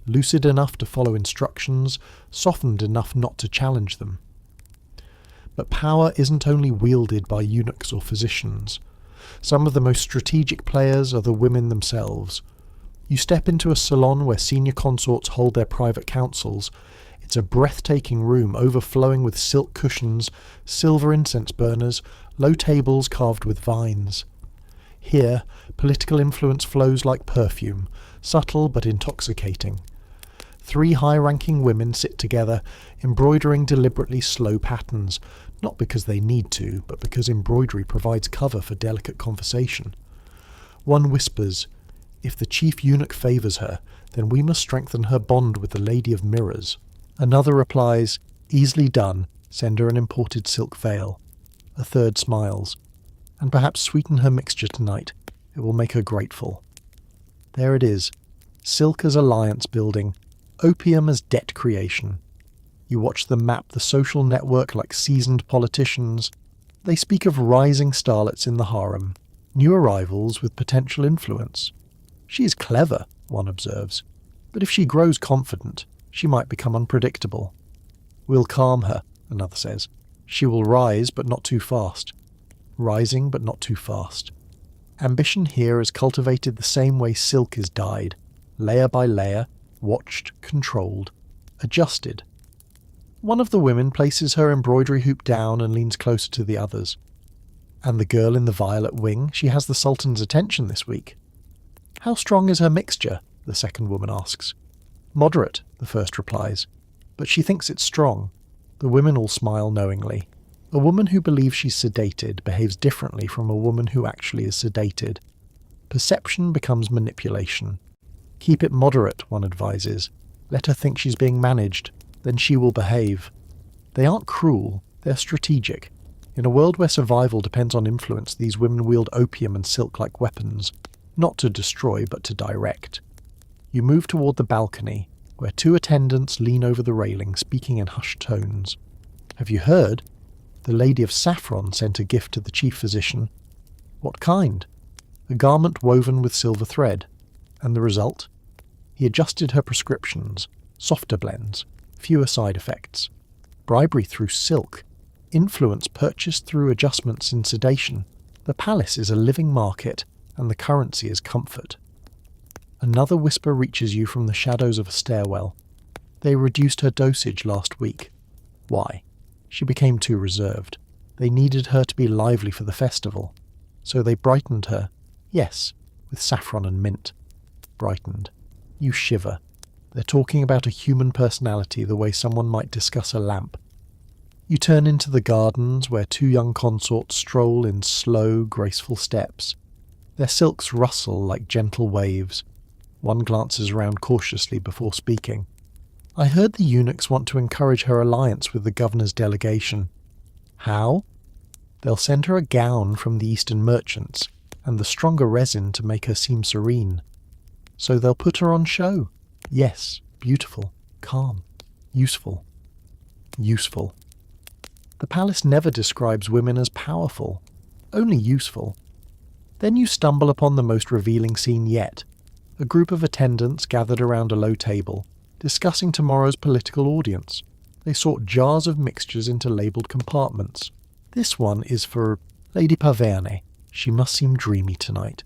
Lucid enough to follow instructions, softened enough not to challenge them. But power isn't only wielded by eunuchs or physicians. Some of the most strategic players are the women themselves. You step into a salon where senior consorts hold their private councils. It's a breathtaking room overflowing with silk cushions, silver incense burners, low tables carved with vines. Here, political influence flows like perfume, subtle but intoxicating. 3 high-ranking women sit together, embroidering deliberately slow patterns, not because they need to, but because embroidery provides cover for delicate conversation. One whispers, "If the chief eunuch favours her, then we must strengthen her bond with the Lady of Mirrors." Another replies, "Easily done, send her an imported silk veil." A third smiles, "And perhaps sweeten her mixture tonight. It will make her grateful." There it is, silk as alliance building, opium as debt creation. You watch them map the social network like seasoned politicians. They speak of rising starlets in the harem, new arrivals with potential influence. She is clever, one observes, but if she grows confident, she might become unpredictable. We'll calm her, another says. She will rise, but not too fast. Rising, but not too fast. Ambition here is cultivated the same way silk is dyed, layer by layer, watched, controlled, adjusted. One of the women places her embroidery hoop down and leans closer to the others. And the girl in the violet wing, she has the Sultan's attention this week. "How strong is her mixture?" the second woman asks. "Moderate," the first replies, "but she thinks it's strong." The women all smile knowingly. A woman who believes she's sedated behaves differently from a woman who actually is sedated. Perception becomes manipulation. "Keep it moderate," one advises. "Let her think she's being managed. Then she will behave." They aren't cruel, they're strategic. In a world where survival depends on influence, these women wield opium and silk like weapons, not to destroy but to direct. You move toward the balcony, where 2 attendants lean over the railing, speaking in hushed tones. "Have you heard? The Lady of Saffron sent a gift to the chief physician." "What kind?" "A garment woven with silver thread." "And the result?" He adjusted her prescriptions, softer blends, fewer side effects. Bribery through silk. Influence purchased through adjustments in sedation. The palace is a living market, and the currency is comfort. Another whisper reaches you from the shadows of a stairwell. "They reduced her dosage last week." "Why?" "She became too reserved. They needed her to be lively for the festival. So they brightened her. Yes, with saffron and mint." Brightened. You shiver. They're talking about a human personality the way someone might discuss a lamp. You turn into the gardens where 2 young consorts stroll in slow, graceful steps. Their silks rustle like gentle waves. One glances around cautiously before speaking. "I heard the eunuchs want to encourage her alliance with the governor's delegation." "How?" "They'll send her a gown from the Eastern merchants, and the stronger resin to make her seem serene. So they'll put her on show. Yes, beautiful, calm, useful. Useful. The palace never describes women as powerful, only useful. Then you stumble upon the most revealing scene yet. A group of attendants gathered around a low table, discussing tomorrow's political audience. They sort jars of mixtures into labelled compartments. This one is for Lady Paverne. She must seem dreamy tonight.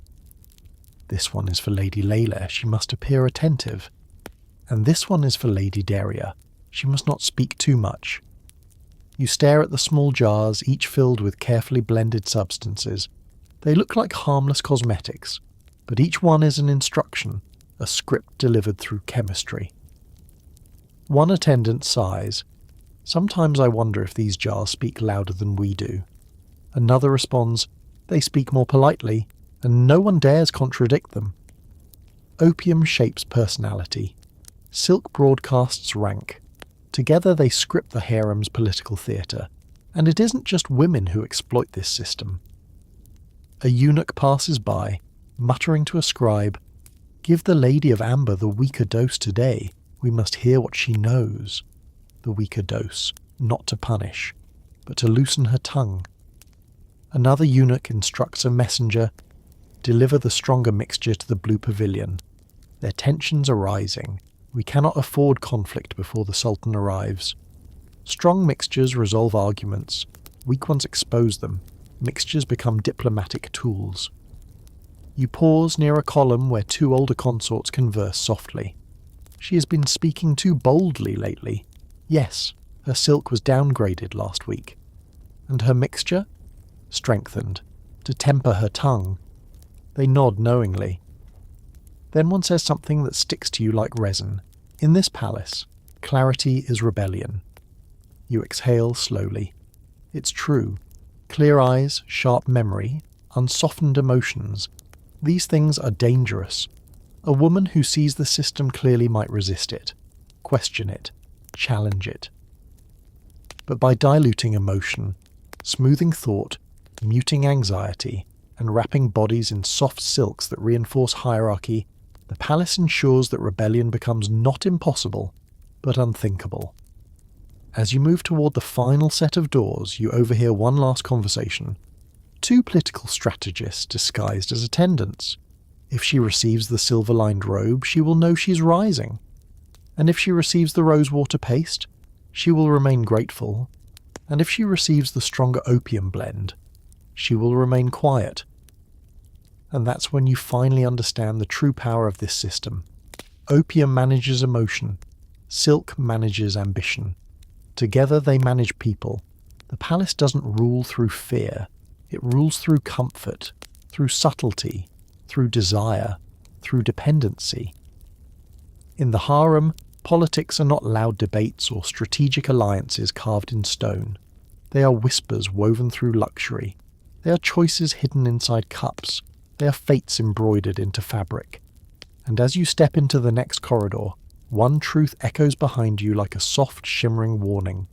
This one is for Lady Layla. She must appear attentive. And this one is for Lady Daria. She must not speak too much. You stare at the small jars, each filled with carefully blended substances. They look like harmless cosmetics, but each one is an instruction, a script delivered through chemistry. One attendant sighs. Sometimes I wonder if these jars speak louder than we do. Another responds, they speak more politely, and no one dares contradict them. Opium shapes personality. Silk broadcasts rank. Together they script the harem's political theatre, and it isn't just women who exploit this system. A eunuch passes by, muttering to a scribe, "Give the Lady of Amber the weaker dose today. We must hear what she knows." The weaker dose, not to punish, but to loosen her tongue. Another eunuch instructs a messenger, "Deliver the stronger mixture to the Blue Pavilion. Their tensions are rising. We cannot afford conflict before the Sultan arrives. Strong mixtures resolve arguments. Weak ones expose them. Mixtures become diplomatic tools." You pause near a column where two older consorts converse softly. She has been speaking too boldly lately. Yes, her silk was downgraded last week. And her mixture? Strengthened, to temper her tongue. They nod knowingly. Then one says something that sticks to you like resin. In this palace, clarity is rebellion. You exhale slowly. It's true. Clear eyes, sharp memory, unsoftened emotions. These things are dangerous. A woman who sees the system clearly might resist it, question it, challenge it. But by diluting emotion, smoothing thought, muting anxiety, and wrapping bodies in soft silks that reinforce hierarchy, the palace ensures that rebellion becomes not impossible, but unthinkable. As you move toward the final set of doors, you overhear one last conversation. Two political strategists disguised as attendants. If she receives the silver-lined robe, she will know she's rising. And if she receives the rosewater paste, she will remain grateful. And if she receives the stronger opium blend, she will remain quiet. And that's when you finally understand the true power of this system. Opium manages emotion. Silk manages ambition. Together they manage people. The palace doesn't rule through fear. It rules through comfort, through subtlety, through desire, through dependency. In the harem, politics are not loud debates or strategic alliances carved in stone. They are whispers woven through luxury. They are choices hidden inside cups. They are fates embroidered into fabric. And as you step into the next corridor, one truth echoes behind you like a soft, shimmering warning.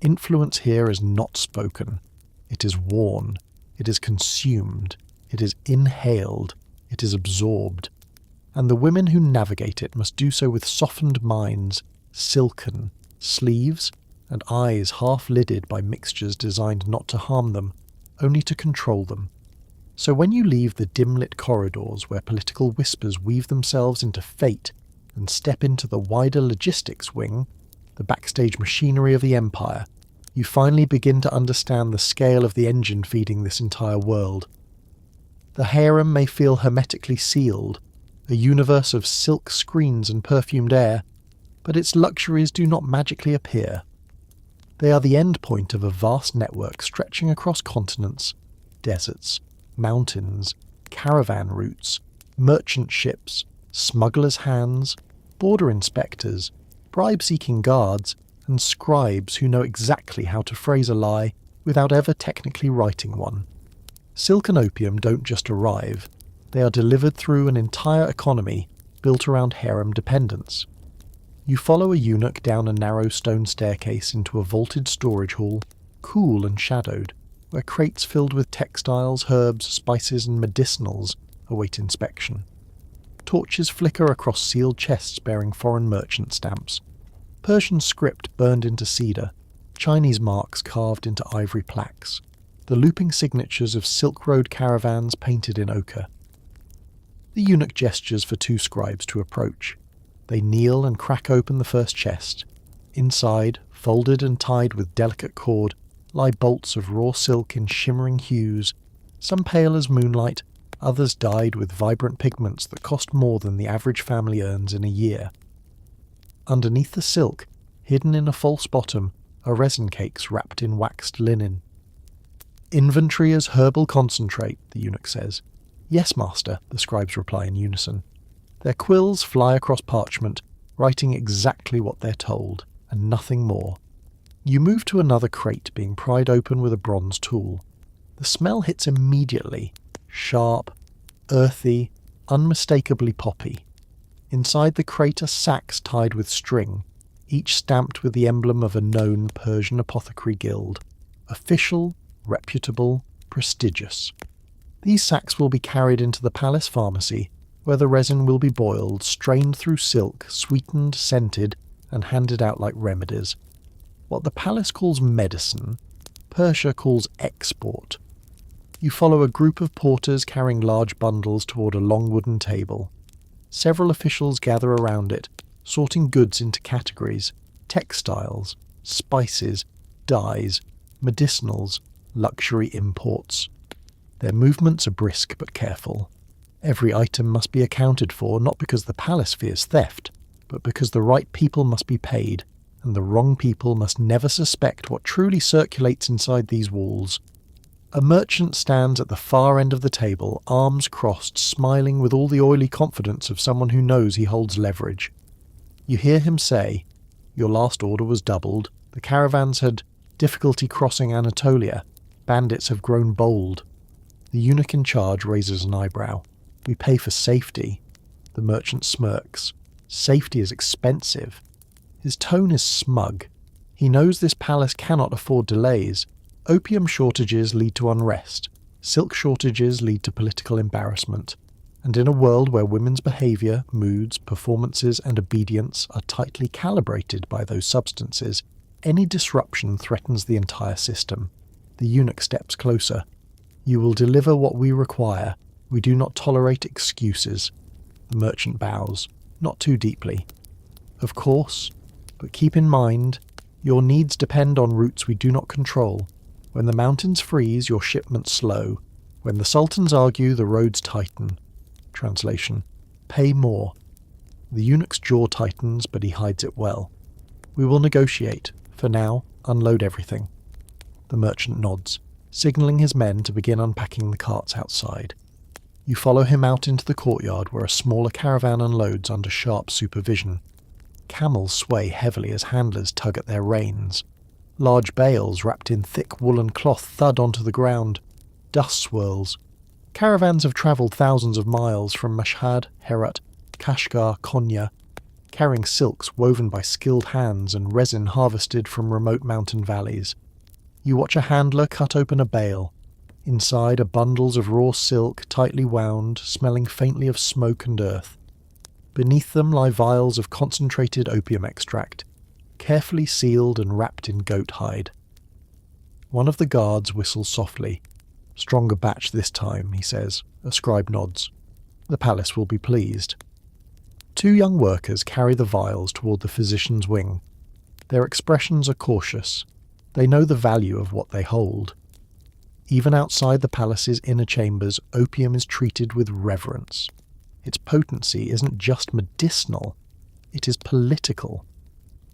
Influence here is not spoken. It is worn. It is consumed. It is inhaled. It is absorbed. And the women who navigate it must do so with softened minds, silken, sleeves, and eyes half-lidded by mixtures designed not to harm them, only to control them. So when you leave the dim-lit corridors where political whispers weave themselves into fate and step into the wider logistics wing, the backstage machinery of the empire, you finally begin to understand the scale of the engine feeding this entire world. The harem may feel hermetically sealed, a universe of silk screens and perfumed air, but its luxuries do not magically appear. They are the end point of a vast network stretching across continents, deserts, mountains, caravan routes, merchant ships, smugglers' hands, border inspectors, bribe-seeking guards, and scribes who know exactly how to phrase a lie without ever technically writing one. Silk and opium don't just arrive, they are delivered through an entire economy built around harem dependence. You follow a eunuch down a narrow stone staircase into a vaulted storage hall, cool and shadowed, where crates filled with textiles, herbs, spices and medicinals await inspection. Torches flicker across sealed chests bearing foreign merchant stamps. Persian script burned into cedar, Chinese marks carved into ivory plaques, the looping signatures of Silk Road caravans painted in ochre. The eunuch gestures for two scribes to approach. They kneel and crack open the first chest. Inside, folded and tied with delicate cord, lie bolts of raw silk in shimmering hues, some pale as moonlight, others dyed with vibrant pigments that cost more than the average family earns in a year. Underneath the silk, hidden in a false bottom, are resin cakes wrapped in waxed linen. "Inventory as herbal concentrate," the eunuch says. "Yes, master," the scribes reply in unison. Their quills fly across parchment, writing exactly what they're told, and nothing more. You move to another crate being pried open with a bronze tool. The smell hits immediately. Sharp, earthy, unmistakably poppy. Inside the crate are sacks tied with string, each stamped with the emblem of a known Persian apothecary guild. Official, reputable, prestigious. These sacks will be carried into the palace pharmacy, where the resin will be boiled, strained through silk, sweetened, scented, and handed out like remedies. What the palace calls medicine, Persia calls export. You follow a group of porters carrying large bundles toward a long wooden table. Several officials gather around it, sorting goods into categories: textiles, spices, dyes, medicinals, luxury imports. Their movements are brisk but careful. Every item must be accounted for, not because the palace fears theft, but because the right people must be paid, and the wrong people must never suspect what truly circulates inside these walls. A merchant stands at the far end of the table, arms crossed, smiling with all the oily confidence of someone who knows he holds leverage. You hear him say, "Your last order was doubled. The caravans had difficulty crossing Anatolia. Bandits have grown bold." The eunuch in charge raises an eyebrow. "We pay for safety." The merchant smirks. "Safety is expensive." His tone is smug. He knows this palace cannot afford delays. Opium shortages lead to unrest. Silk shortages lead to political embarrassment. And in a world where women's behaviour, moods, performances and obedience are tightly calibrated by those substances, any disruption threatens the entire system. The eunuch steps closer. "You will deliver what we require. We do not tolerate excuses." The merchant bows, not too deeply. "Of course, but keep in mind, your needs depend on routes we do not control. When the mountains freeze, your shipments slow. When the sultans argue, the roads tighten." Translation: "Pay more." The eunuch's jaw tightens, but he hides it well. "We will negotiate. For now, unload everything." The merchant nods, signalling his men to begin unpacking the carts outside. You follow him out into the courtyard where a smaller caravan unloads under sharp supervision. Camels sway heavily as handlers tug at their reins. Large bales wrapped in thick woolen cloth thud onto the ground. Dust swirls. Caravans have travelled thousands of miles from Mashhad, Herat, Kashgar, Konya, carrying silks woven by skilled hands and resin harvested from remote mountain valleys. You watch a handler cut open a bale. Inside are bundles of raw silk, tightly wound, smelling faintly of smoke and earth. Beneath them lie vials of concentrated opium extract, carefully sealed and wrapped in goat hide. One of the guards whistles softly. "Stronger batch this time," he says. A scribe nods. "The palace will be pleased." Two young workers carry the vials toward the physician's wing. Their expressions are cautious. They know the value of what they hold. Even outside the palace's inner chambers, opium is treated with reverence. Its potency isn't just medicinal, it is political.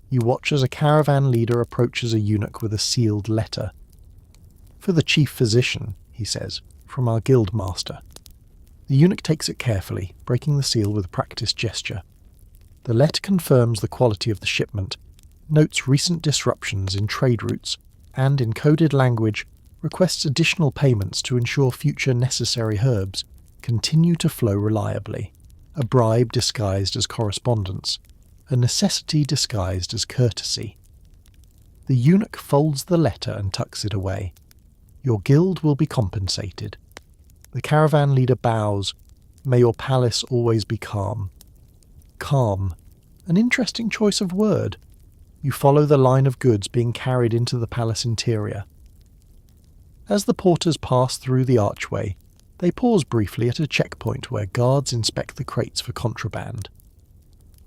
You watch as a caravan leader approaches a eunuch with a sealed letter. "For the chief physician," he says, "from our guild master." The eunuch takes it carefully, breaking the seal with a practiced gesture. The letter confirms the quality of the shipment, notes recent disruptions in trade routes, and in coded language requests additional payments to ensure future necessary herbs continue to flow reliably. A bribe disguised as correspondence. A necessity disguised as courtesy. The eunuch folds the letter and tucks it away. "Your guild will be compensated." The caravan leader bows. "May your palace always be calm." Calm. An interesting choice of word. You follow the line of goods being carried into the palace interior. As the porters pass through the archway, they pause briefly at a checkpoint where guards inspect the crates for contraband.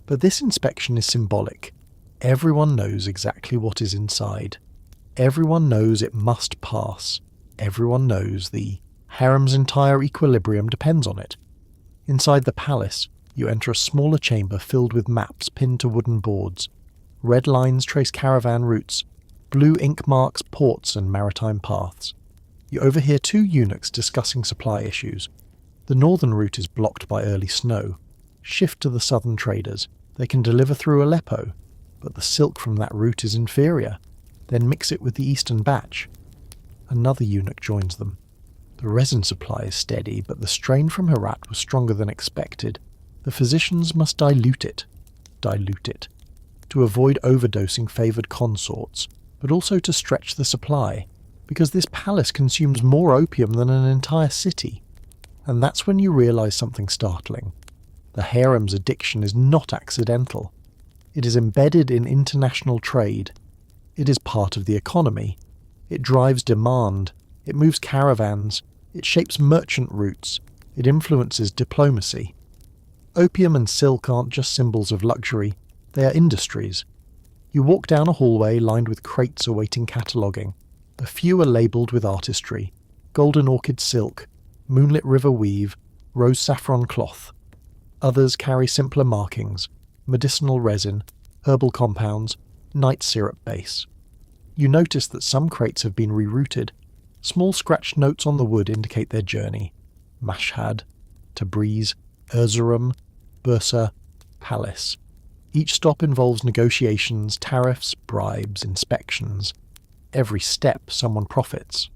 But this inspection is symbolic. Everyone knows exactly what is inside. Everyone knows it must pass. Everyone knows the harem's entire equilibrium depends on it. Inside the palace, you enter a smaller chamber filled with maps pinned to wooden boards. Red lines trace caravan routes. Blue ink marks ports and maritime paths. You overhear two eunuchs discussing supply issues. The northern route is blocked by early snow. Shift to the southern traders. They can deliver through Aleppo, but the silk from that route is inferior. then mix it with the eastern batch. Another eunuch joins them. The resin supply is steady, but the strain from Herat was stronger than expected. The physicians must dilute it, to avoid overdosing favoured consorts, but also to stretch the supply, because this palace consumes more opium than an entire city. And that's when you realise something startling. The harem's addiction is not accidental. It is embedded in international trade. It is part of the economy. It drives demand. It moves caravans. It shapes merchant routes. It influences diplomacy. Opium and silk aren't just symbols of luxury. They are industries. You walk down a hallway lined with crates awaiting cataloguing. A few are labelled with artistry: golden orchid silk, moonlit river weave, rose saffron cloth. Others carry simpler markings: medicinal resin, herbal compounds, night syrup base. You notice that some crates have been rerouted. Small scratched notes on the wood indicate their journey: Mashhad, Tabriz, Erzurum, Bursa, Palace. Each stop involves negotiations, tariffs, bribes, inspections. Every step someone profits.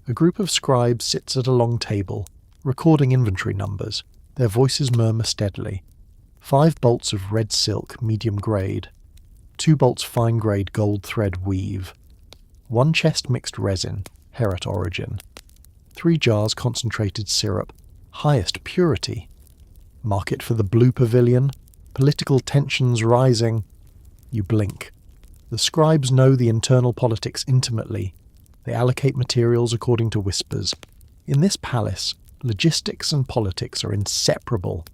A group of scribes sits at a long table, recording inventory numbers. Their voices murmur steadily. 5 bolts of red silk, medium grade. 2 bolts fine grade gold thread weave. 1 chest mixed resin, Herat origin. 3 jars concentrated syrup, highest purity. Market for the blue pavilion. Political tensions rising. You blink. The scribes know the internal politics intimately. They allocate materials according to whispers. In this palace, logistics and politics are inseparable.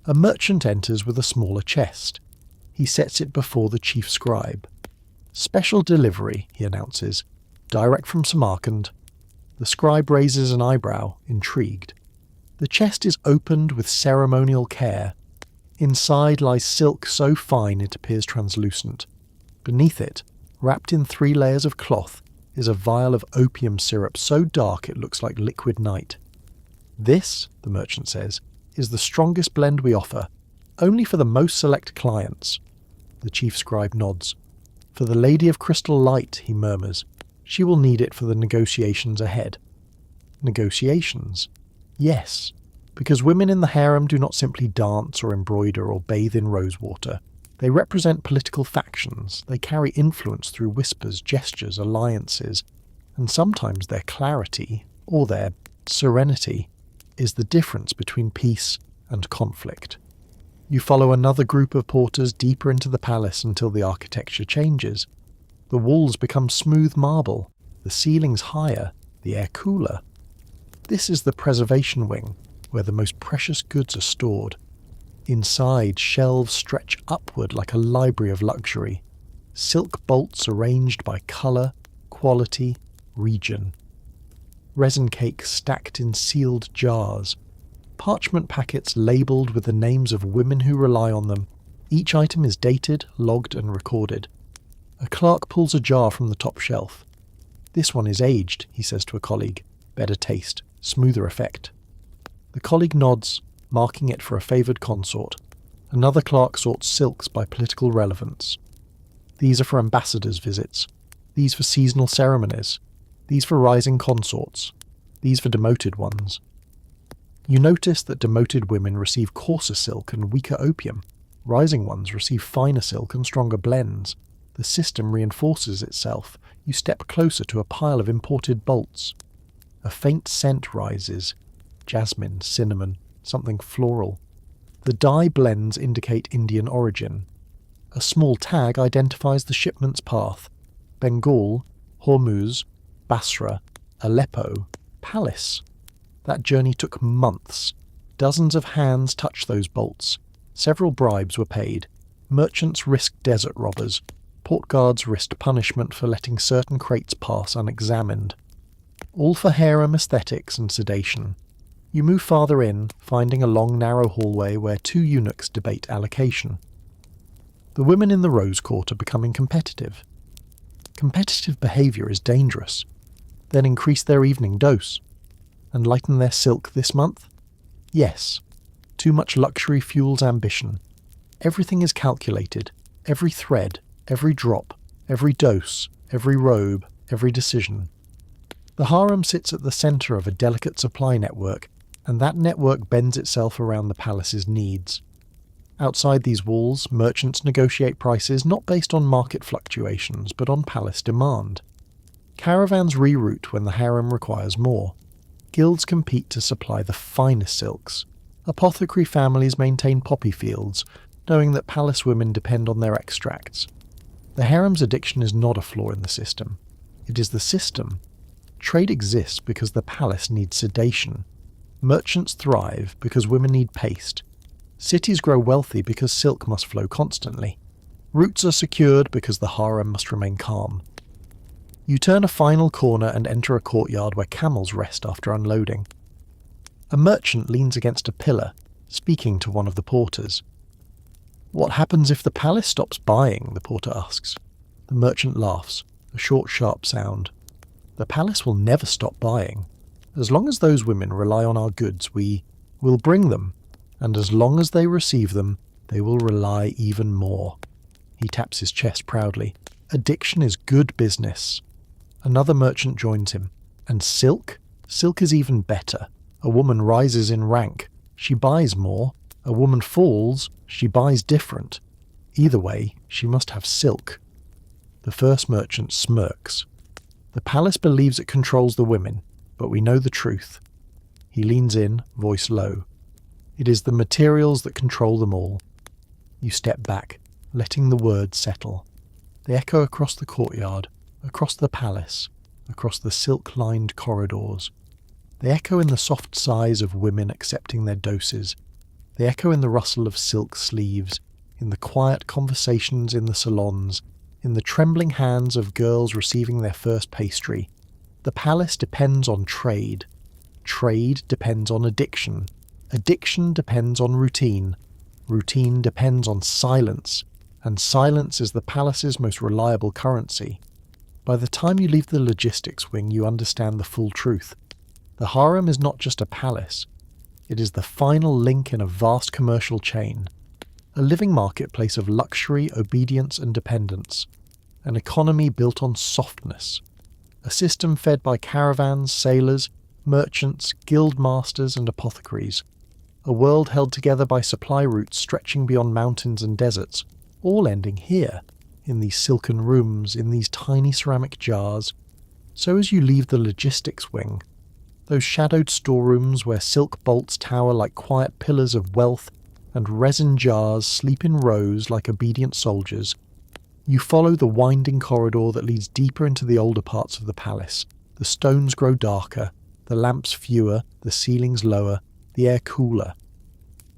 A merchant enters with a smaller chest. He sets it before the chief scribe. Special delivery, he announces. Direct from Samarkand. The scribe raises an eyebrow, intrigued. The chest is opened with ceremonial care. Inside lies silk so fine it appears translucent. Beneath it, wrapped in 3 layers of cloth, is a vial of opium syrup so dark it looks like liquid night. This, the merchant says, is the strongest blend we offer, only for the most select clients. The chief scribe nods. For the Lady of Crystal Light, he murmurs. She will need it for the negotiations ahead. Negotiations? Yes, because women in the harem do not simply dance or embroider or bathe in rosewater. They represent political factions. They carry influence through whispers, gestures, alliances, and sometimes their clarity, or their serenity, is the difference between peace and conflict. You follow another group of porters deeper into the palace until the architecture changes. The walls become smooth marble, the ceilings higher, the air cooler. This is the preservation wing, where the most precious goods are stored. Inside, shelves stretch upward like a library of luxury. Silk bolts arranged by colour, quality, region. Resin cakes stacked in sealed jars. Parchment packets labelled with the names of women who rely on them. Each item is dated, logged and recorded. A clerk pulls a jar from the top shelf. "This one is aged," he says to a colleague. "Better taste, smoother effect." The colleague nods, marking it for a favoured consort. Another clerk sorts silks by political relevance. These are for ambassadors' visits. These for seasonal ceremonies. These for rising consorts. These for demoted ones. You notice that demoted women receive coarser silk and weaker opium. Rising ones receive finer silk and stronger blends. The system reinforces itself. You step closer to a pile of imported bolts. A faint scent rises. Jasmine, cinnamon, something floral. The dye blends indicate Indian origin. A small tag identifies the shipment's path. Bengal, Hormuz, Basra, Aleppo, Palace. That journey took months. Dozens of hands touched those bolts. Several bribes were paid. Merchants risked desert robbers. Port guards risked punishment for letting certain crates pass unexamined. All for harem aesthetics and sedation. You move farther in, finding a long narrow hallway where 2 eunuchs debate allocation. The women in the rose court are becoming competitive. Competitive behaviour is dangerous. Then increase their evening dose. And lighten their silk this month? Yes. Too much luxury fuels ambition. Everything is calculated. Every thread, every drop, every dose. every robe, every decision. The harem sits at the centre of a delicate supply network, and that network bends itself around the palace's needs. Outside these walls, merchants negotiate prices not based on market fluctuations, but on palace demand. Caravans reroute when the harem requires more. Guilds compete to supply the finest silks. Apothecary families maintain poppy fields, knowing that palace women depend on their extracts. The harem's addiction is not a flaw in the system. It is the system. Trade exists because the palace needs sedation. Merchants thrive because women need paste. Cities grow wealthy because silk must flow constantly. Routes are secured because the harem must remain calm. You turn a final corner and enter a courtyard where camels rest after unloading. A merchant leans against a pillar, speaking to one of the porters. "What happens if the palace stops buying?" the porter asks. The merchant laughs, a short, sharp sound. "The palace will never stop buying. As long as those women rely on our goods, we will bring them, and as long as they receive them, they will rely even more." He taps his chest proudly. "Addiction is good business." Another merchant joins him. "And silk? Silk is even better. A woman rises in rank. She buys more. A woman falls. She buys different. Either way, she must have silk." The first merchant smirks. "The palace believes it controls the women, but we know the truth." He leans in, voice low. "It is the materials that control them all." You step back, letting the words settle. They echo across the courtyard, across the palace, across the silk-lined corridors. They echo in the soft sighs of women accepting their doses. They echo in the rustle of silk sleeves, in the quiet conversations in the salons, in the trembling hands of girls receiving their first pastry. The palace depends on trade. Trade depends on addiction. Addiction depends on routine. Routine depends on silence, and silence is the palace's most reliable currency. By the time you leave the logistics wing, you understand the full truth. The harem is not just a palace. It is the final link in a vast commercial chain. A living marketplace of luxury, obedience and dependence. An economy built on softness. A system fed by caravans, sailors, merchants, guild masters and apothecaries. A world held together by supply routes stretching beyond mountains and deserts, all ending here, in these silken rooms, in these tiny ceramic jars. So as you leave the logistics wing, those shadowed storerooms where silk bolts tower like quiet pillars of wealth and resin jars sleep in rows like obedient soldiers, you follow the winding corridor that leads deeper into the older parts of the palace. The stones grow darker, the lamps fewer, the ceilings lower, the air cooler.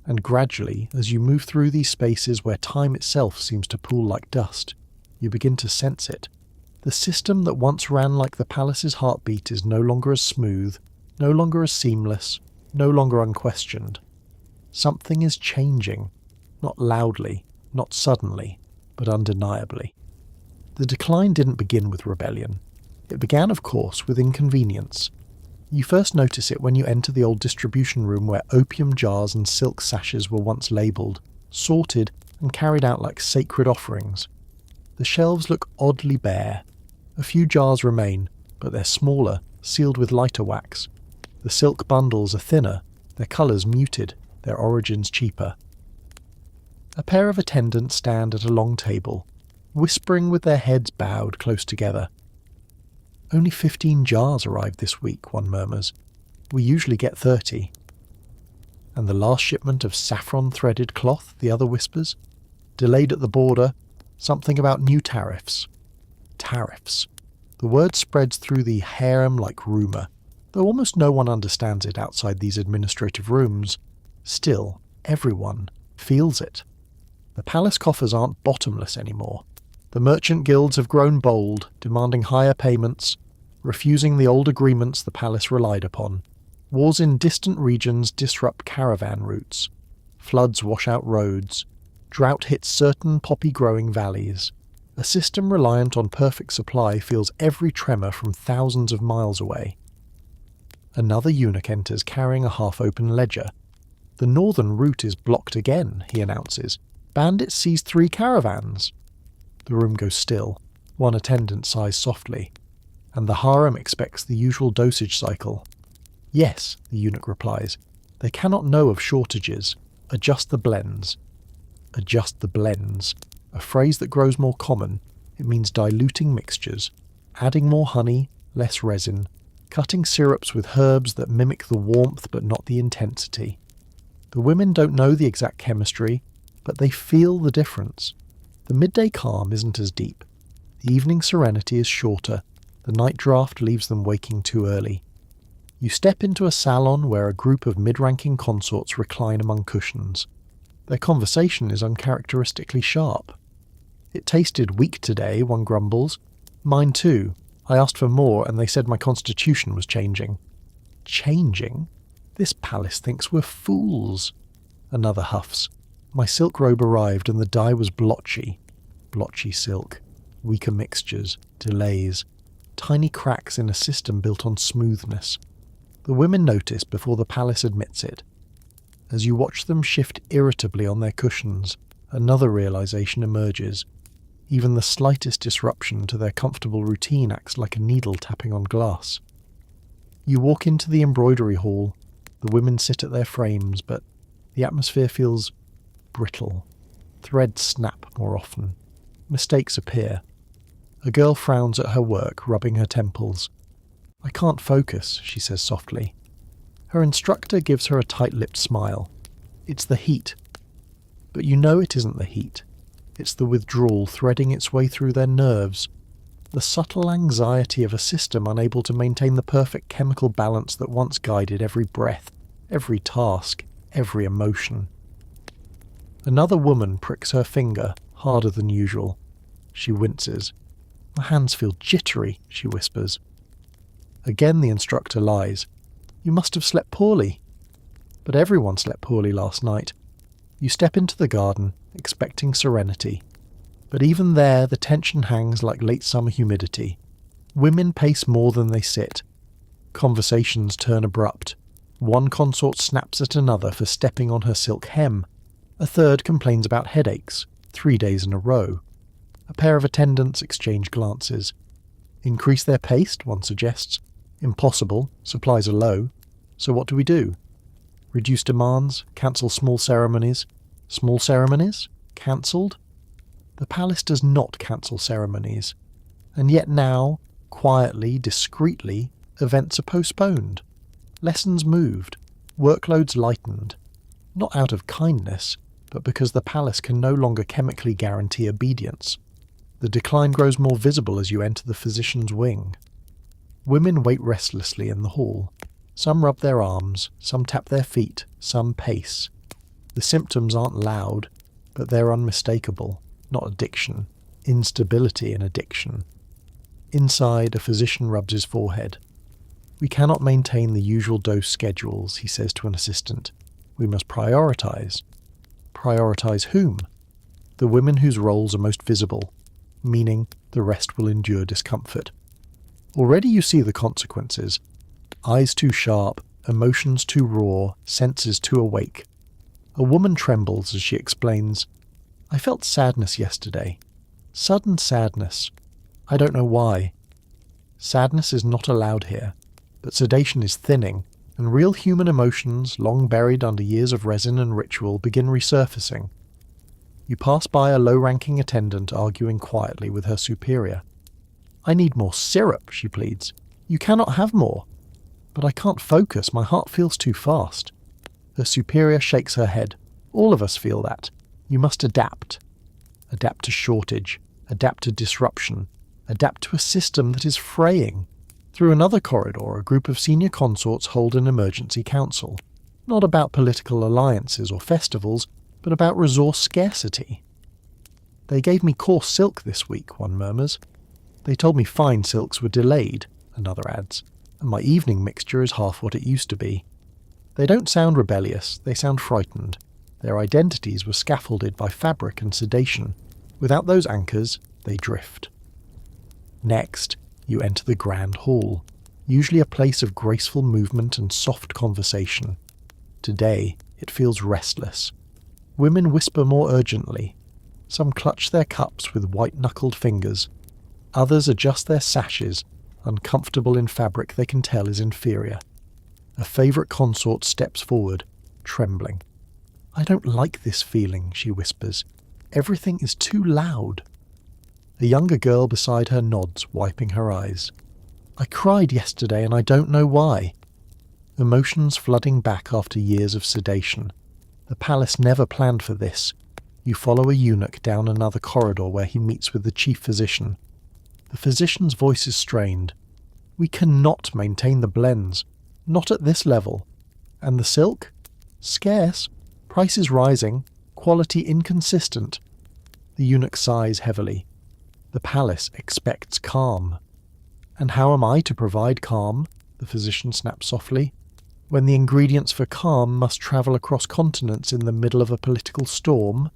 And gradually, as you move through these spaces where time itself seems to pool like dust, you begin to sense it. The system that once ran like the palace's heartbeat is no longer as smooth, no longer as seamless, no longer unquestioned. Something is changing, not loudly, not suddenly, but undeniably. The decline didn't begin with rebellion. It began, of course, with inconvenience. You first notice it when you enter the old distribution room where opium jars and silk sashes were once labelled, sorted, and carried out like sacred offerings. The shelves look oddly bare. A few jars remain, but they're smaller, sealed with lighter wax. The silk bundles are thinner, their colours muted, their origins cheaper. A pair of attendants stand at a long table, whispering with their heads bowed close together. "Only 15 jars arrived this week," one murmurs. "We usually get 30. "And the last shipment of saffron-threaded cloth," the other whispers. "Delayed at the border. Something about new tariffs." Tariffs. The word spreads through the harem like rumour, though almost no one understands it outside these administrative rooms. Still, everyone feels it. The palace coffers aren't bottomless anymore. The merchant guilds have grown bold, demanding higher payments, refusing the old agreements the palace relied upon. Wars in distant regions disrupt caravan routes. Floods wash out roads. Drought hits certain poppy-growing valleys. A system reliant on perfect supply feels every tremor from thousands of miles away. Another eunuch enters carrying a half-open ledger. "The northern route is blocked again," he announces. "Bandits seized 3 caravans." The room goes still. One attendant sighs softly. And the harem expects the usual dosage cycle. Yes, the eunuch replies. They cannot know of shortages. Adjust the blends. Adjust the blends. A phrase that grows more common. It means diluting mixtures, adding more honey, less resin, cutting syrups with herbs that mimic the warmth but not the intensity. The women don't know the exact chemistry, but they feel the difference. The midday calm isn't as deep. The evening serenity is shorter. The night draft leaves them waking too early. You step into a salon where a group of mid-ranking consorts recline among cushions. Their conversation is uncharacteristically sharp. It tasted weak today, one grumbles. Mine too. I asked for more and they said my constitution was changing. Changing? This palace thinks we're fools. Another huffs. My silk robe arrived and the dye was blotchy. Blotchy silk. Weaker mixtures. Delays. Tiny cracks in a system built on smoothness. The women notice before the palace admits it. As you watch them shift irritably on their cushions, another realization emerges. Even the slightest disruption to their comfortable routine acts like a needle tapping on glass. You walk into the embroidery hall. The women sit at their frames, but the atmosphere feels brittle. Threads snap more often. Mistakes appear. A girl frowns at her work, rubbing her temples. I can't focus, she says softly. Her instructor gives her a tight-lipped smile. It's the heat. But you know it isn't the heat. It's the withdrawal threading its way through their nerves. The subtle anxiety of a system unable to maintain the perfect chemical balance that once guided every breath, every task, every emotion. Another woman pricks her finger, harder than usual. She winces. My hands feel jittery, she whispers. Again the instructor lies. You must have slept poorly. But everyone slept poorly last night. You step into the garden, expecting serenity. But even there the tension hangs like late summer humidity. Women pace more than they sit. Conversations turn abrupt. One consort snaps at another for stepping on her silk hem. A third complains about headaches, 3 days in a row. A pair of attendants exchange glances. Increase their pace, one suggests. Impossible, supplies are low. So what do? Reduce demands, cancel small ceremonies. Small ceremonies? Cancelled? The palace does not cancel ceremonies. And yet now, quietly, discreetly, events are postponed. Lessons moved. Workloads lightened. Not out of kindness, but because the palace can no longer chemically guarantee obedience. The decline grows more visible as you enter the physician's wing. Women wait restlessly in the hall. Some rub their arms, some tap their feet, some pace. The symptoms aren't loud, but they're unmistakable. Not addiction. Instability in addiction. Inside, a physician rubs his forehead. We cannot maintain the usual dose schedules, he says to an assistant. We must prioritize. Prioritize whom? The women whose roles are most visible, meaning the rest will endure discomfort. Already you see the consequences. Eyes too sharp, emotions too raw, senses too awake. A woman trembles as she explains, I felt sadness yesterday. Sudden sadness. I don't know why. Sadness is not allowed here, but sedation is thinning, and real human emotions, long buried under years of resin and ritual, begin resurfacing. You pass by a low-ranking attendant arguing quietly with her superior. I need more syrup, she pleads. You cannot have more. But I can't focus, my heart feels too fast. Her superior shakes her head. All of us feel that. You must adapt. Adapt to shortage. Adapt to disruption. Adapt to a system that is fraying. Through another corridor, a group of senior consorts hold an emergency council. Not about political alliances or festivals, but about resource scarcity. They gave me coarse silk this week, one murmurs. They told me fine silks were delayed, another adds, and my evening mixture is half what it used to be. They don't sound rebellious, they sound frightened. Their identities were scaffolded by fabric and sedation. Without those anchors, they drift. Next, you enter the grand hall, usually a place of graceful movement and soft conversation. Today, it feels restless. Women whisper more urgently. Some clutch their cups with white-knuckled fingers. Others adjust their sashes, uncomfortable in fabric they can tell is inferior. A favourite consort steps forward, trembling. "I don't like this feeling," she whispers. "Everything is too loud." A younger girl beside her nods, wiping her eyes. "I cried yesterday and I don't know why." Emotions flooding back after years of sedation. The palace never planned for this. You follow a eunuch down another corridor where he meets with the chief physician. The physician's voice is strained. "We cannot maintain the blends. Not at this level. And the silk? Scarce. Prices rising. Quality inconsistent." The eunuch sighs heavily. The palace expects calm. "And how am I to provide calm?" the physician snaps softly. "When the ingredients for calm must travel across continents in the middle of a political storm?"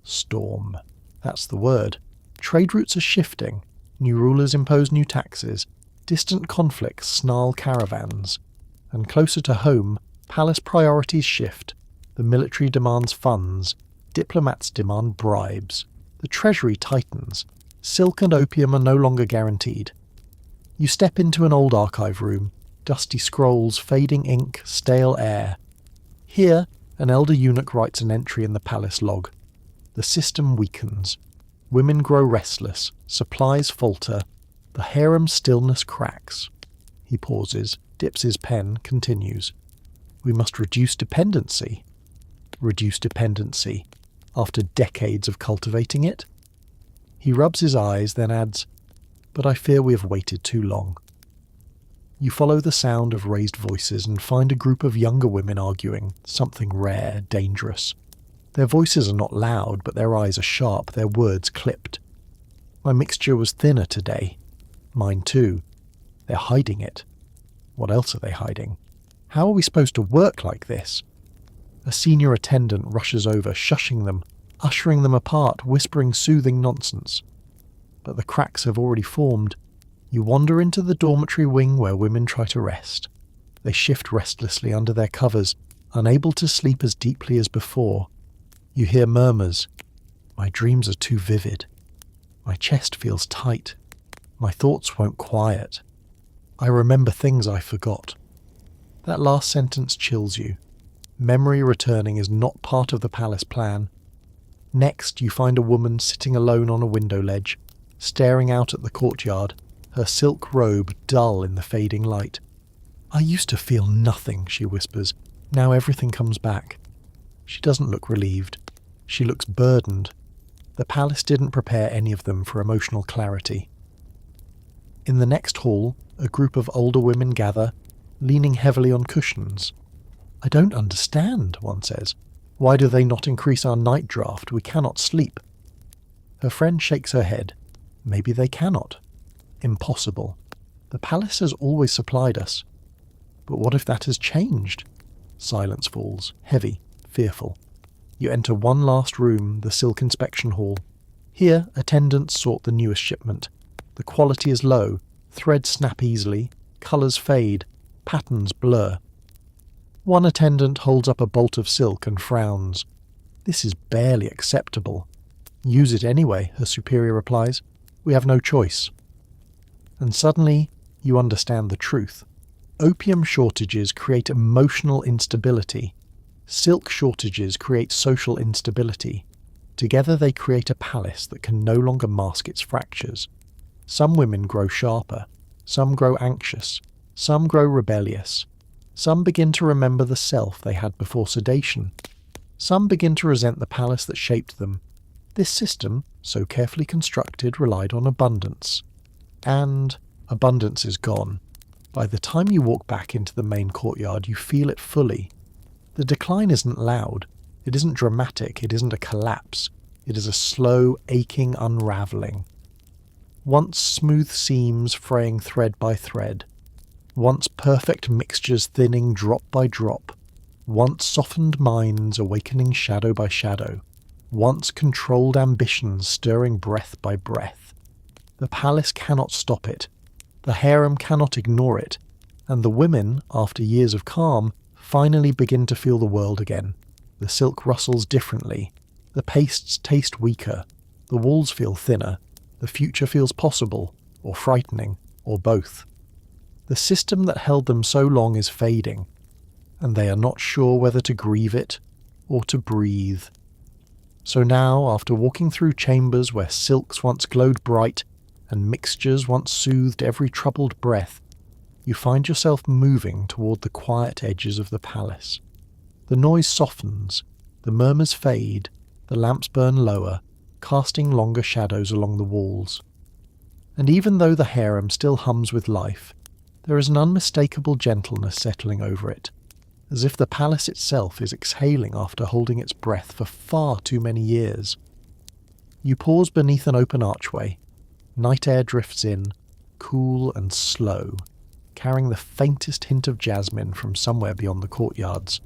Storm. That's the word. Trade routes are shifting. New rulers impose new taxes. Distant conflicts snarl caravans. And closer to home, palace priorities shift. The military demands funds. Diplomats demand bribes. The treasury tightens. Silk and opium are no longer guaranteed. You step into an old archive room. Dusty scrolls, fading ink, stale air. Here, an elder eunuch writes an entry in the palace log. The system weakens. Women grow restless. Supplies falter. The harem stillness cracks. He pauses, dips his pen, continues. "We must reduce dependency." Reduce dependency. After decades of cultivating it? He rubs his eyes, then adds, "But I fear we have waited too long." You follow the sound of raised voices and find a group of younger women arguing, something rare, dangerous. Their voices are not loud, but their eyes are sharp, their words clipped. "My mixture was thinner today." "Mine too." They're hiding it. What else are they hiding? How are we supposed to work like this? A senior attendant rushes over, shushing them, ushering them apart, whispering soothing nonsense. But the cracks have already formed. You wander into the dormitory wing where women try to rest. They shift restlessly under their covers, unable to sleep as deeply as before. You hear murmurs. "My dreams are too vivid. My chest feels tight. My thoughts won't quiet. I remember things I forgot." That last sentence chills you. Memory returning is not part of the palace plan. Next, you find a woman sitting alone on a window ledge, staring out at the courtyard, her silk robe dull in the fading light. "I used to feel nothing," she whispers. "Now everything comes back." She doesn't look relieved. She looks burdened. The palace didn't prepare any of them for emotional clarity. In the next hall, a group of older women gather, leaning heavily on cushions. "I don't understand," one says. "Why do they not increase our night draft? We cannot sleep." Her friend shakes her head. Maybe they cannot. Impossible. The palace has always supplied us. But what if that has changed? Silence falls, heavy, fearful. You enter one last room, the silk inspection hall. Here, attendants sort the newest shipment. The quality is low, threads snap easily, colours fade, patterns blur. One attendant holds up a bolt of silk and frowns. "This is barely acceptable." "Use it anyway," her superior replies. "We have no choice." And suddenly, you understand the truth. Opium shortages create emotional instability. Silk shortages create social instability. Together they create a palace that can no longer mask its fractures. Some women grow sharper. Some grow anxious. Some grow rebellious. Some begin to remember the self they had before sedation. Some begin to resent the palace that shaped them. This system, so carefully constructed, relied on abundance. And abundance is gone. By the time you walk back into the main courtyard, you feel it fully. The decline isn't loud. It isn't dramatic. It isn't a collapse. It is a slow, aching unravelling. Once smooth seams fraying thread by thread. Once perfect mixtures thinning drop by drop. Once softened minds awakening shadow by shadow. Once controlled ambitions stirring breath by breath. The palace cannot stop it. The harem cannot ignore it. And the women, after years of calm, finally begin to feel the world again. The silk rustles differently. The pastes taste weaker. The walls feel thinner. The future feels possible, or frightening, or both. The system that held them so long is fading, and they are not sure whether to grieve it or to breathe. So now, after walking through chambers where silks once glowed bright and mixtures once soothed every troubled breath, you find yourself moving toward the quiet edges of the palace. The noise softens, the murmurs fade, the lamps burn lower, casting longer shadows along the walls. And even though the harem still hums with life, there is an unmistakable gentleness settling over it, as if the palace itself is exhaling after holding its breath for far too many years. You pause beneath an open archway. Night air drifts in, cool and slow, carrying the faintest hint of jasmine from somewhere beyond the courtyards.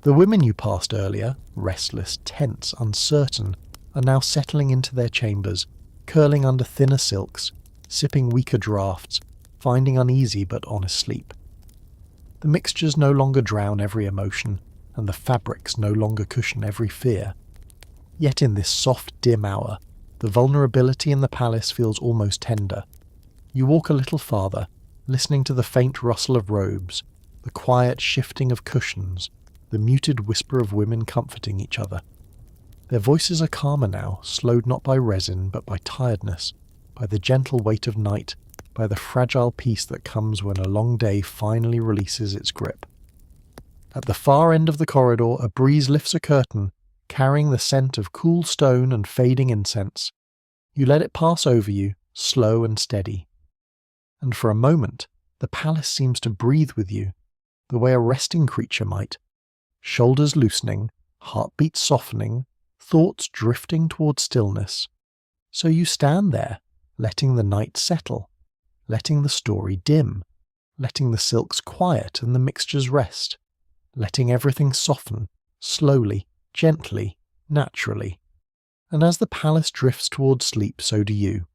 The women you passed earlier, restless, tense, uncertain, are now settling into their chambers, curling under thinner silks, sipping weaker draughts, finding uneasy but honest sleep. The mixtures no longer drown every emotion, and the fabrics no longer cushion every fear. Yet in this soft, dim hour, the vulnerability in the palace feels almost tender. You walk a little farther, listening to the faint rustle of robes, the quiet shifting of cushions, the muted whisper of women comforting each other. Their voices are calmer now, slowed not by resin but by tiredness, by the gentle weight of night, by the fragile peace that comes when a long day finally releases its grip. At the far end of the corridor, a breeze lifts a curtain, carrying the scent of cool stone and fading incense. You let it pass over you, slow and steady. And for a moment, the palace seems to breathe with you, the way a resting creature might. Shoulders loosening, heartbeats softening, thoughts drifting toward stillness. So you stand there, letting the night settle, letting the story dim, letting the silks quiet and the mixtures rest, letting everything soften, slowly, gently, naturally. And as the palace drifts toward sleep, so do you.